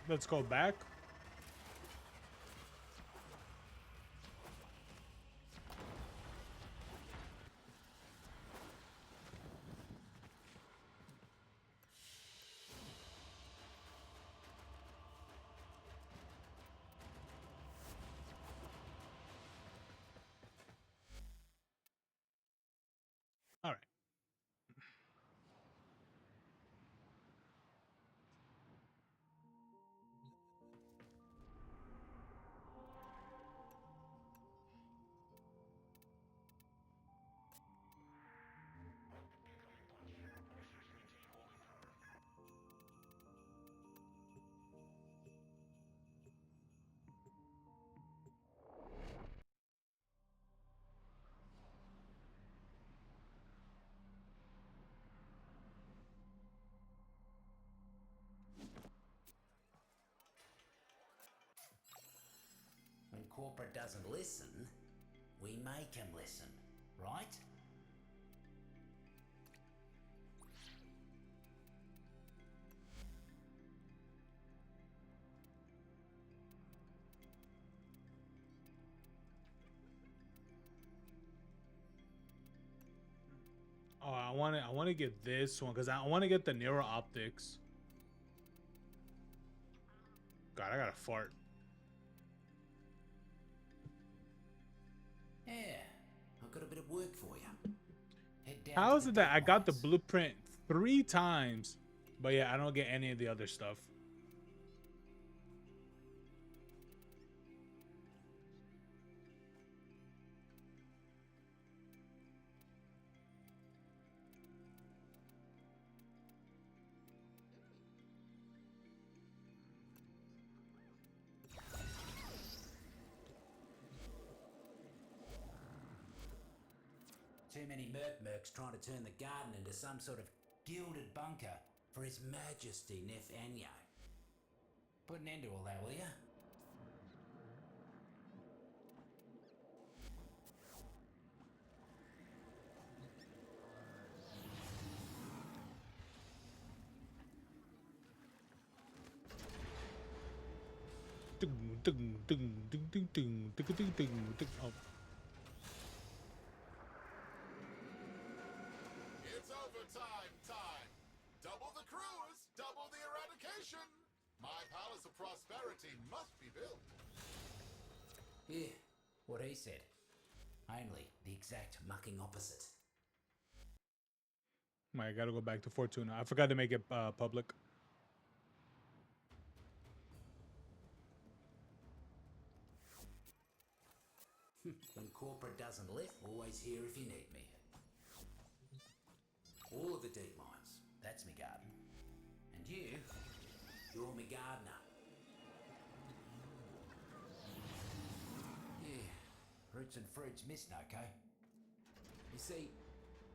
Let's go back. All right. When corporate doesn't listen, we make them listen, right? Oh, I want to get this one because I want to get the Nero optics. God, I got to fart. Yeah, I've got a bit of work for you. Head down How to is the it that I got the deck mines. blueprint 3 times, but yeah, I don't get any of the other stuff? Too many mercs trying to turn the garden into some sort of gilded bunker for His Majesty Nathaniel. Put an end to all that, will ya? Oh. It's overtime time. Double the crews, double the eradication. My palace of prosperity must be built. Yeah, what he said. Only the exact mucking opposite. I gotta go back to Fortuna. I forgot to make it public. When corporate doesn't lift, always here if you need me. All of the deep mines, that's me garden. And you're me gardener. Yeah, roots and fruits missed, okay? You see,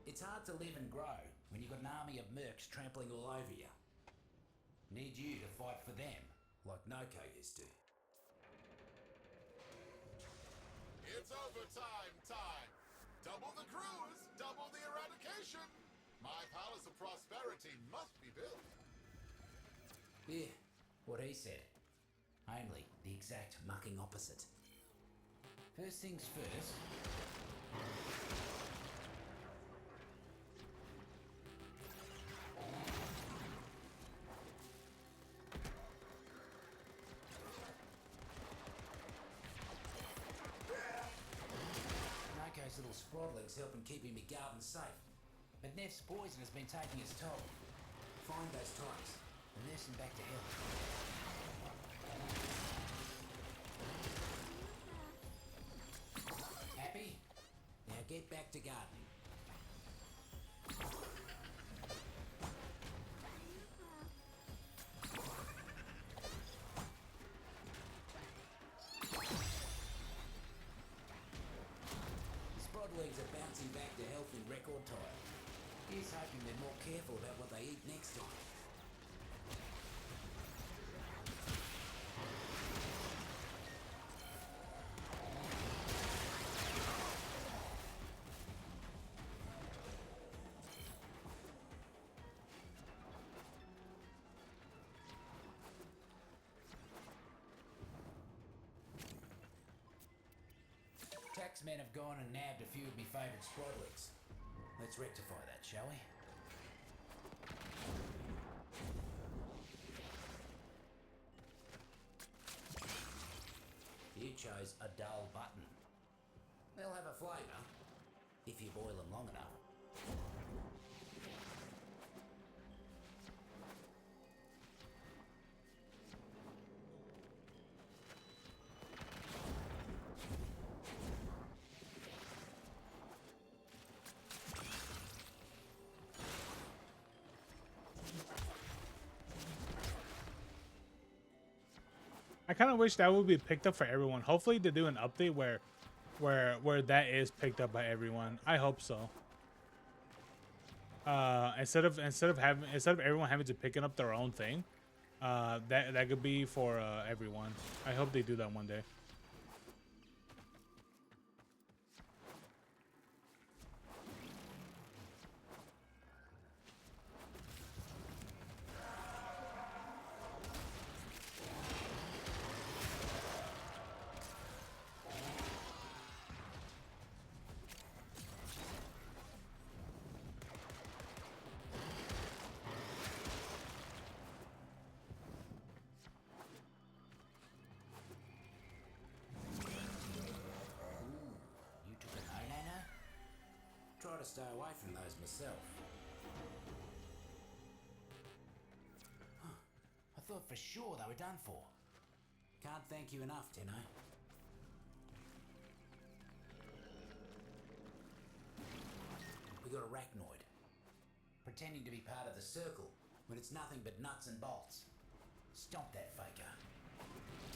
it's hard to live and grow when you've got an army of mercs trampling all over you. Need you to fight for them, like Noko used to. It's overtime time. Double the crews, double the eradication. My palace of prosperity must be built. Yeah, what he said. Only the exact mucking opposite. First things first. Noko's little sprodling's helping keeping me garden safe. But Neff's poison has been taking its toll. Find those types and nurse him back to health. Happy? Now get back to gardening. Sprodlings are bouncing back to health in record time. Here's hoping they're more careful about what they eat next time. Taxmen have gone and nabbed a few of my favourite sprodlings. Let's rectify that, shall we? You chose a dull button. They'll have a flavour, if you boil them long enough. I kind of wish that would be picked up for everyone. Hopefully they do an update where that is picked up by everyone. I hope so. Instead of everyone having to pick up their own thing, that could be for everyone. I hope they do that one day. Try to stay away from those myself. I thought for sure they were done for. Can't thank you enough, Tenno. We got arachnoid. Pretending to be part of the circle when it's nothing but nuts and bolts. Stomp that faker.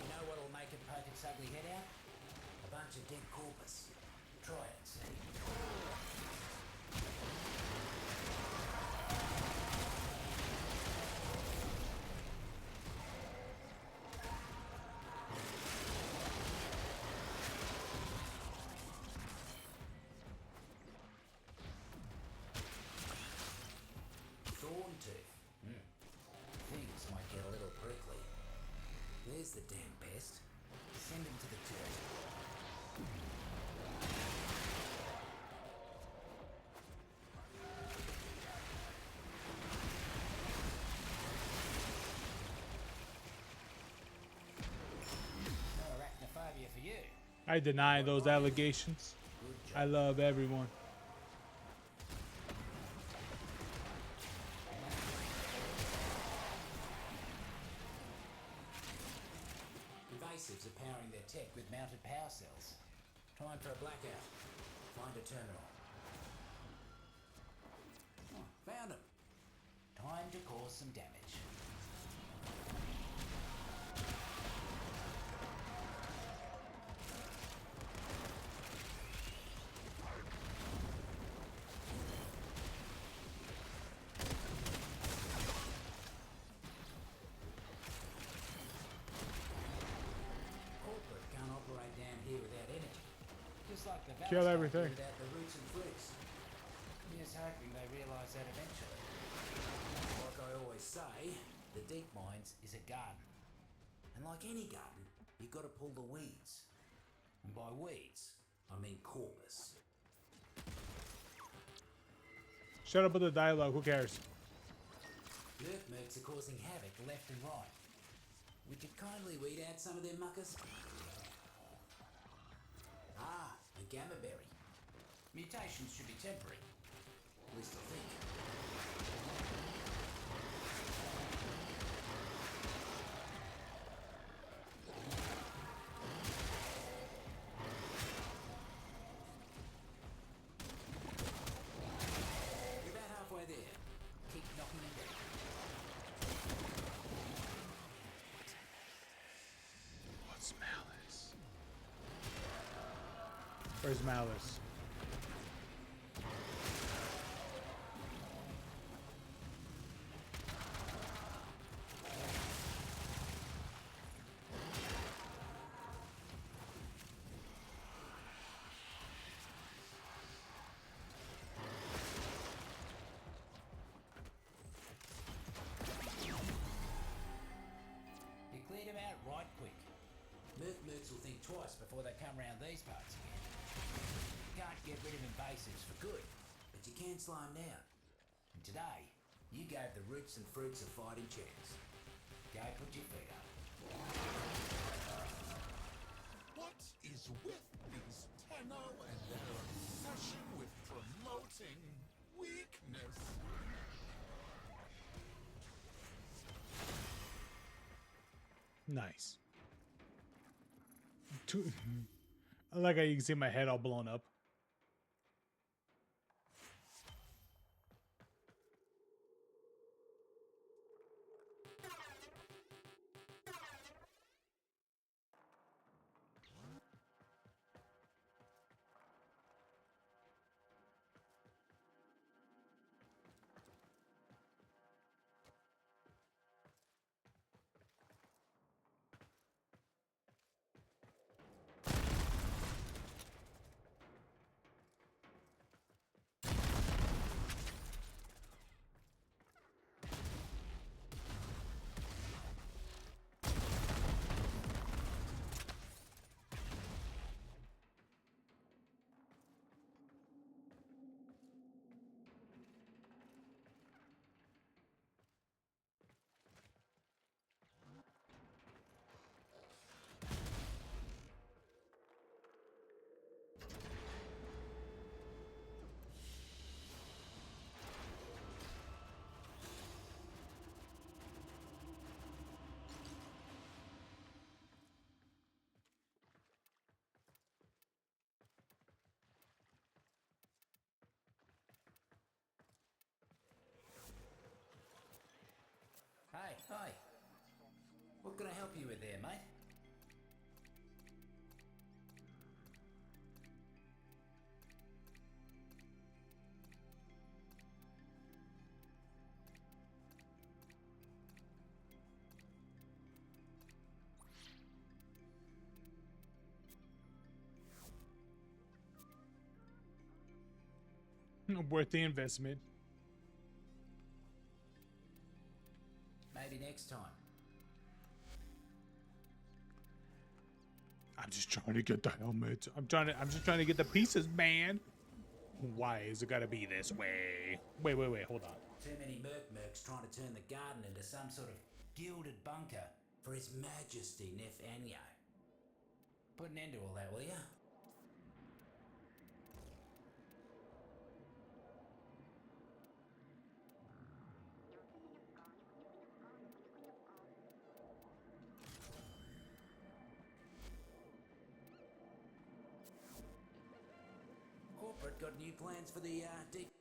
You know what'll make it poke its ugly head out? A bunch of dead corpus. Try it and see. I deny those allegations. I love everyone. Invasives are powering their tech with mounted power cells. Time for a blackout. Find a terminal. Oh, found him. Time to cause some damage. Corporate can't operate down here without energy. Just like the Kill Valve everything. without the roots and fruits. Just hoping they realise that eventually. Like I always say, the deep mines is a garden. And like any garden, you've got to pull the weeds. And by weeds, I mean corpus. Shut up with the dialogue. Who cares? Mercs are causing havoc left and right. Would you kindly weed out some of their muckers? Ah, a gamma berry. Mutations should be temporary. At least I think. You're about halfway there. Keep knocking them down. What's Malice? Where's Malice? You cleared them out right quick. Mercs will think twice before they come round these parts again. You can't get rid of invasives for good, but you can slow them down. And today, you gave the roots and fruits a fighting chance. Go put your feet up. What is with these Tenno and their obsession with promoting weakness? Nice. I like how you can see my head all blown up. Hey, hi. What can I help you with there, mate? Worth the investment. Maybe next time. I'm just trying to get the helmet. I'm just trying to get the pieces, man. Why is it gotta be this way? Wait, hold on. Too many mercs trying to turn the garden into some sort of gilded bunker for His Majesty Nef Anyo. Put an end to all that, will ya? Corporate got new plans for the deep.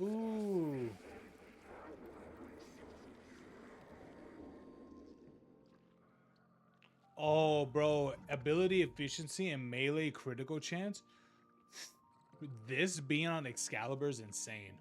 Ooh. Oh, bro. Ability efficiency and melee critical chance. This being on Excalibur is insane.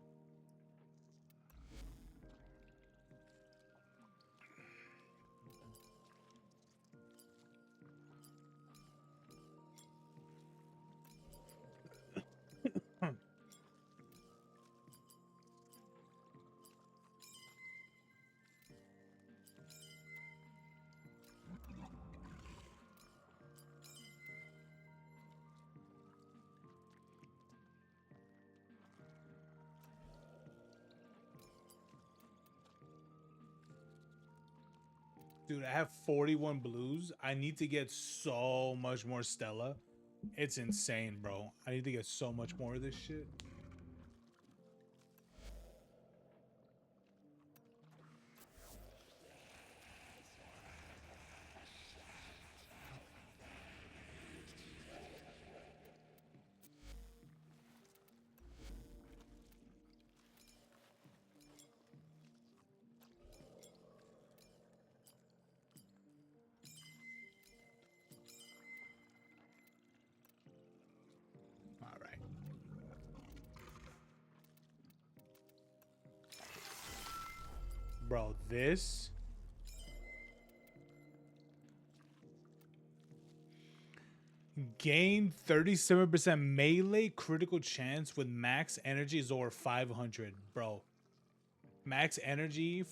Dude, I have 41 blues. I need to get so much more Stella. It's insane, bro. I need to get so much more of this shit. All right. Bro, this gain 37% melee critical chance with max energy is over 500, bro. Max energy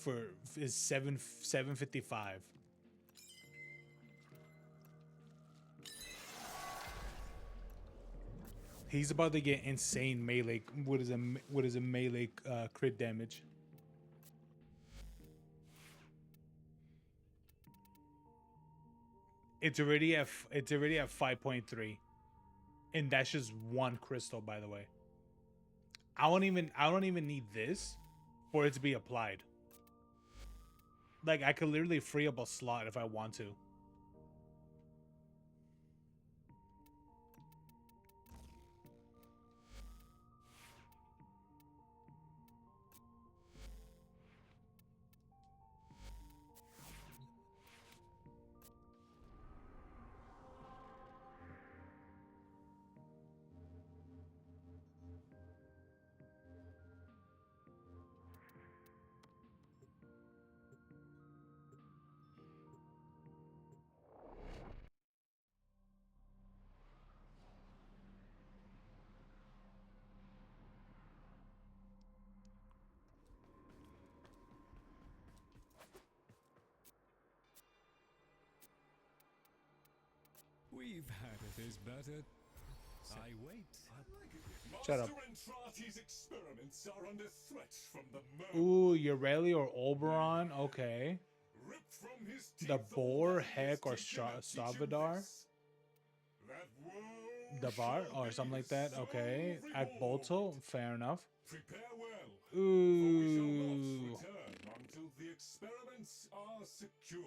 is 755. He's about to get insane melee. What is a melee crit damage? It's already at 5.3, and that's just one crystal, by the way. I don't even need this for it to be applied. Like, I could literally free up a slot if I want to. We've had it is better. I wait. Shut up. Master Entrati's experiments are under threat from the Ooh, Ureli or Oberon. Okay. ripped from his The teeth Boar, all Heck, or that he cannot teach him Savadar. this. That woe Davar shall or be something like that. so Okay. rewarded. Akbolto. Fair enough. Prepare well, for we shall not Ooh. return until the experiments are secured.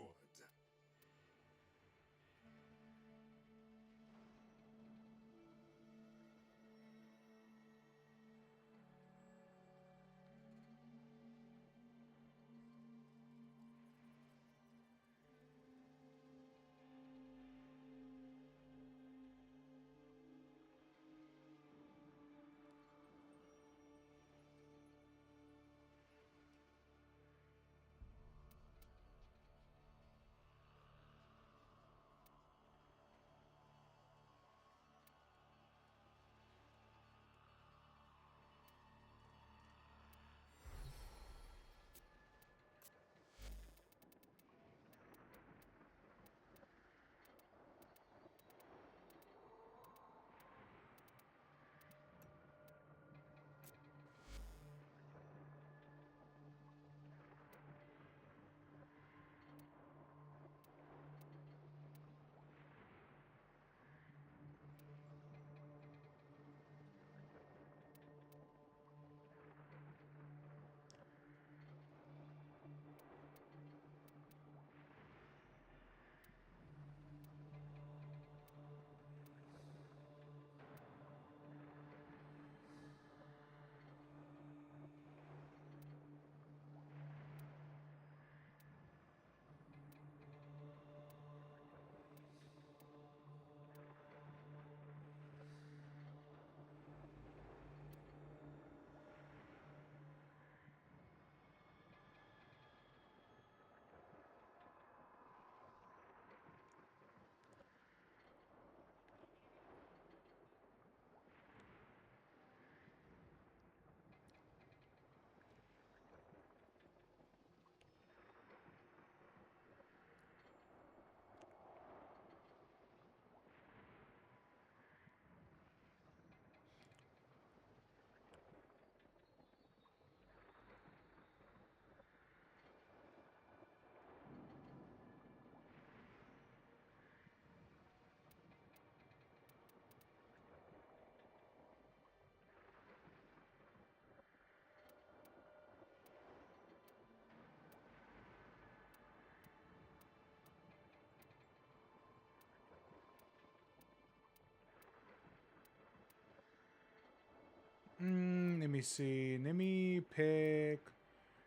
see. Let me pick.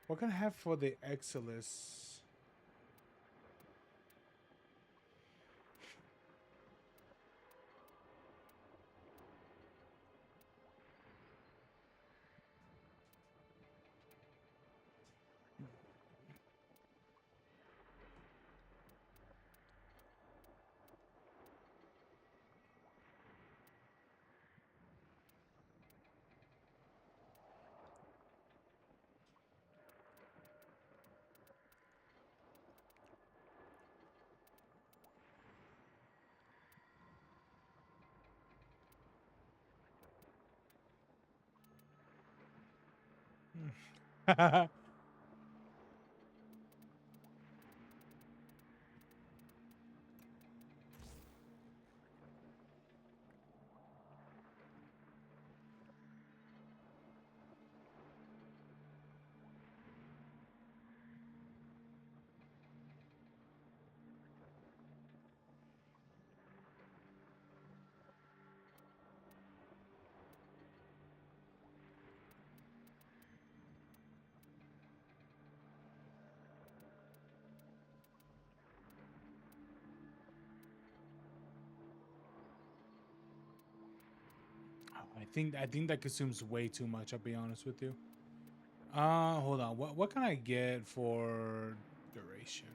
What can I have for the Exilus? I think that consumes way too much. I'll be honest with you. Hold on. What can I get for duration?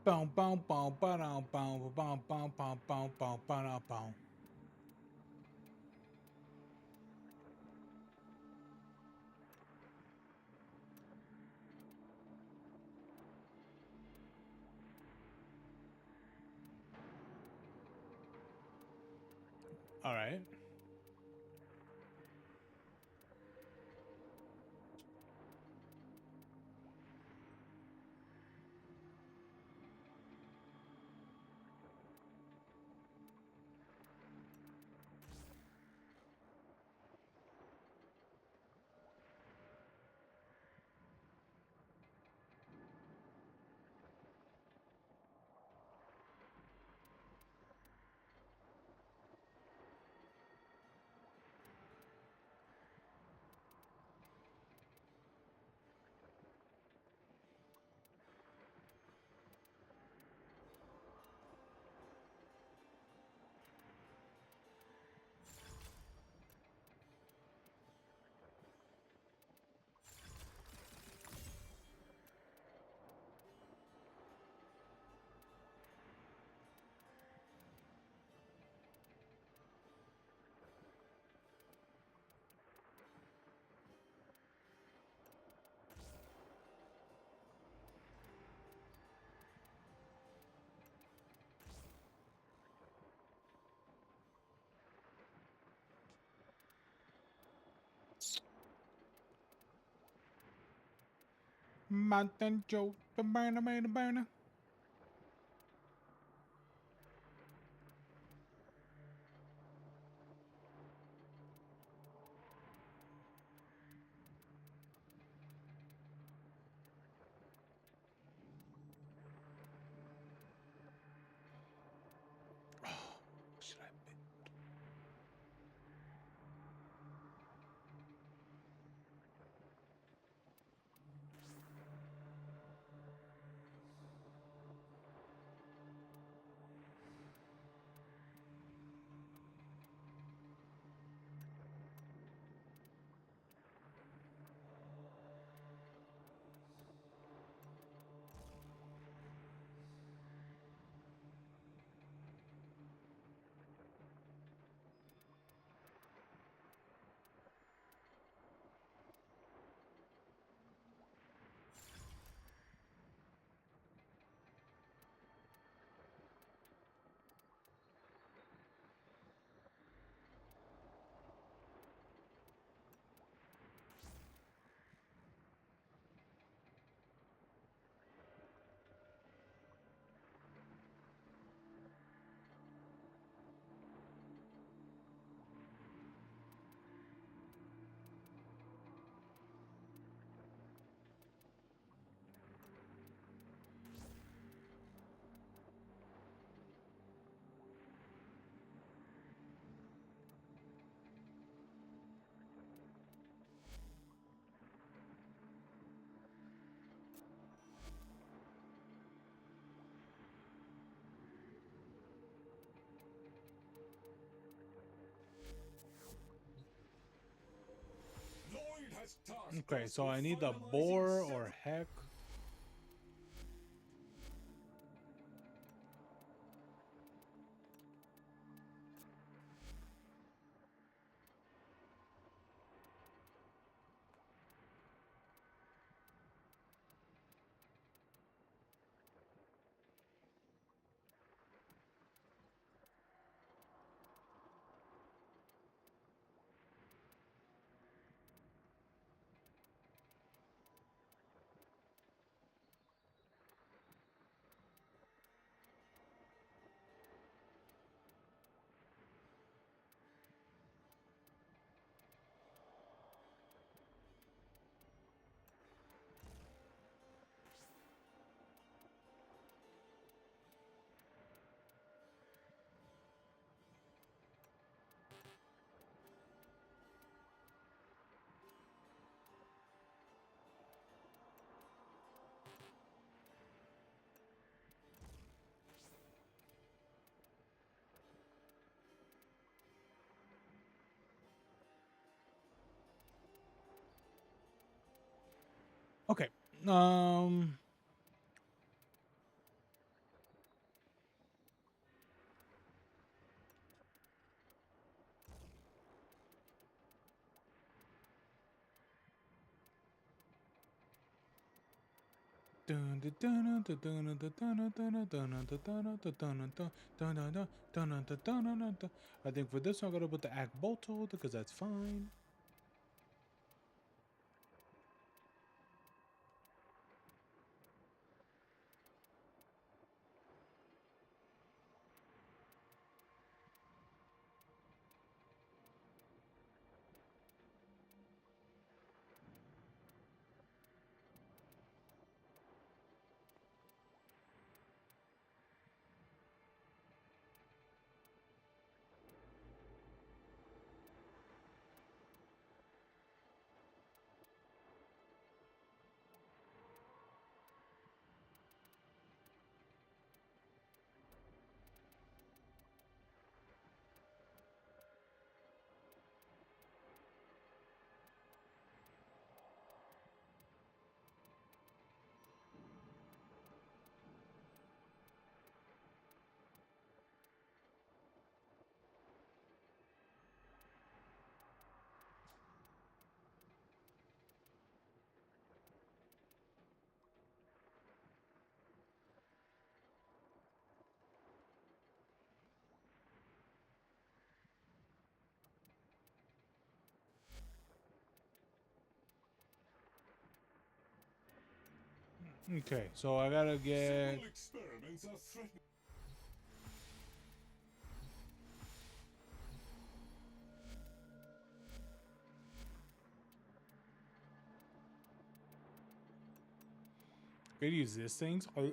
Boom, boom, boom, boom, boom, boom, boom, boom, boom, boom, boom, boom. All right. Mountain Joe, the burner. Should I pick? has tasked Okay, us so with I need the finalizing boar or several- heck. Okay. I think for this one, I'm gonna put the act bottle because that's fine. Okay, so I gotta get. Several experiments are threatening. Could use these things. Oh.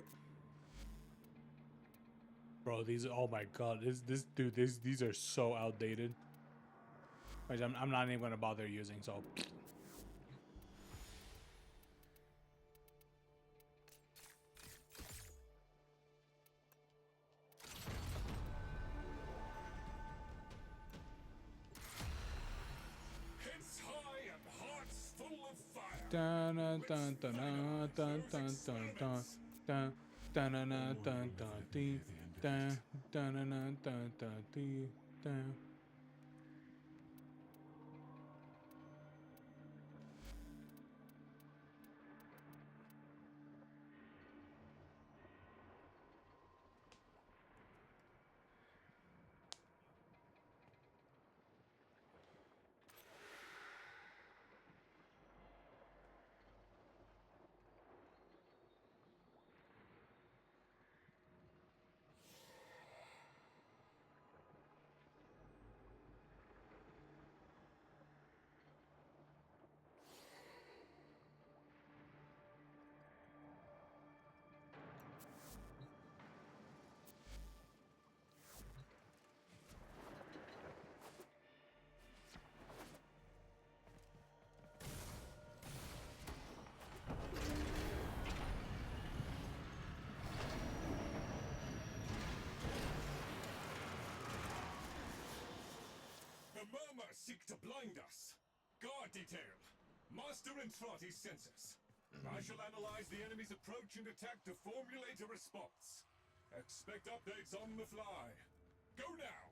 Bro, these. Oh my god, this dude. These are so outdated. Which I'm not even gonna bother using. So. Heads high and hearts full of fire. Dun dun dun dun dun dun dun dun dun dun dun dun dun dun dee, dun dun dun dun dun dun dee, dun. The murmur seek to blind us. Guard detail. Master Entrati's census. I shall analyze the enemy's approach and attack to formulate a response. Expect updates on the fly. Go now!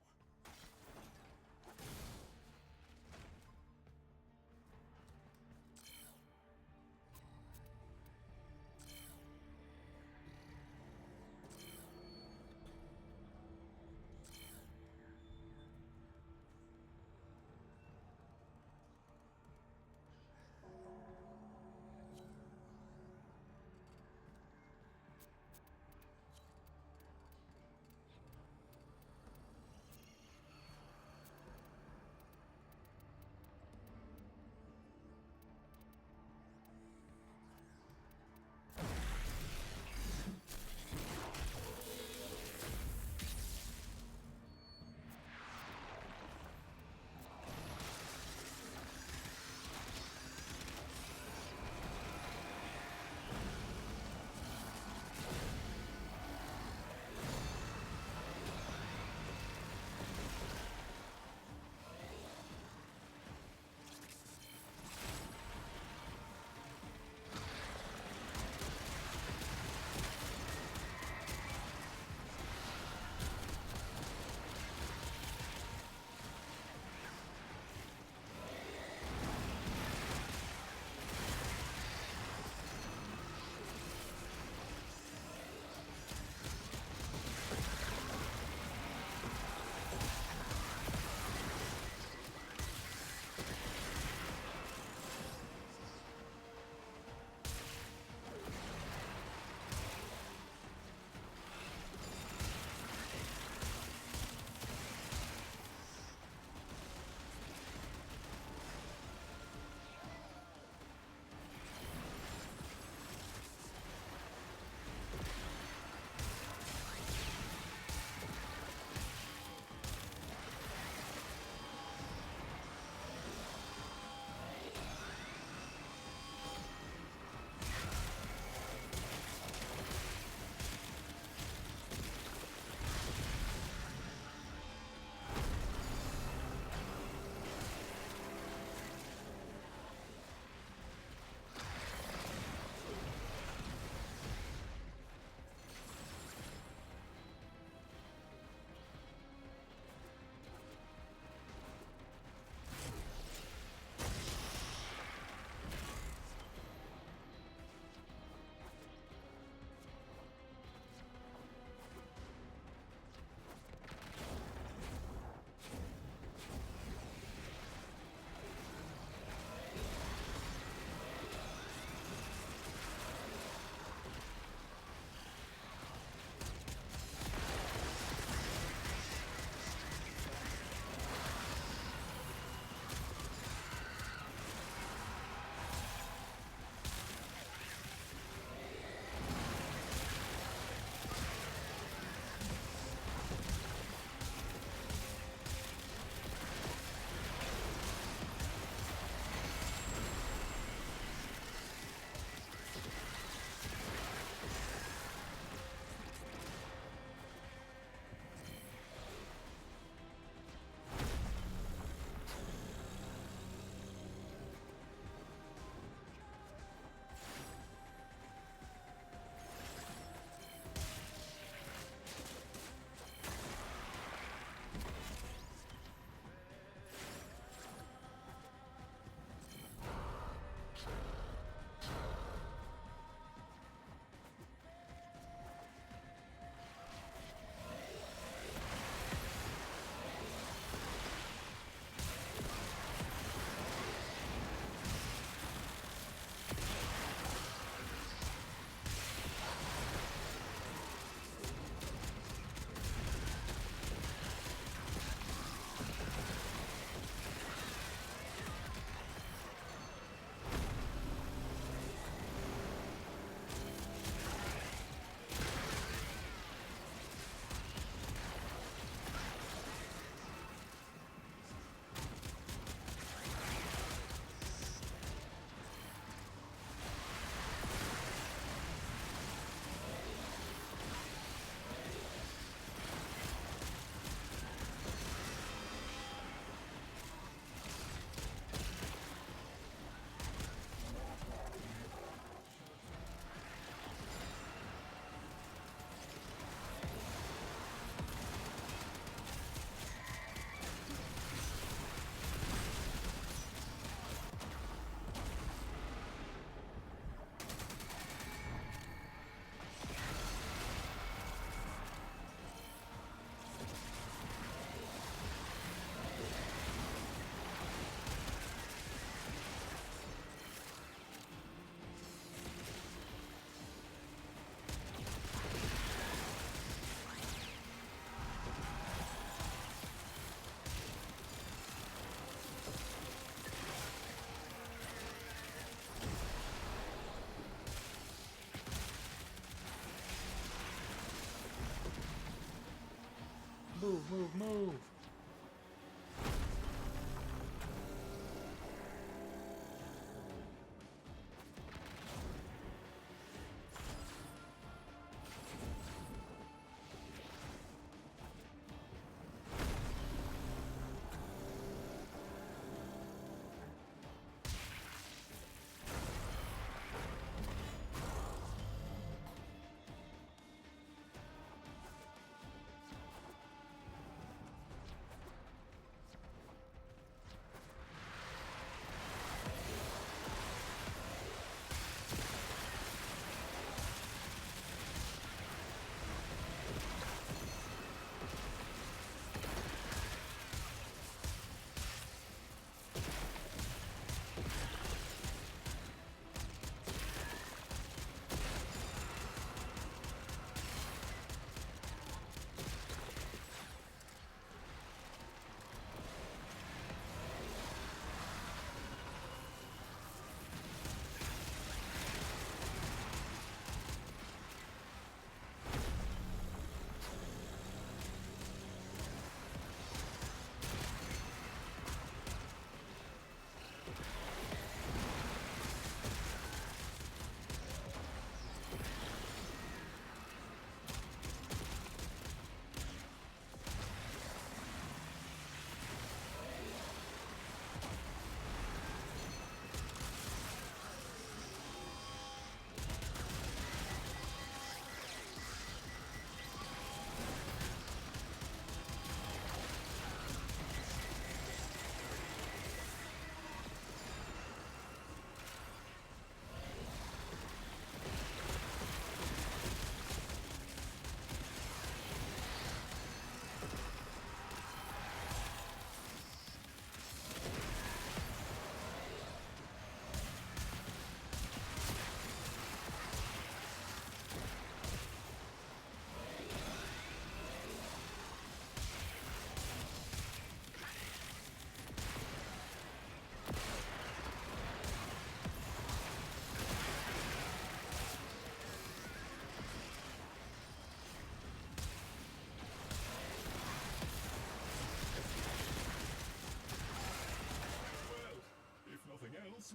move, move.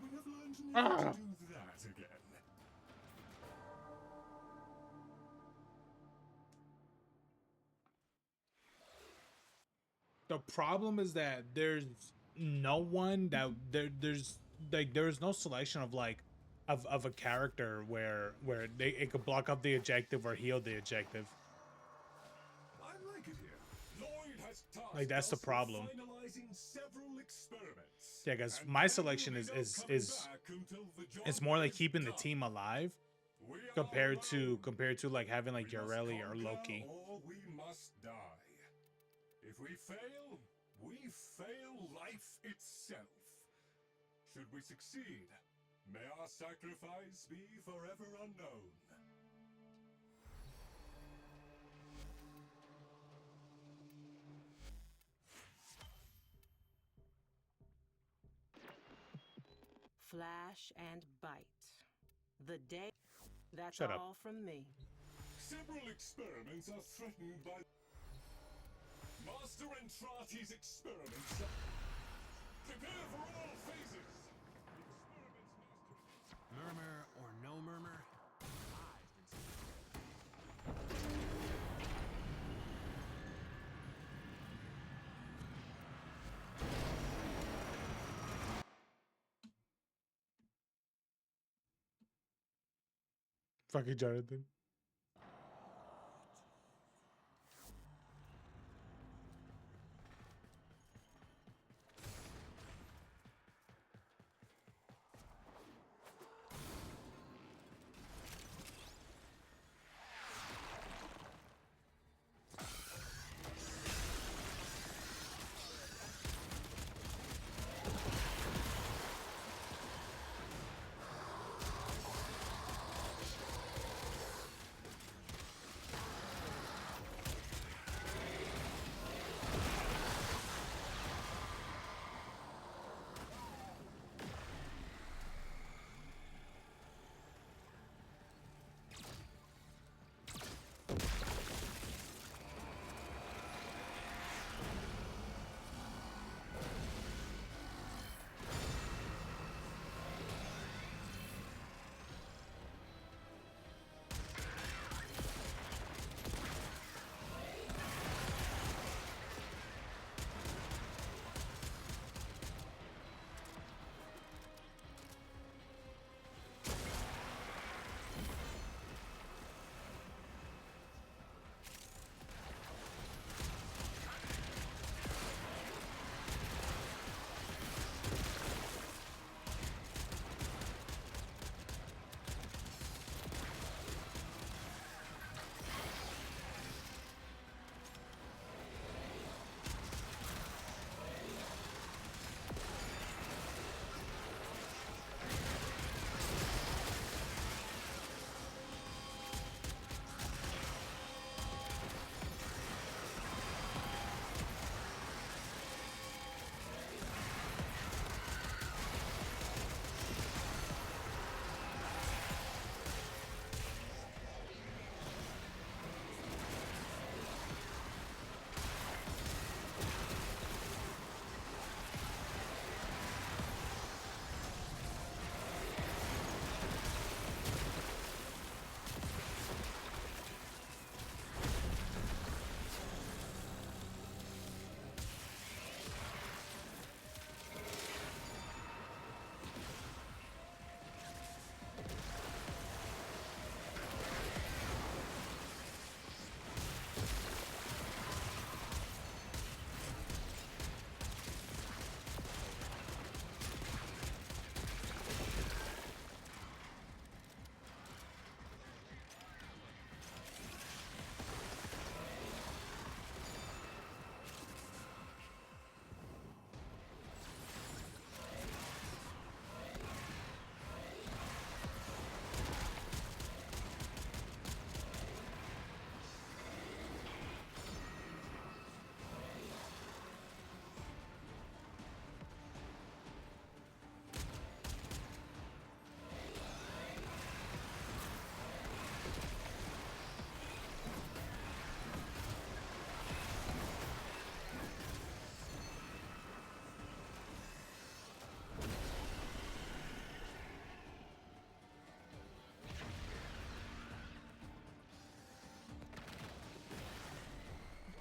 We have learned never to do that again. The problem is that there's no one that there's no selection of like of a character where it could block up the objective or heal the objective. I like it here. Lloyd has tasked Like that's the us with problem. finalizing several experiments. Yeah, guys, And my then selection we'll be is no coming back until the job it's more like is keeping the done. team alive We are compared to alone. like having like We must Yareli or conquer Loki. or we must die. If we fail, we fail life itself. Should we succeed, may our sacrifice be forever unknown. Flash and bite. The day. That's Shut up. all from me. Several experiments are threatened by Master Entrati's experiments. Prepare for all phases. Murmur or no murmur? Fucking Jonathan.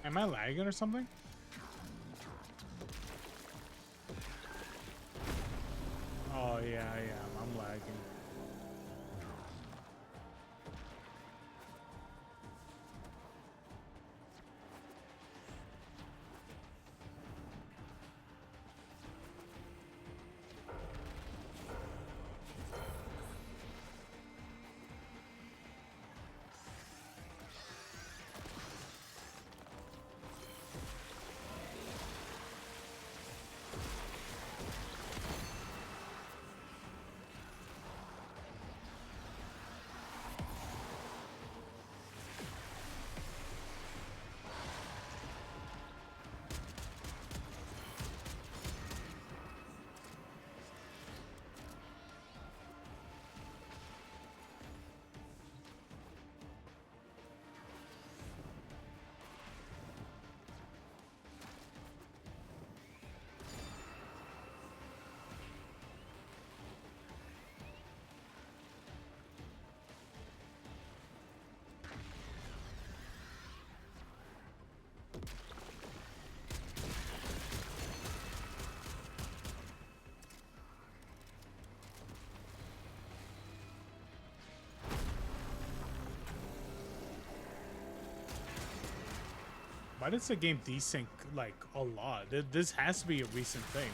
Am I lagging or something? Oh yeah, I'm lagging. Why does the game desync like a lot? This has to be a recent thing.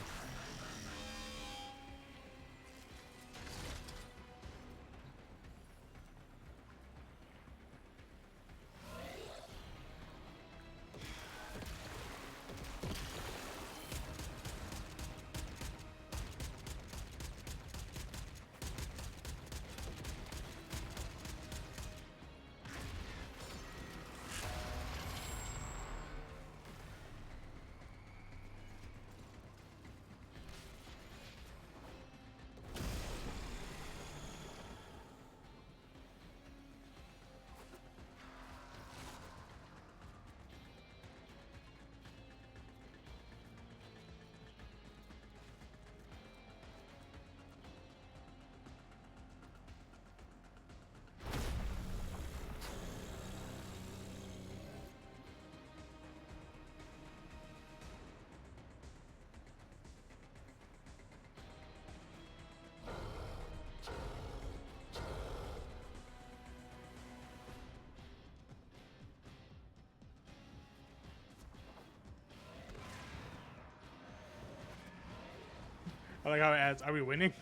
I like how it adds, are we winning?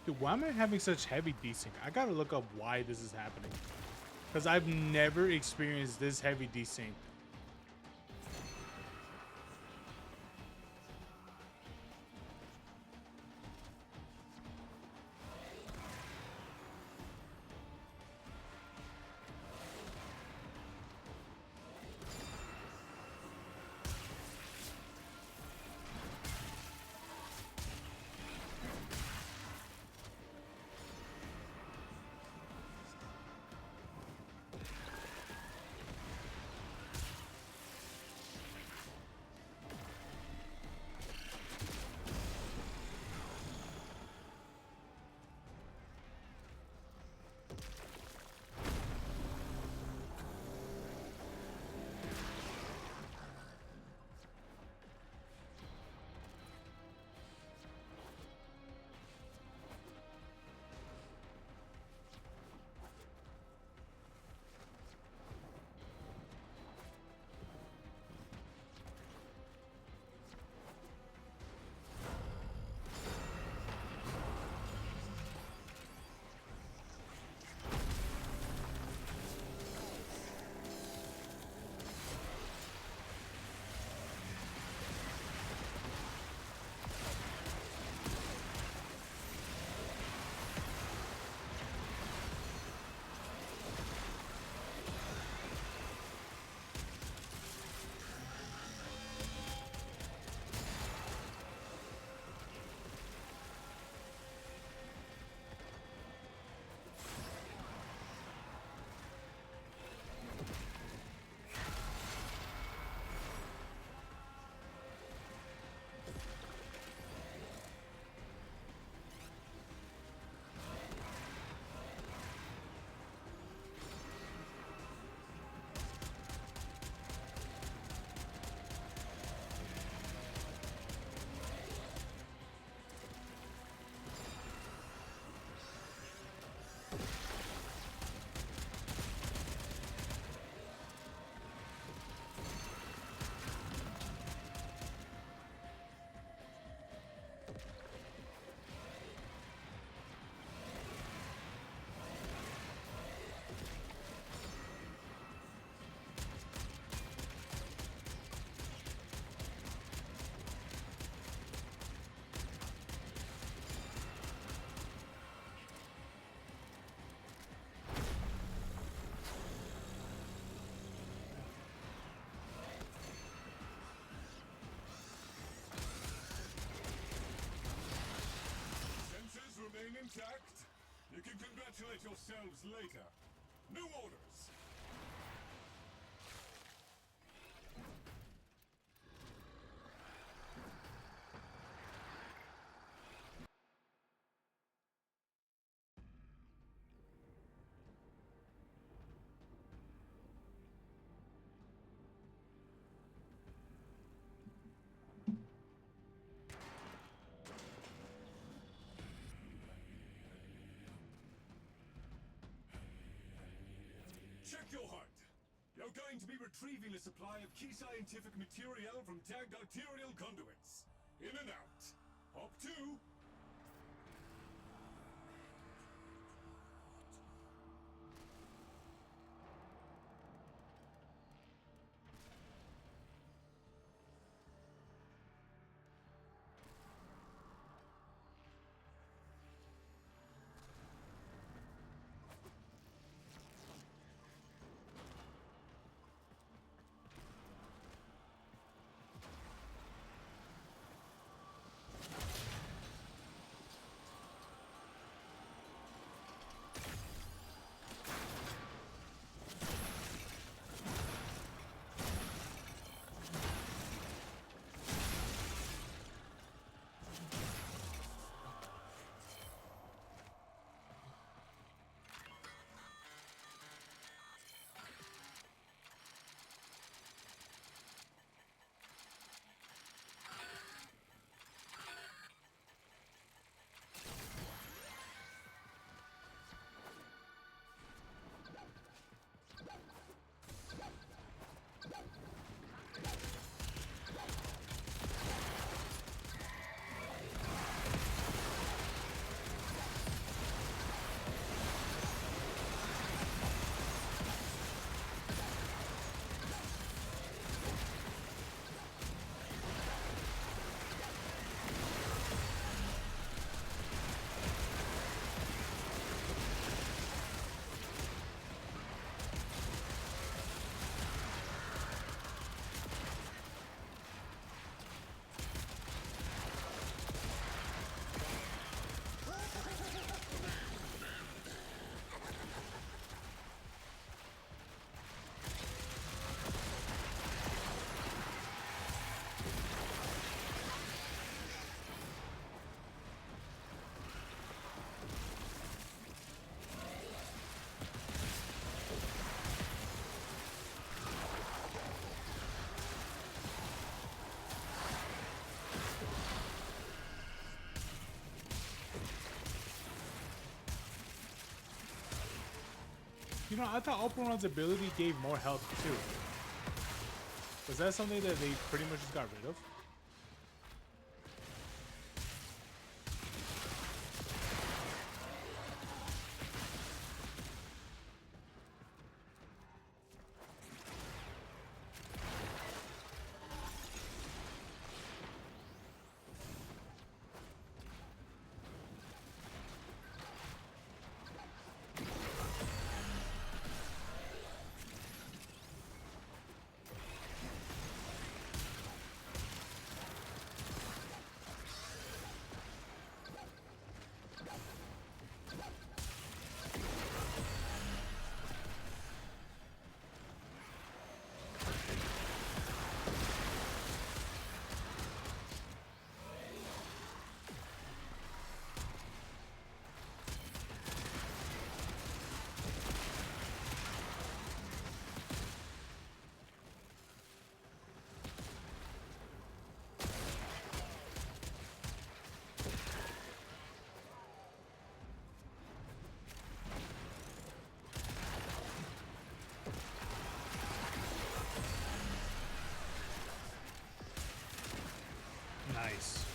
Dude, why am I having such heavy desync? I gotta look up why this is happening. Because I've never experienced this heavy desync. congratulate yourselves later. New orders. Check your heart. You're going to be retrieving a supply of key scientific material from tagged arterial conduits. In and out. Hop 2. You know, I thought Operon's ability gave more health too. Was that something that they pretty much just got rid of? Nice.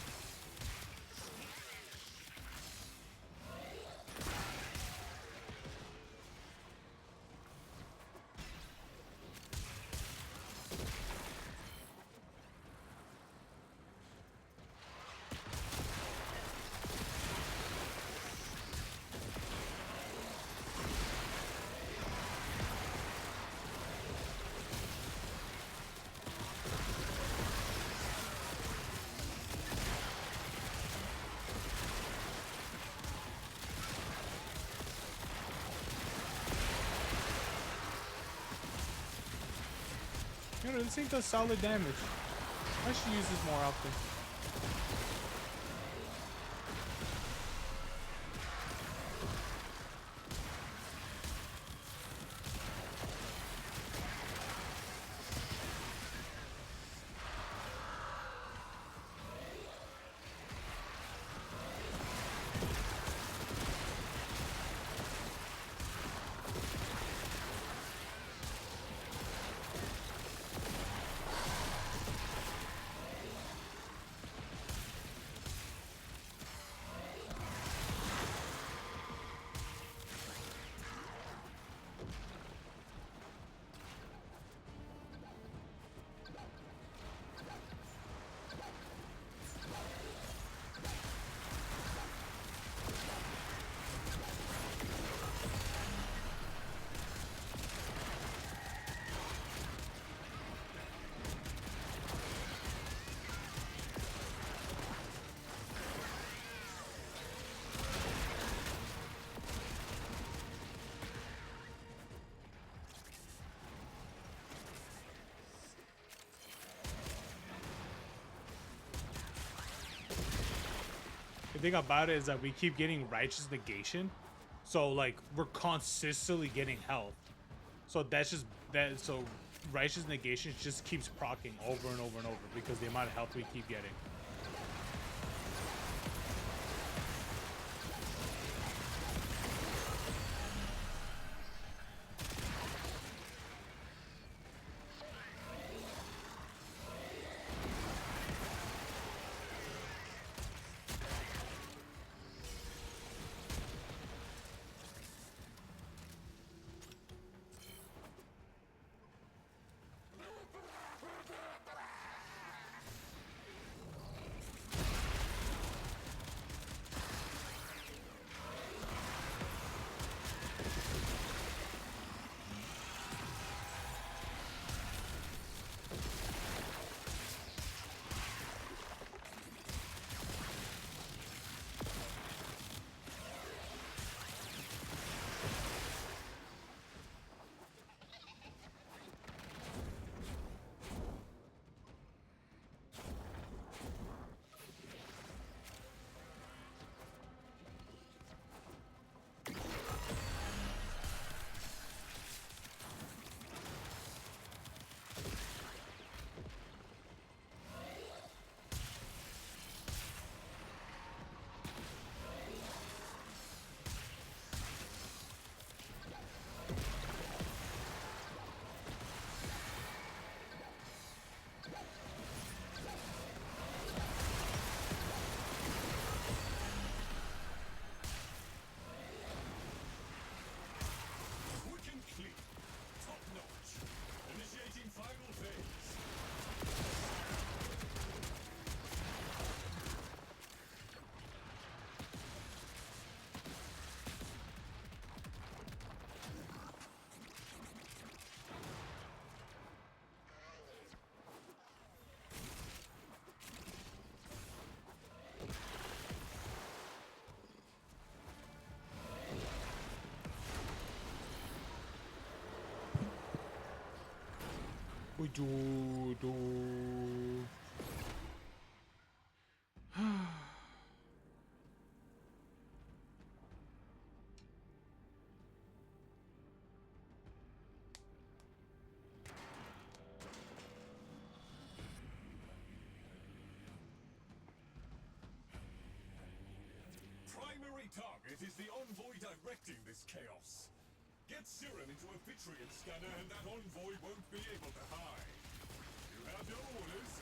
know, this thing does solid damage. I should use this more often. The thing about it is that we keep getting righteous negation, so like we're consistently getting health. So that's just that. So righteous negation just keeps proccing over and over and over because the amount of health we keep getting. We do. Primary target is the envoy directing this chaos. Get serum into a vtuberen scanner and that envoy won't be able to hide. You have your orders.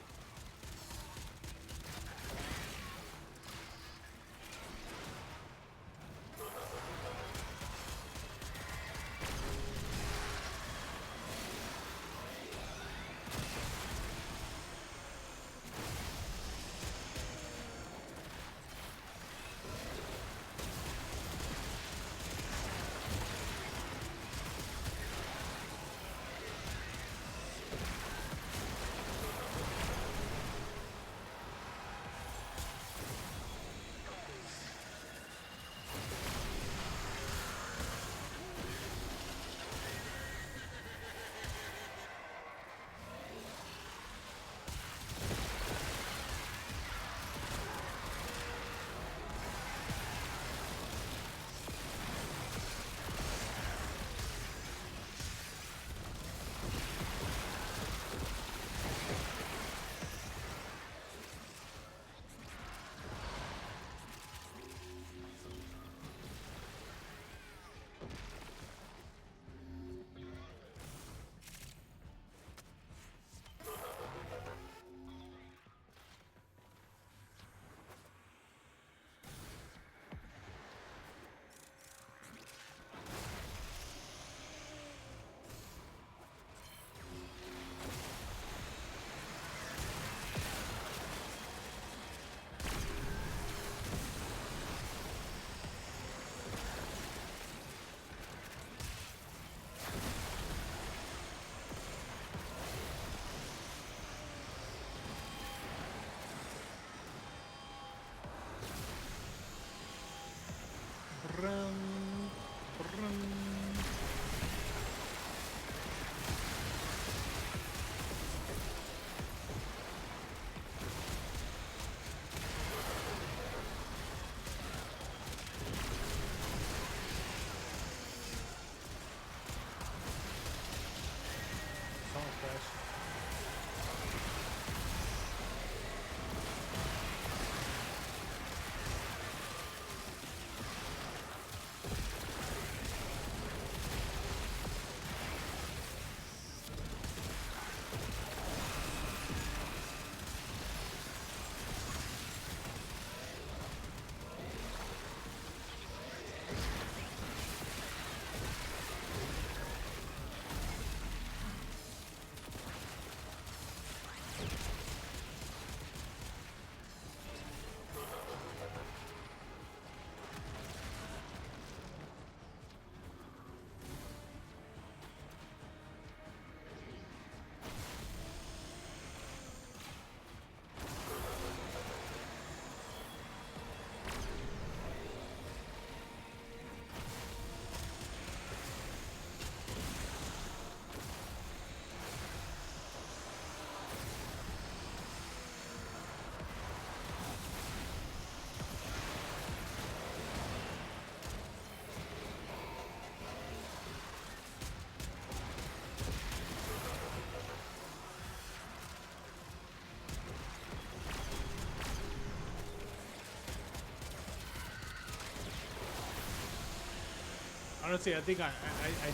Honestly, I think I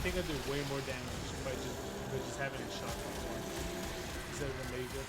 think I do way more damage by just having it shot before instead of the laser.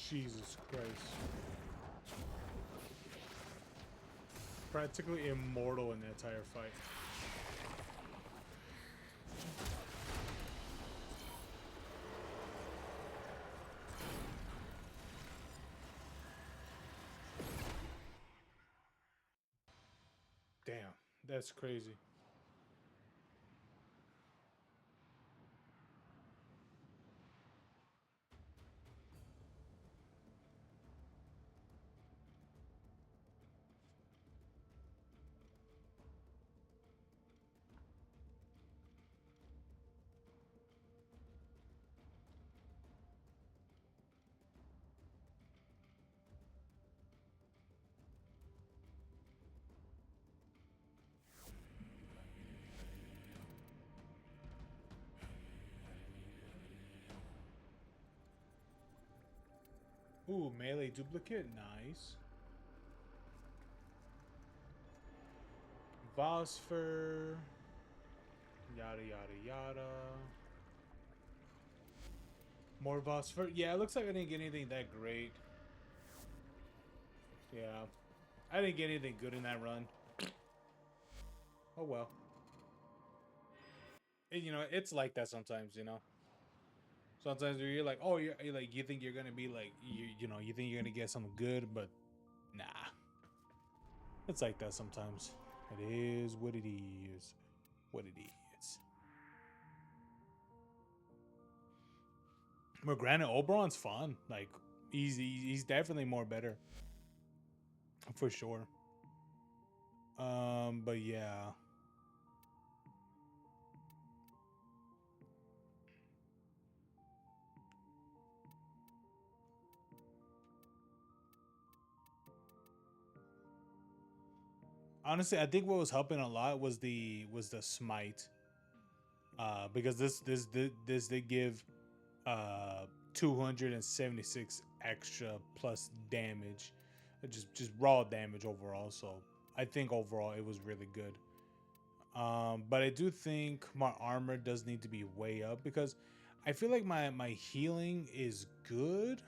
Jesus Christ. Practically immortal in the entire fight. Damn, that's crazy. Ooh, melee duplicate, nice. Vosper, yada yada yada. More Vosper. Yeah, it looks like I didn't get anything that great. Yeah, I didn't get anything good in that run. Oh well. And, you know, it's like that sometimes, you know. Sometimes you're like, oh, you're like, you think you're gonna be like, you know, you think you're gonna get something good, but nah. It's like that sometimes. It is what it is. What it is. But granted, Oberon's fun. Like, he's definitely more better. For sure. But yeah. Honestly, I think what was helping a lot was the smite. Because this did give 276 extra plus damage, just raw damage overall. So I think overall it was really good. But I do think my armor does need to be way up because I feel like my healing is good.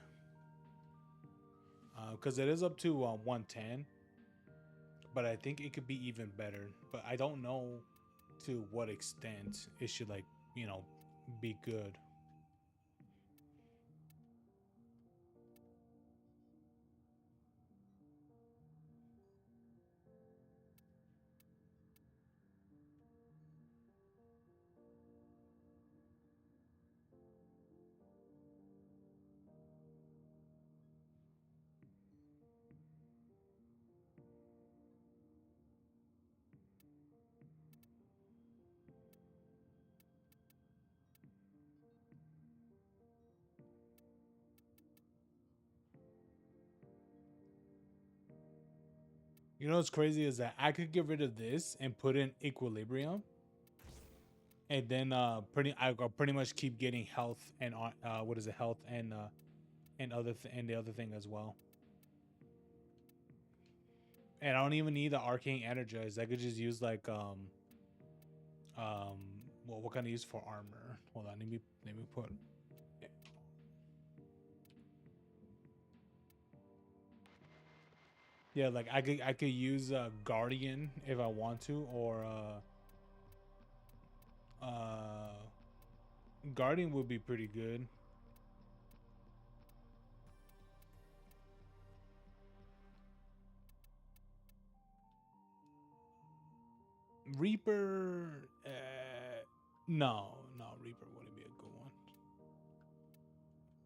Because it is up to 110, but I think it could be even better. But I don't know to what extent it should, like, be good. You know what's crazy is that I could get rid of this and put in equilibrium, and then I'll pretty much keep getting health and what is it, health and and the other thing as well. And I don't even need the arcane energize. I could just use like um well, what can I use for armor? Hold on, let me put. Yeah, like I could use guardian if I want to, or guardian would be pretty good. Reaper, no, Reaper wouldn't be a good one.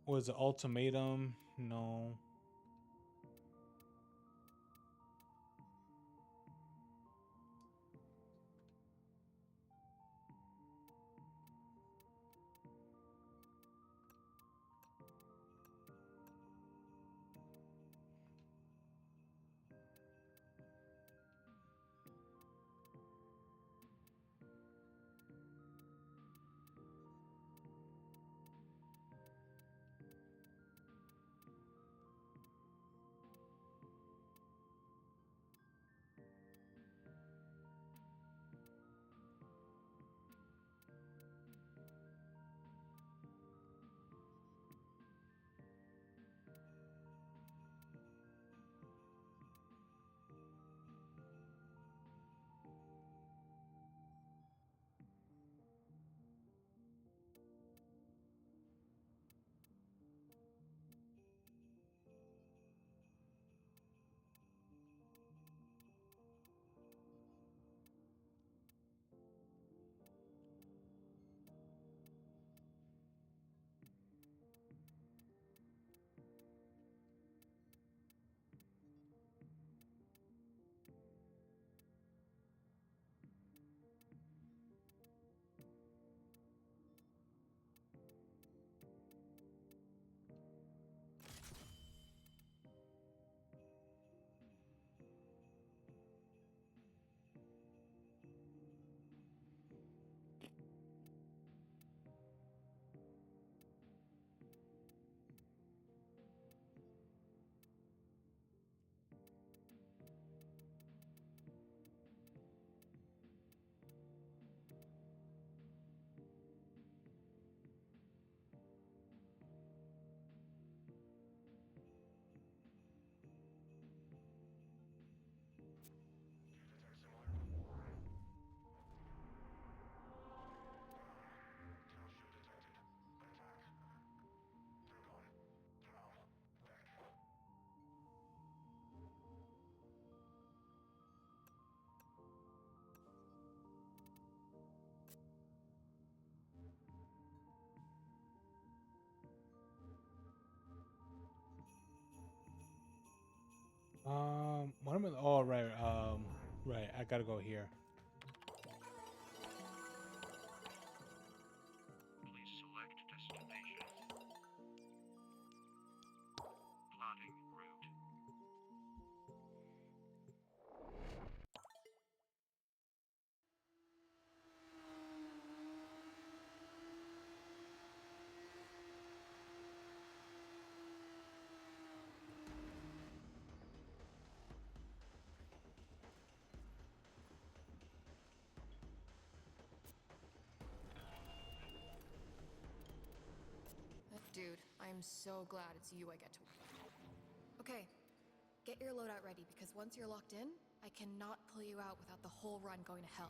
Was it ultimatum? No. What am I? Oh, right. Right, I gotta go here. Please select destination. Plotting route. Dude, I'm so glad it's you I get to. Okay, get your loadout ready because once you're locked in, I cannot pull you out without the whole run going to hell.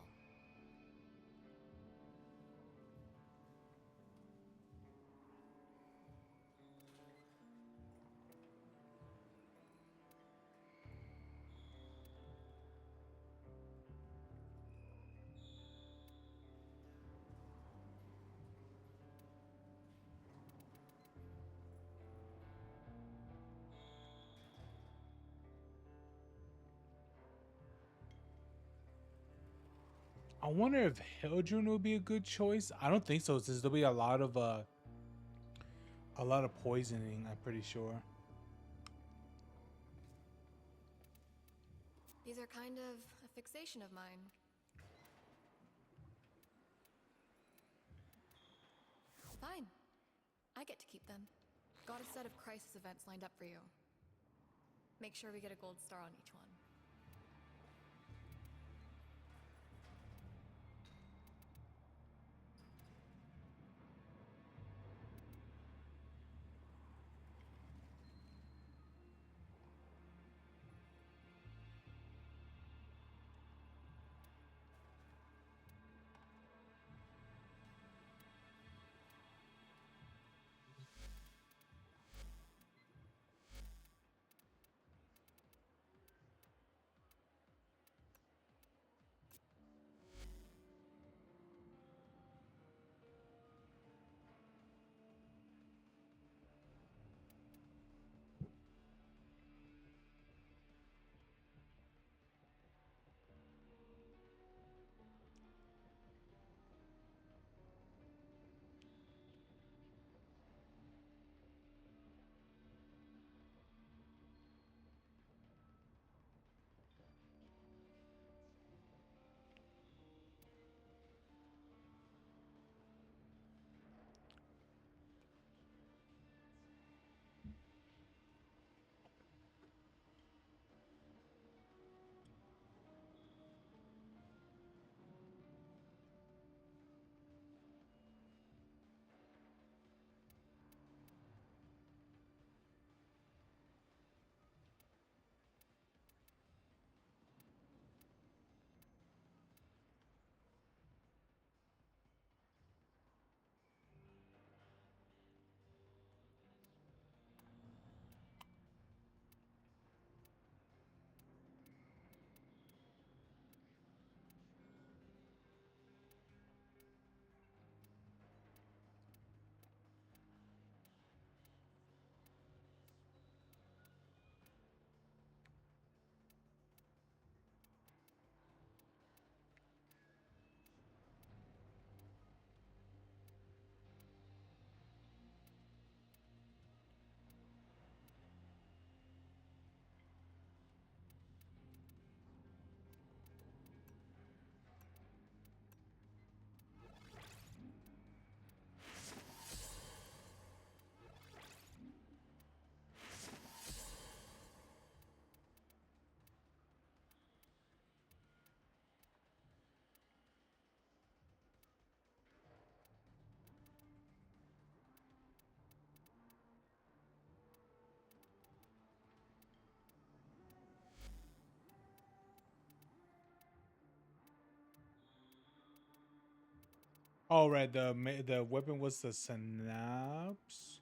I wonder if Hildrun would be a good choice. I don't think so, since there'll be a lot of poisoning, I'm pretty sure. These are kind of a fixation of mine. Fine. I get to keep them. Got a set of crisis events lined up for you. Make sure we get a gold star on each one. Oh, right. The weapon was the synapse.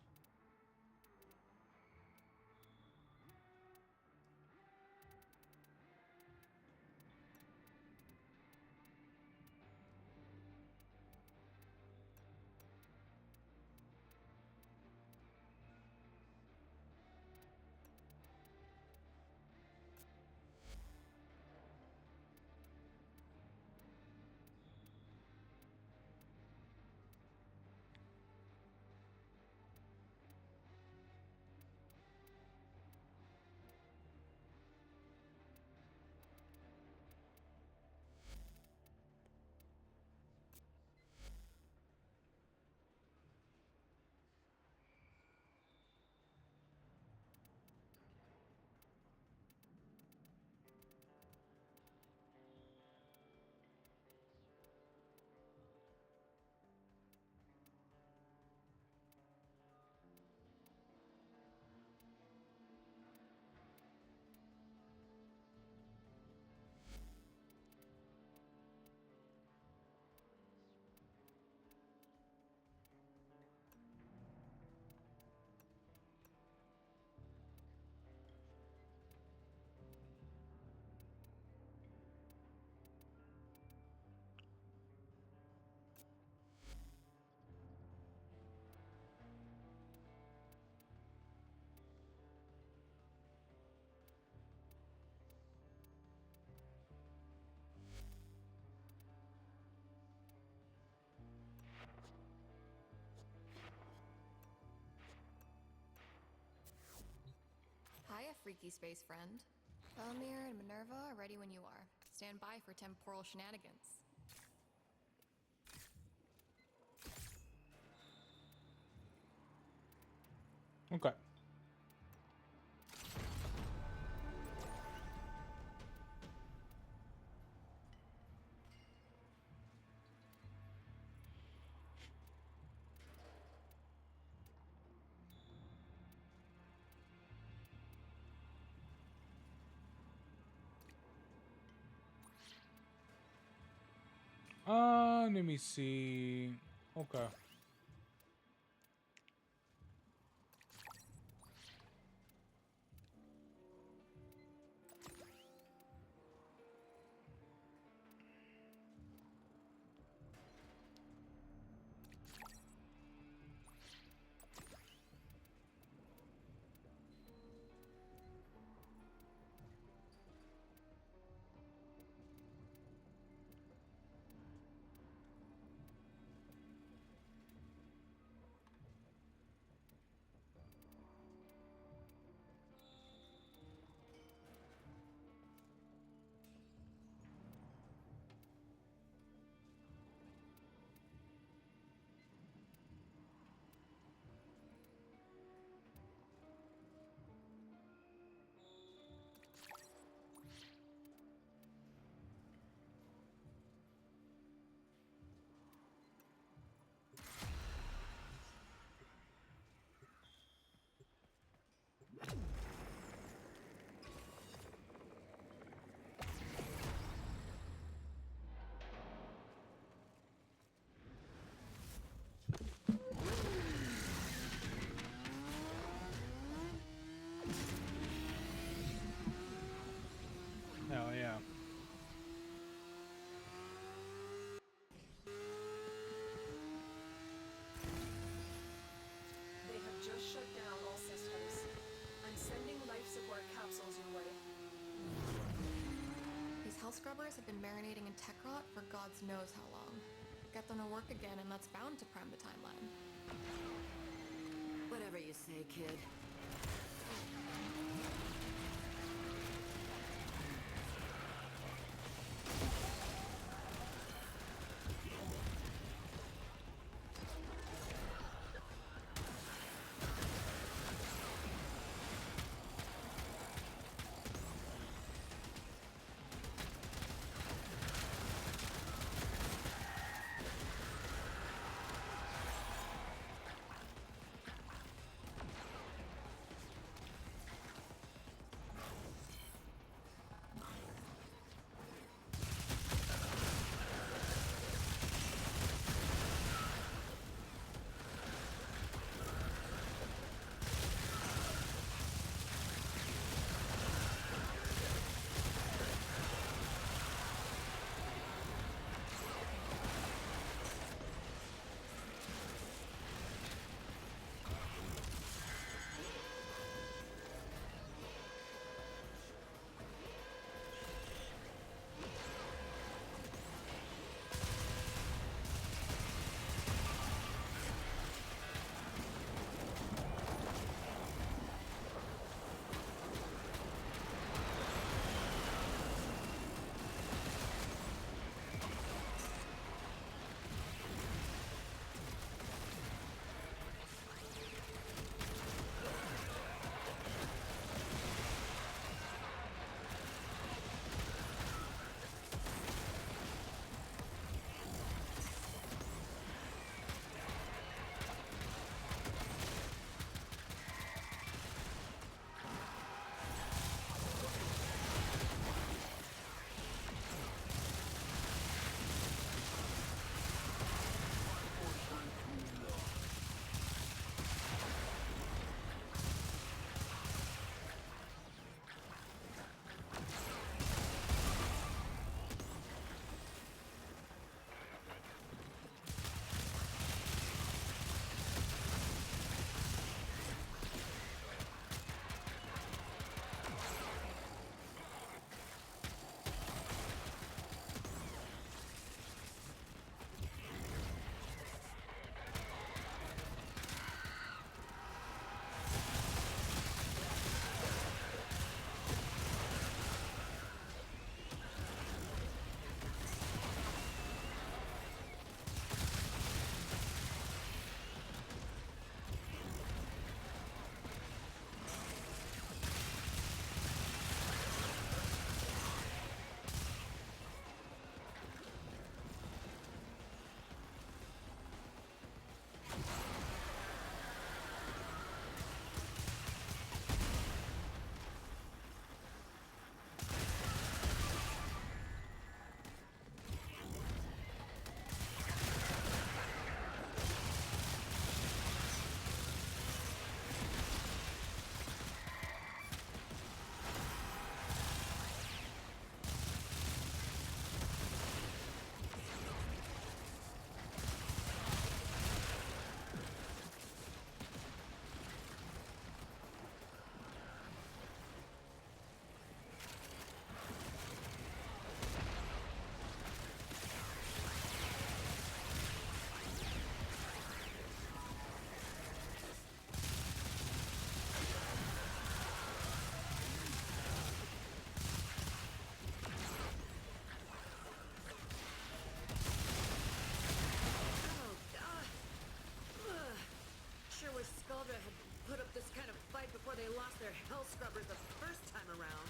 freaky space friend. Belmir and Minerva are ready when you are. Stand by for temporal shenanigans. Okay. Let me see. Okay. Hell yeah. They have just shut down all systems. I'm sending life support capsules your way. These hell scrubbers have been marinating in tech rot for gods knows how long. Get them to work again and that's bound to prime the timeline. Whatever you say, kid. wish Skuldra had put up this kind of fight before they lost their hell scrubbers the first time around.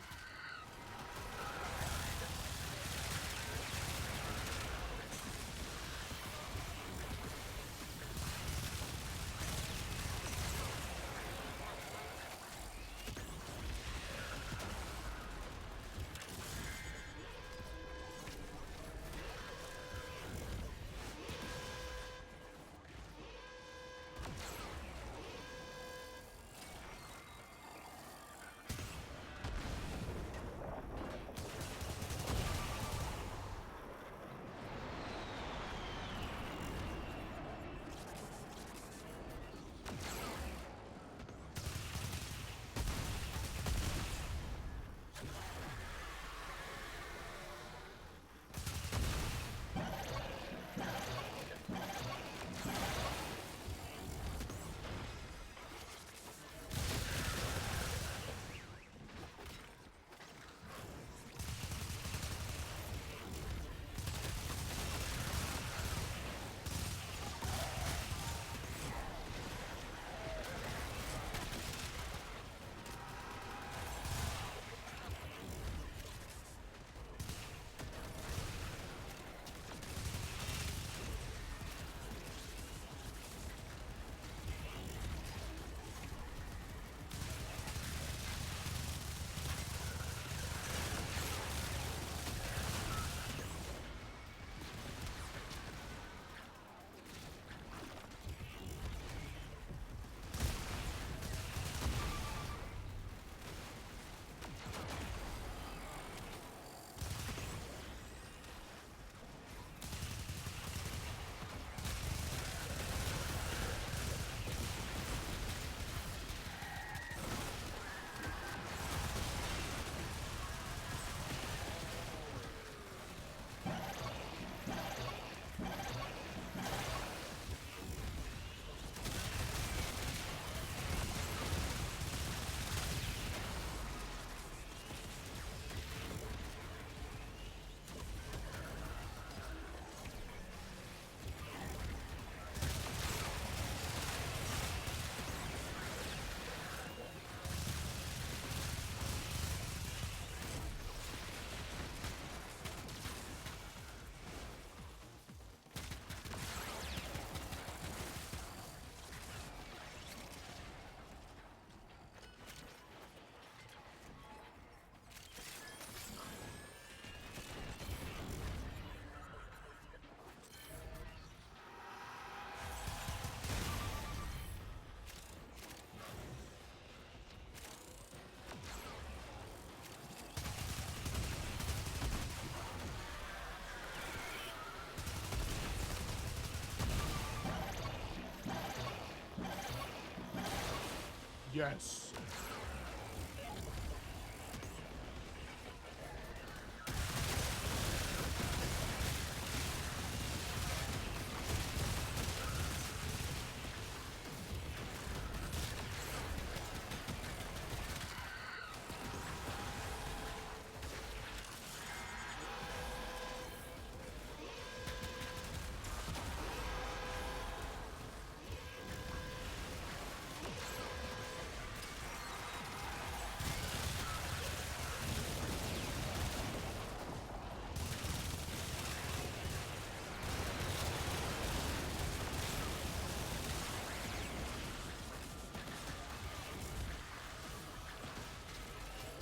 Yes.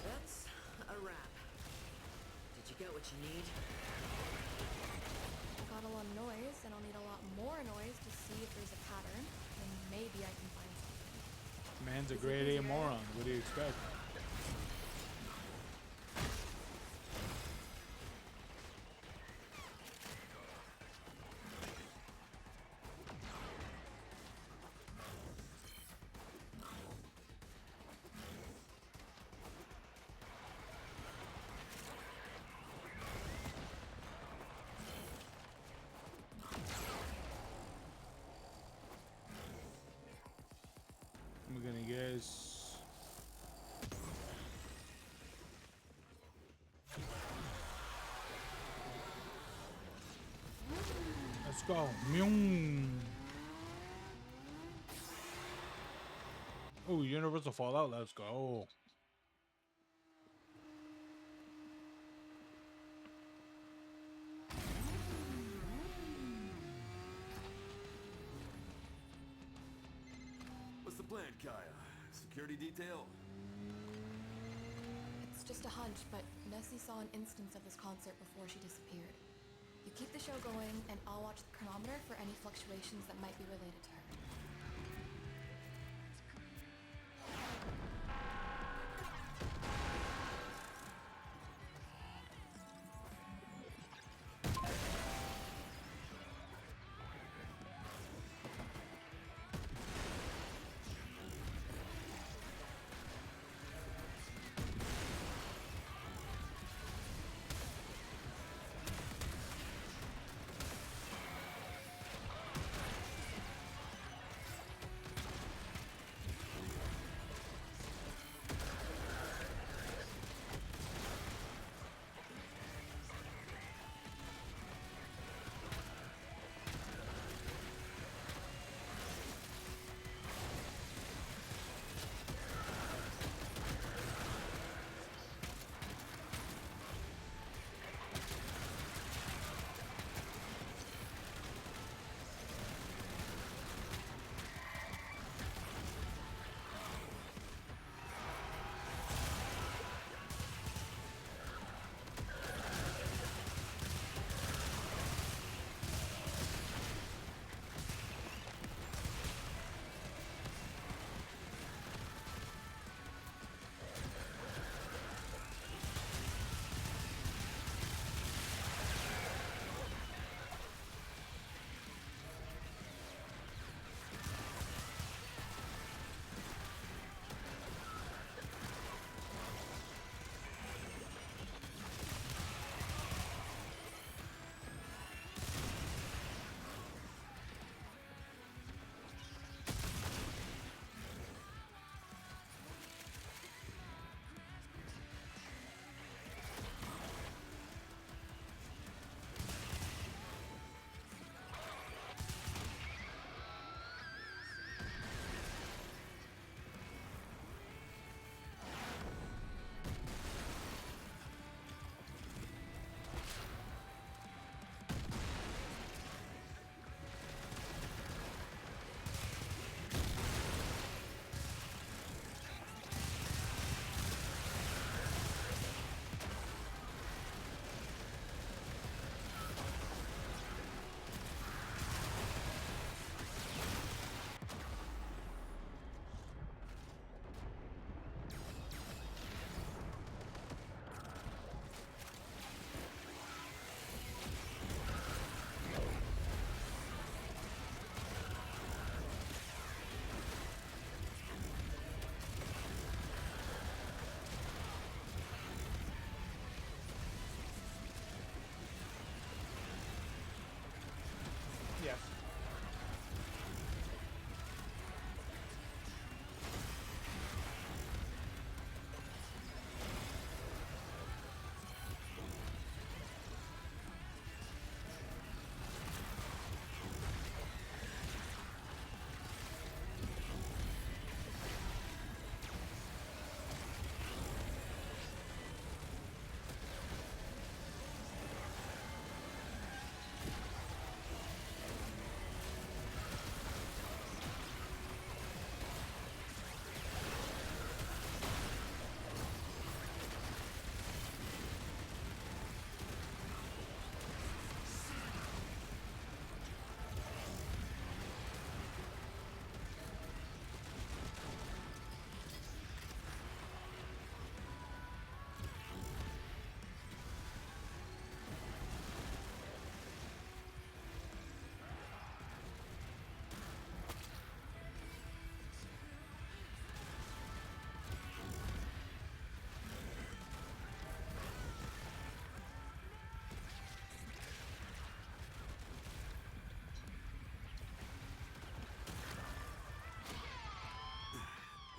That's a wrap. Did you get what you need? Got a lot of noise, and I'll need a lot more noise to see if there's a pattern, and maybe I can find something. Man's a Is it grade A easier? moron. What do you expect? I'm gonna guess. Let's go. Myung. Oh, Universal Fallout. Let's go. What's the plan, Kaya? Security detail? It's just a hunch, but Nessie saw an instance of this concert before she disappeared. You keep the show going, and I'll watch the chronometer for any fluctuations that might be related to her. Yes.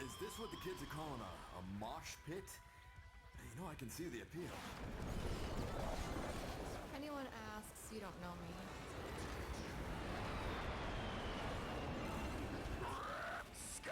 Is this what the kids are calling a mosh pit? You know, I can see the appeal. If anyone asks, you don't know me. Sky,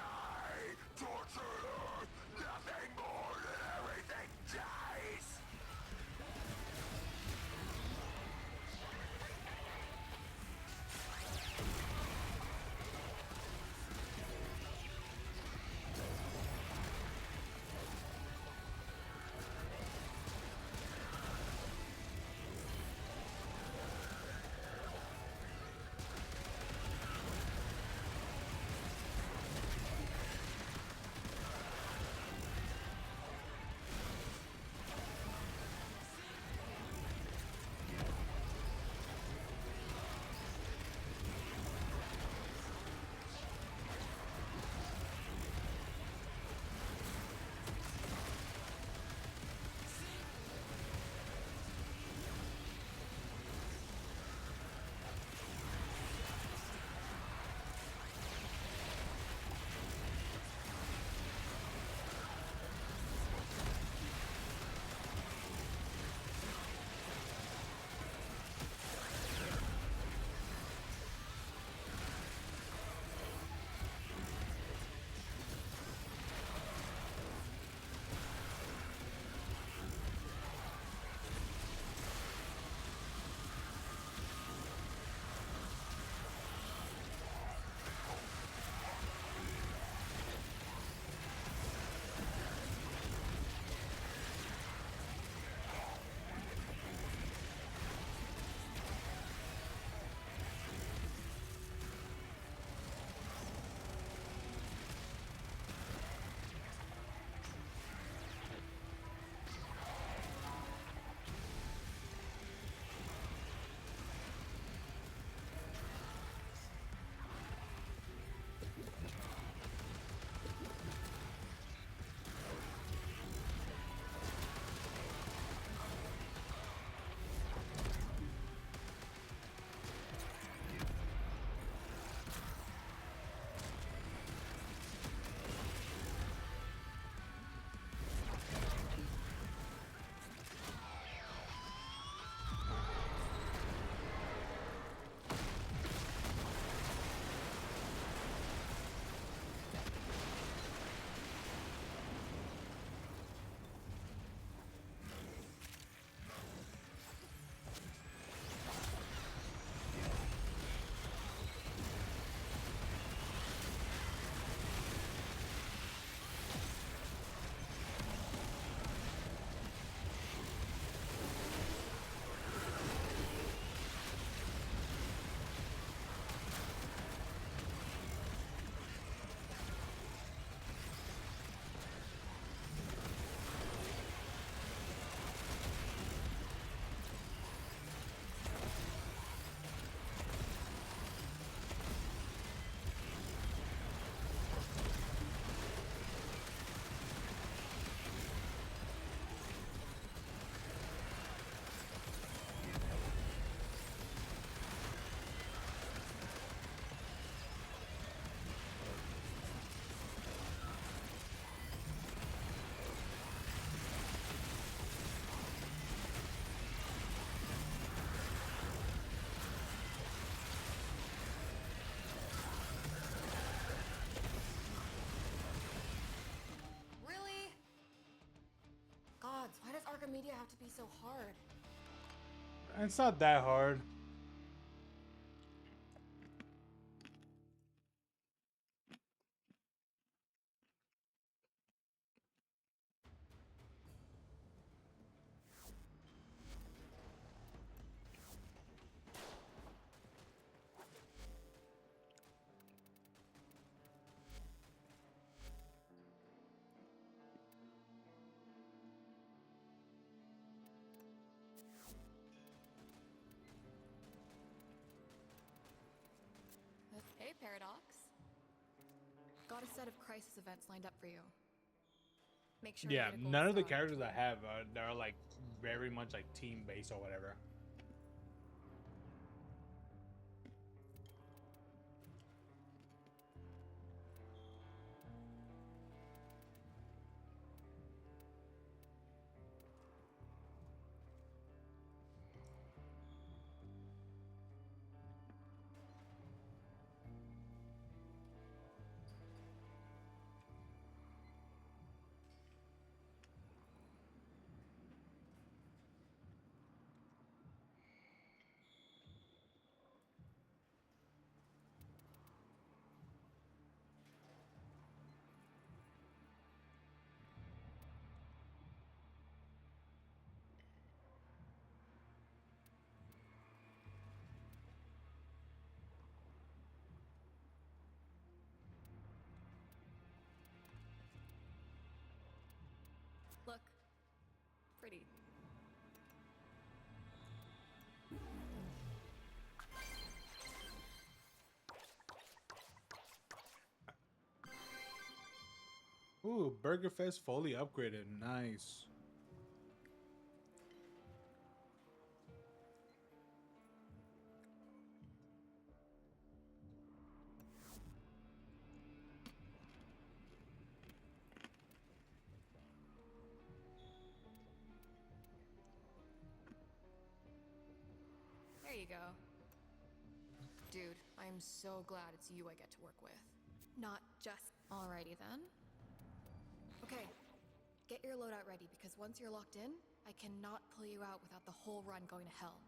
hacker media have to be so hard? It's not that hard. Hey, Paradox. Got a set of crisis events lined up for you. Make sure Yeah, you get a gold none of the star. characters I have are like very much like team based or whatever. Look. Pretty. Ooh, Burger Fest fully upgraded. Nice. There you go. Dude, I am so glad it's you I get to work with. Not just. Alrighty then. Okay, get your loadout ready because once you're locked in, I cannot pull you out without the whole run going to hell.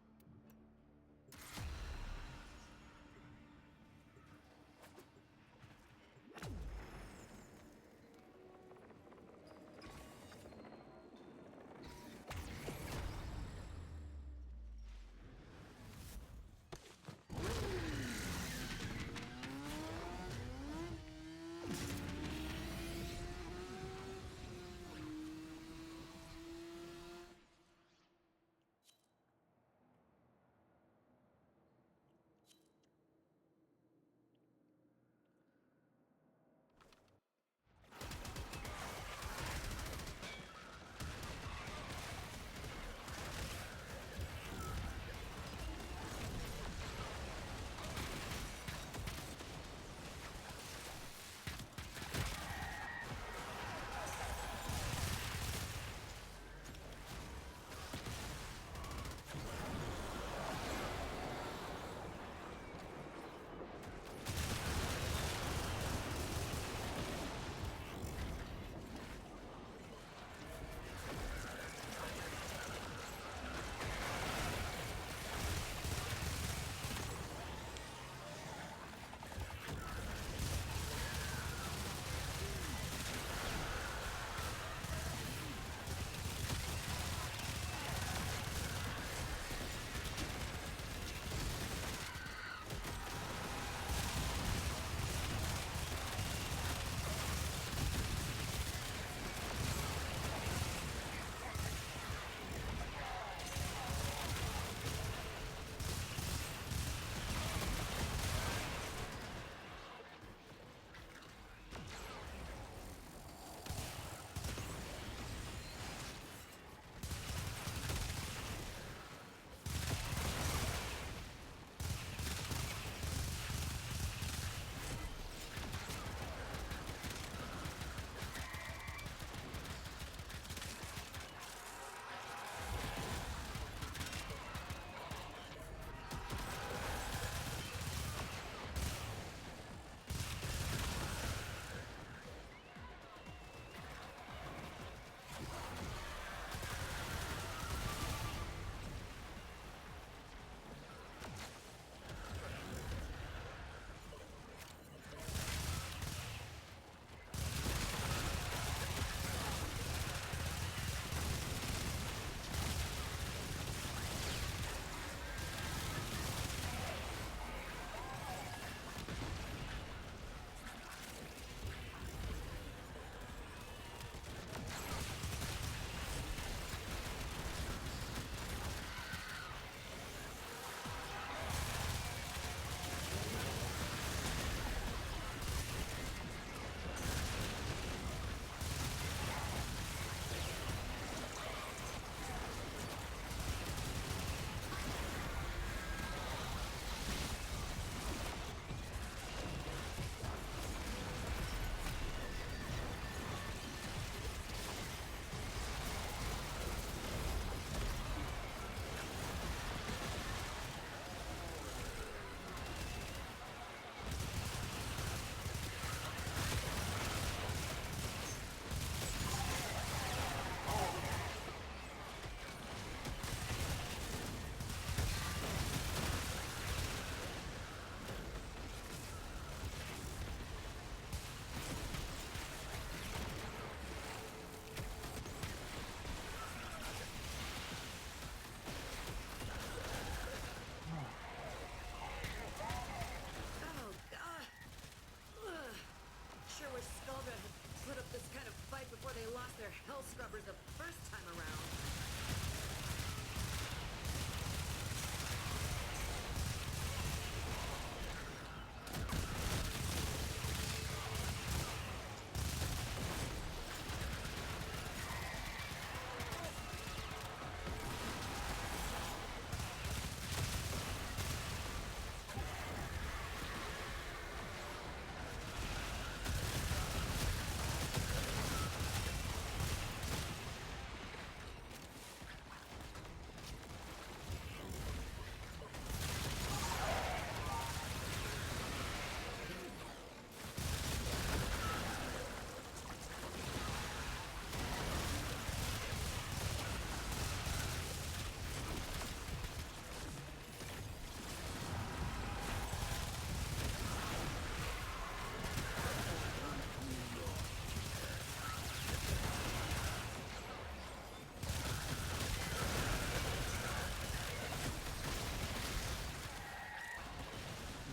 They lost their hell scrubbers the first time around.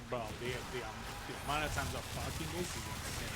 Bro, the amount of times I'm fucking this is insane.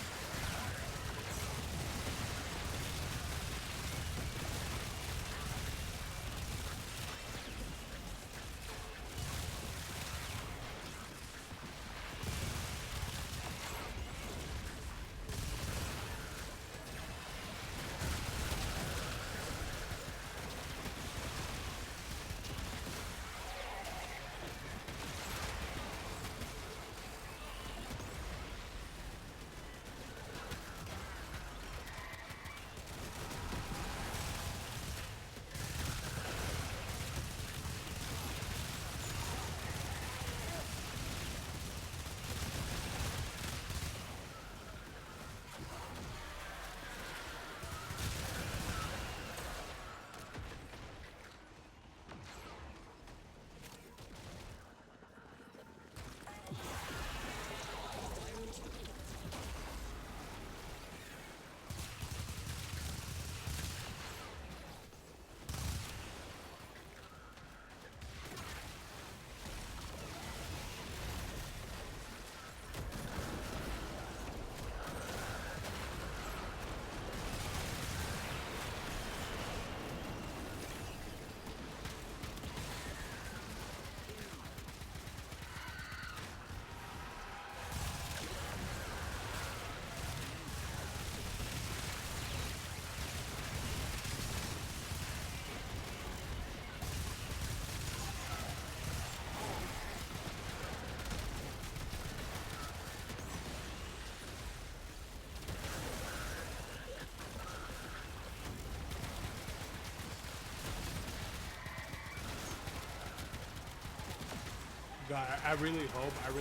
God, I really hope that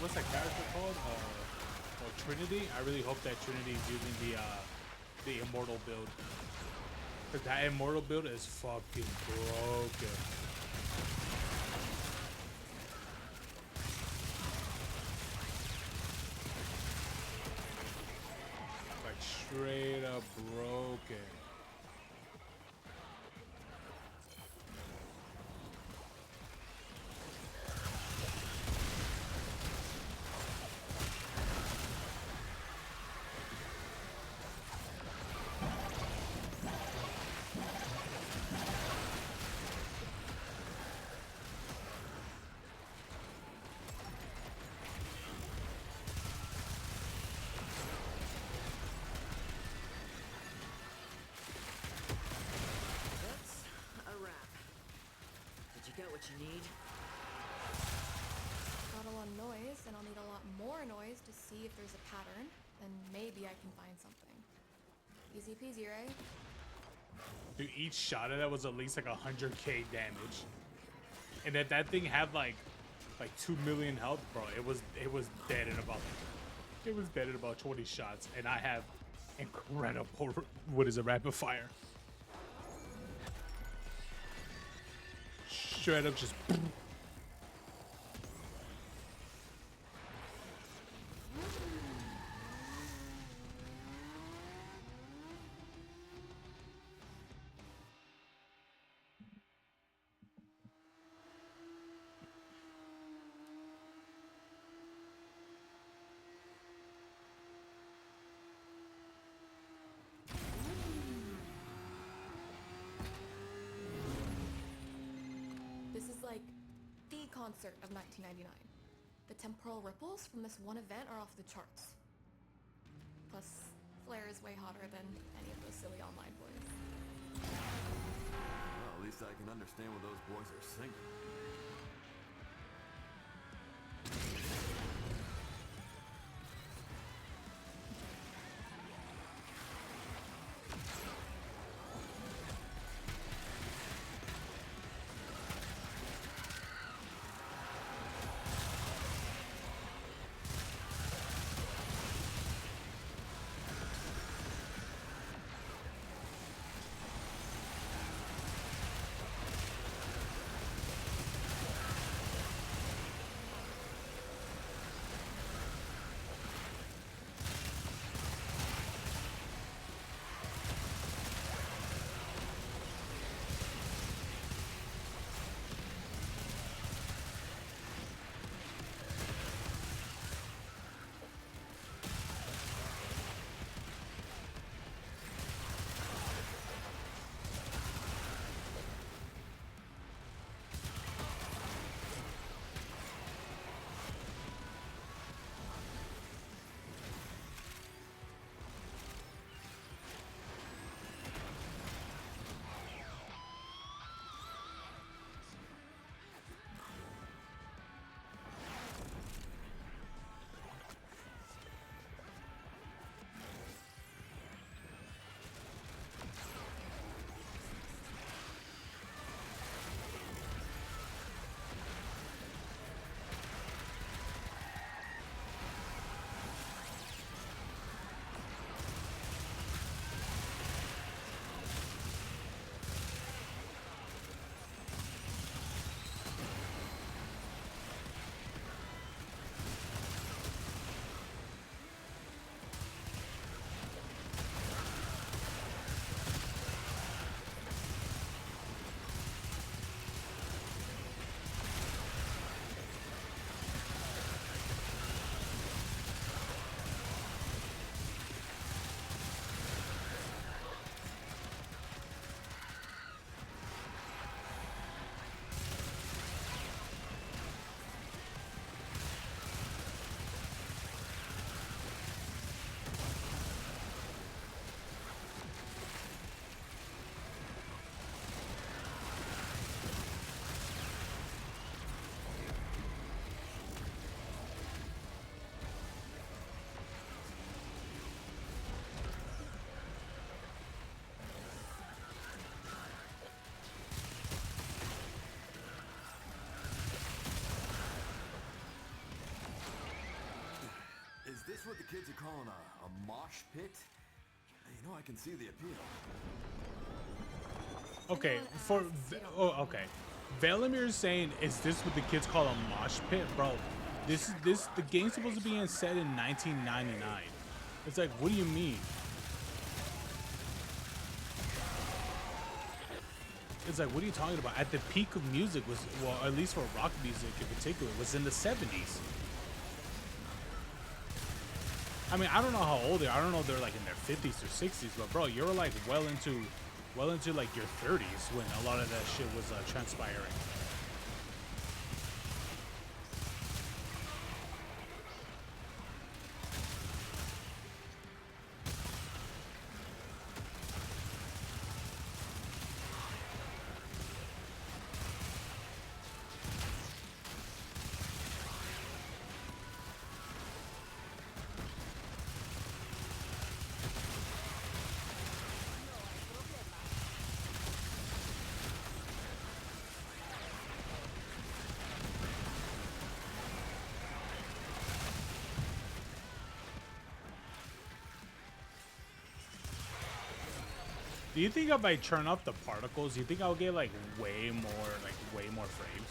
what's that character called? Trinity. I really hope that Trinity is using the immortal build. Cause that immortal build is fucking broken. Like straight up broken. Get what you need. Got a lot of noise, and I'll need a lot more noise to see if there's a pattern, and maybe I can find something. Easy peasy, right? Dude, each shot of that was at least like 100k damage, and that thing had like 2 million health, bro. It was dead in about 20 shots, and I have incredible rapid fire. Straight up just concert of 1999. The temporal ripples from this one event are off the charts. Plus, Flair is way hotter than any of those silly online boys. Well, at least I can understand what those boys are singing. Is this what the kids are calling a mosh pit? You know, I can see the appeal. Okay, okay. Velamir's saying, is this what the kids call a mosh pit? Bro, the game's supposed to be set in 1999. It's like, what do you mean? It's like, what are you talking about? At the peak of music was, well, at least for rock music in particular, was in the 70s. I mean, I don't know how old they are. I don't know if they're like in their 50s or 60s, but bro, you're like well into like your 30s when a lot of that shit was transpiring. Do you think if I turn up the particles, do you think I'll get like way more frames?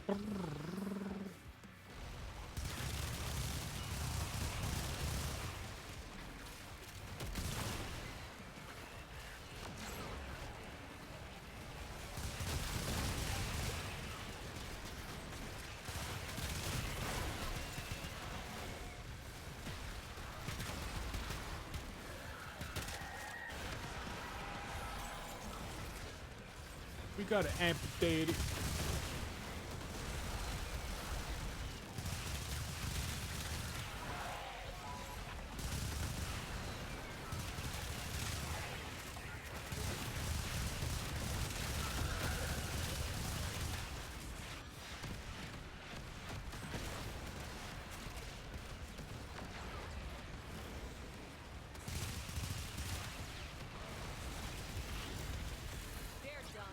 We gotta amputate it. They're done.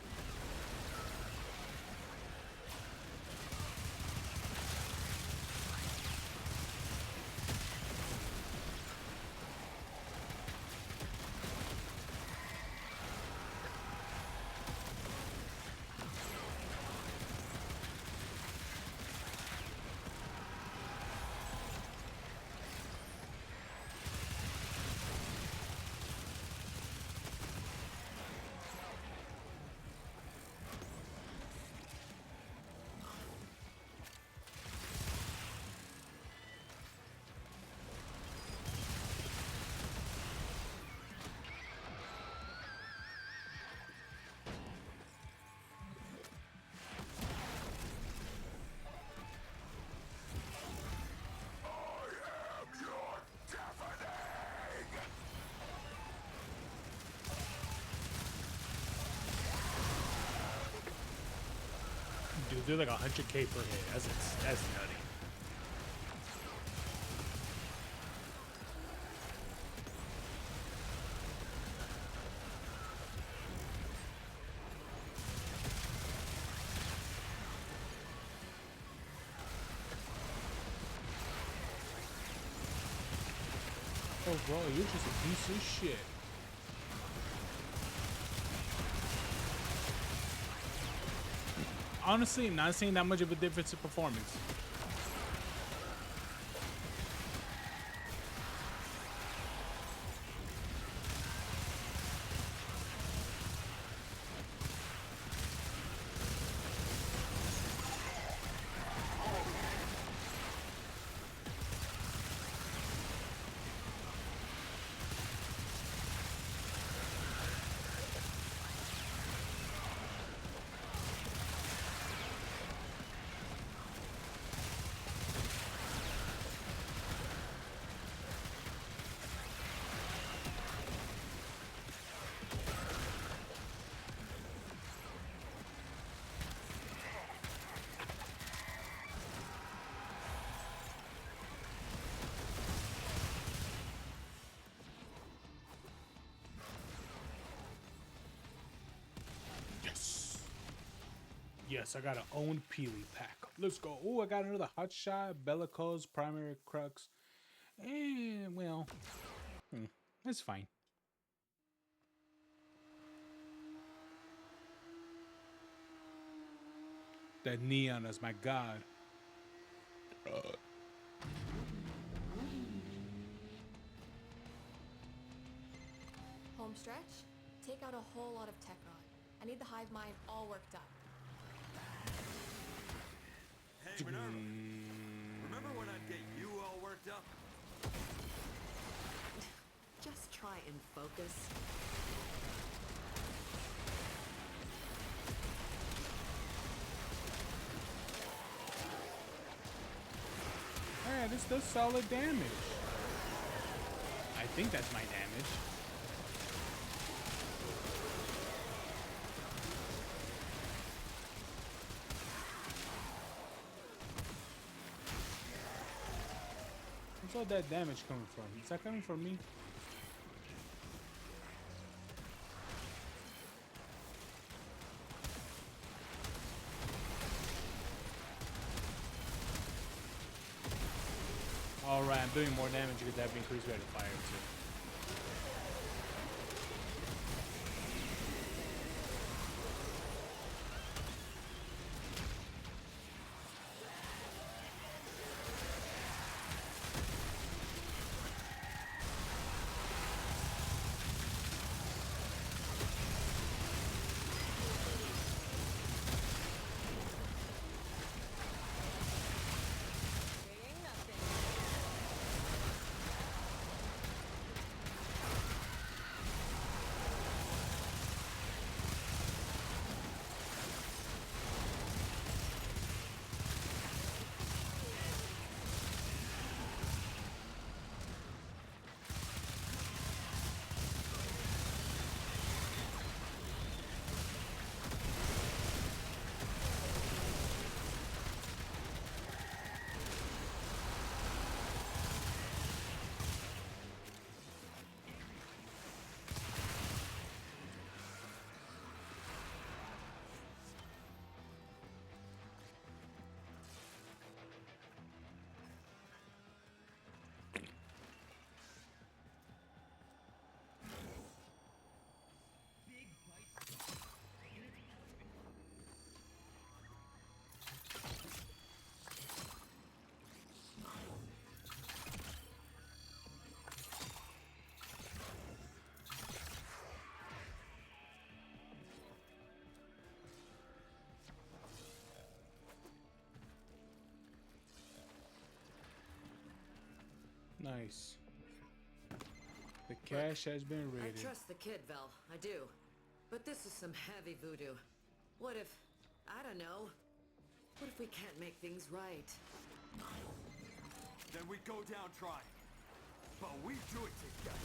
Dude, they're like 100K per hit. That's nutty. Oh, bro, you're just a piece of shit. Honestly, not seeing that much of a difference in performance. Yes, I got an own Peely pack. Let's go. Oh, I got another hot shot, Bellicose, primary crux. And, well, it's fine. That neon is my god. Home stretch? Take out a whole lot of tech rot. I need the hive mind all worked up. Hey, Minerva. Remember when I'd get you all worked up? Just try and focus. Alright, this does solid damage. I think that's my damage. Where's all that damage coming from? Is that coming from me? Alright, I'm doing more damage because I have increased rate of fire too. Nice. The cache has been I raided. trust the kid, Vel. I do. But this is some heavy voodoo. What if... I don't know. What if we can't make things right? Then we go down trying. But we do it together.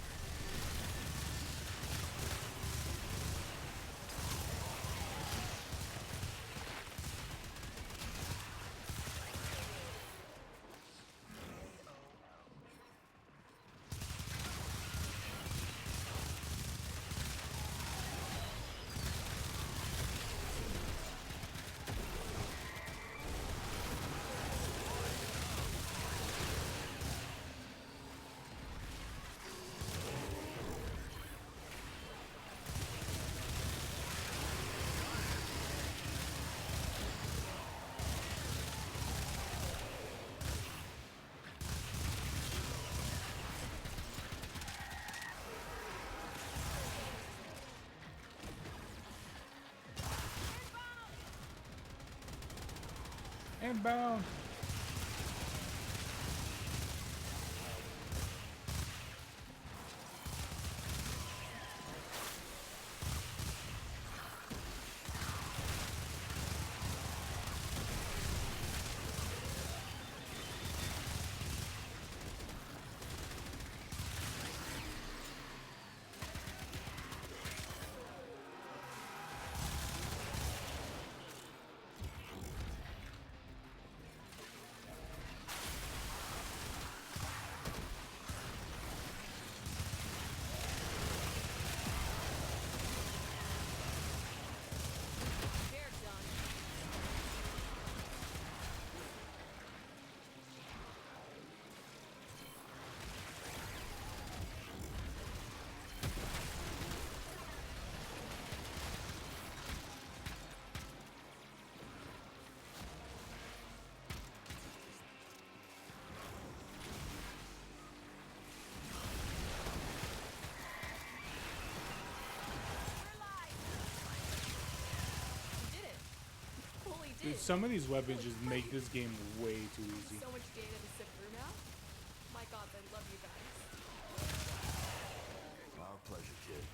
Inbound. Dude, some of these weapons just make this game way too easy. So much data to sift through now. My God, I love you guys. Our pleasure, kid.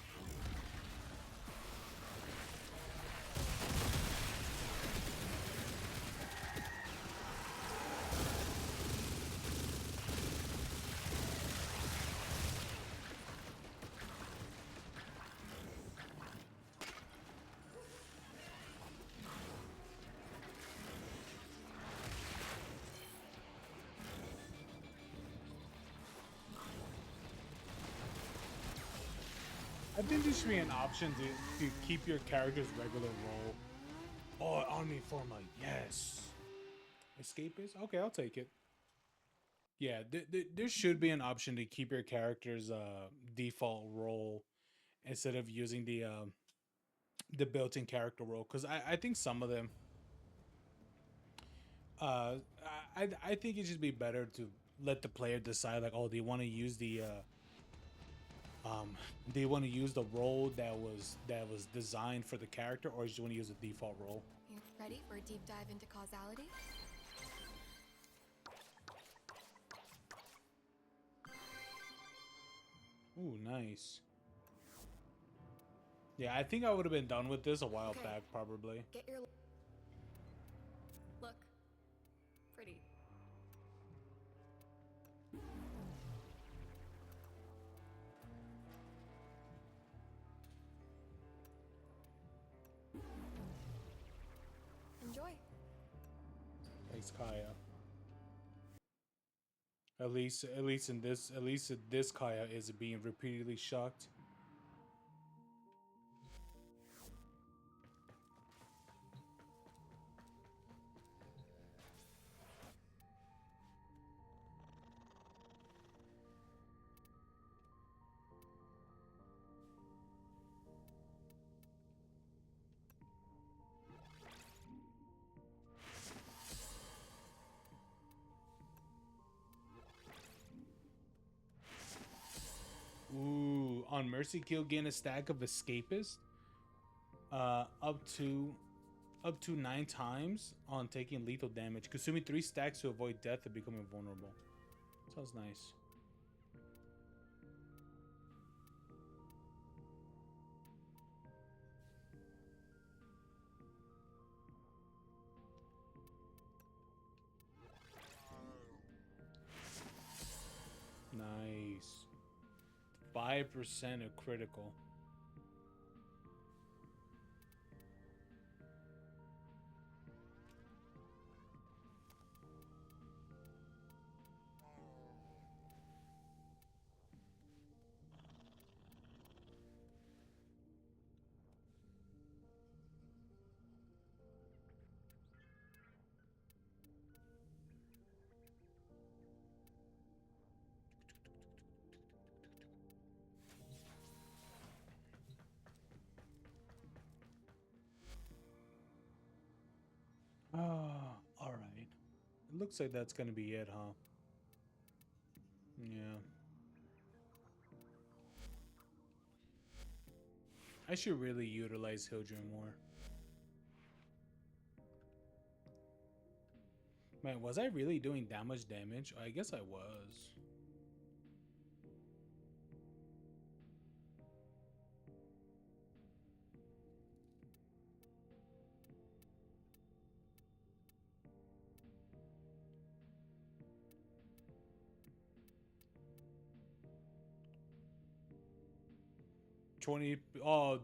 I think there should be an option to keep your character's regular role. Oh, Omni Forma, yes. Escapist? Okay, I'll take it. Yeah, there should be an option to keep your character's default role instead of using the built-in character role. Because I think some of them, I think it should be better to let the player decide, like, oh, they want to use the do you want to use the role that was designed for the character, or do you want to use a default role? You ready for a deep dive into causality? Ooh, nice. Yeah, I think I would have been done with this a while back, probably. Get your look. Pretty. Enjoy. Thanks, Kaya. At least in this Kaya is being repeatedly shocked. Ooh, on Mercy Kill, gain a stack of Escapist. Up to 9 times on taking lethal damage, consuming 3 stacks to avoid death and becoming vulnerable. Sounds nice. 5% of critical. All right. It looks like that's gonna be it, huh? Yeah. I should really utilize Hildren more. Man, was I really doing that much damage? I guess I was.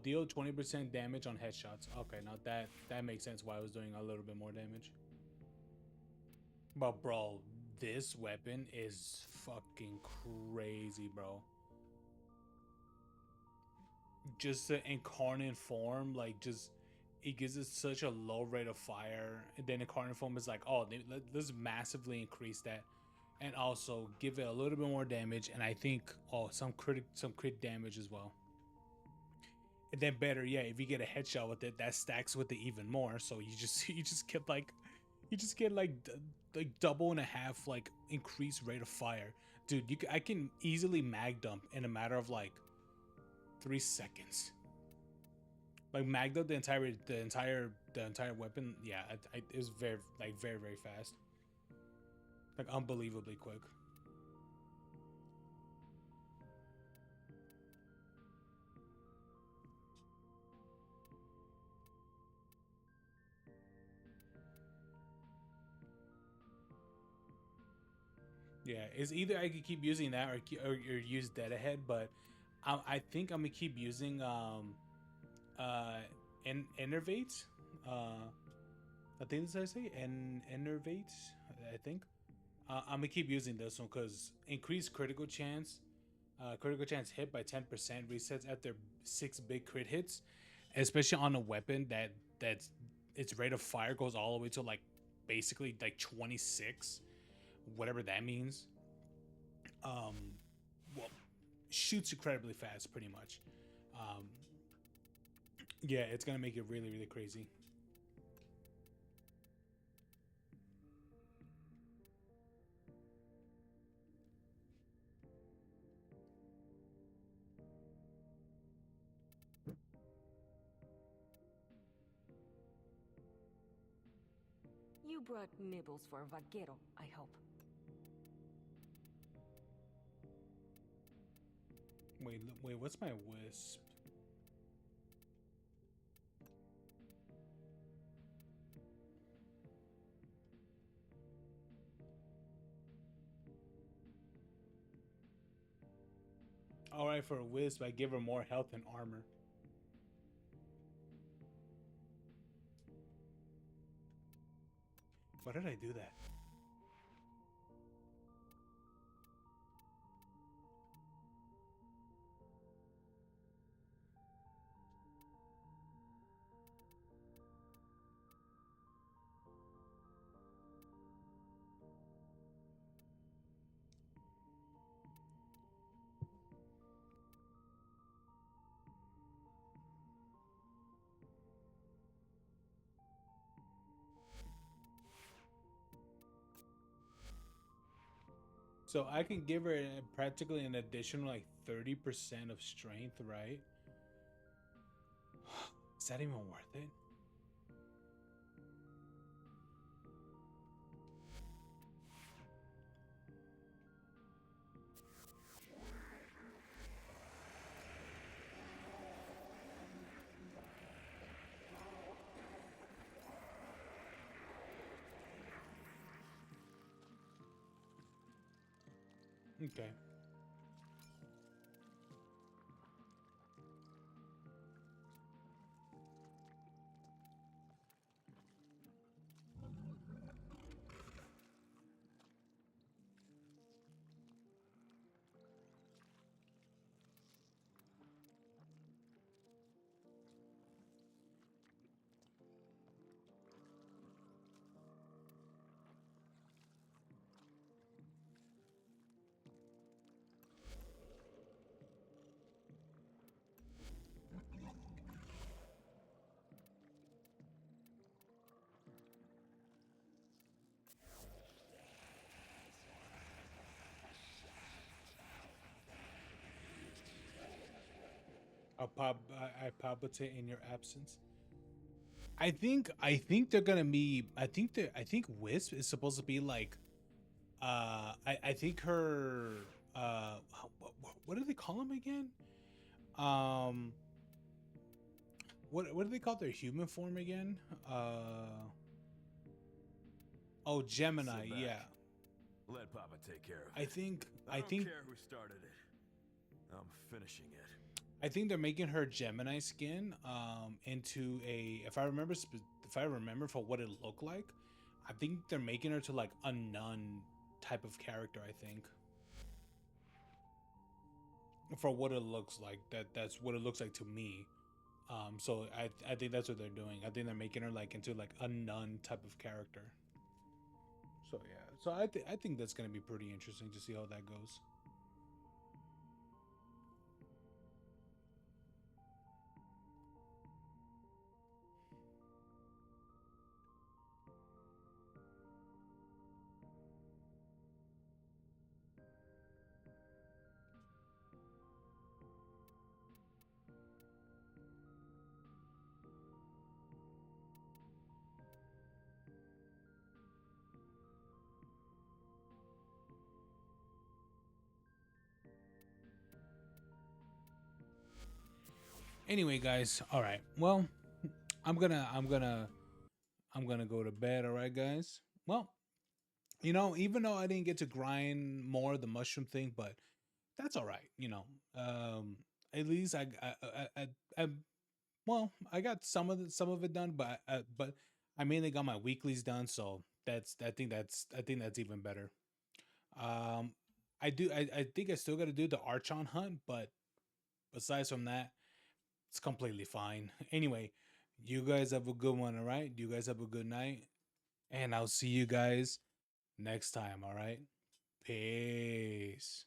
Deal 20% damage on headshots. Okay, now that makes sense why I was doing a little bit more damage. But bro, this weapon is fucking crazy, bro. Just the incarnate form, like, just it gives it such a low rate of fire, and then incarnate form is like, oh, let's massively increase that, and also give it a little bit more damage, and I think some crit damage as well. And then better, yeah, if you get a headshot with it, that stacks with it even more. So you just get like double and a half like increased rate of fire, dude. I can easily mag dump in a matter of like 3 seconds. Like mag dump the entire weapon. Yeah, it was very very fast, like unbelievably quick. Yeah, it's either I could keep using that or use dead ahead, but I think I'm gonna keep using enervate. I think that's how I say enervate. I think I'm gonna keep using this one because increased critical chance hit by 10% resets after 6 big crit hits, especially on a weapon that's its rate of fire goes all the way to like basically like 26, whatever that means. Well, shoots incredibly fast, pretty much. Yeah, it's gonna make it really really crazy. You brought nibbles for Vaquero, I hope. Wait, what's my wisp? All right, for a wisp, I give her more health and armor. Why did I do that? So I can give her practically an additional like 30% of strength, right? Is that even worth it? Okay. I palpitate in your absence. I think they're gonna be. I think Wisp is supposed to be like. I think her. What do they call him again? Um. What do they call their human form again? Oh, Gemini. Sit back. Yeah. Let Papa take care of it. I think. I don't care who started it. I'm finishing it. I think they're making her Gemini skin into a. If I remember for what it looked like, I think they're making her to like a nun type of character. I think. For what it looks like, that's what it looks like to me. So I think that's what they're doing. I think they're making her like into like a nun type of character. So yeah, so I think that's gonna be pretty interesting to see how that goes. Anyway, guys, all right. Well, I'm gonna go to bed. All right, guys. Well, even though I didn't get to grind more the mushroom thing, but that's all right. At least I well, I got some of it done, but I mainly got my weeklies done, so I think that's even better. Um, I think I still got to do the Archon hunt, but besides from that, it's completely fine. Anyway, you guys have a good one, all right? You guys have a good night, and I'll see you guys next time, all right? Peace.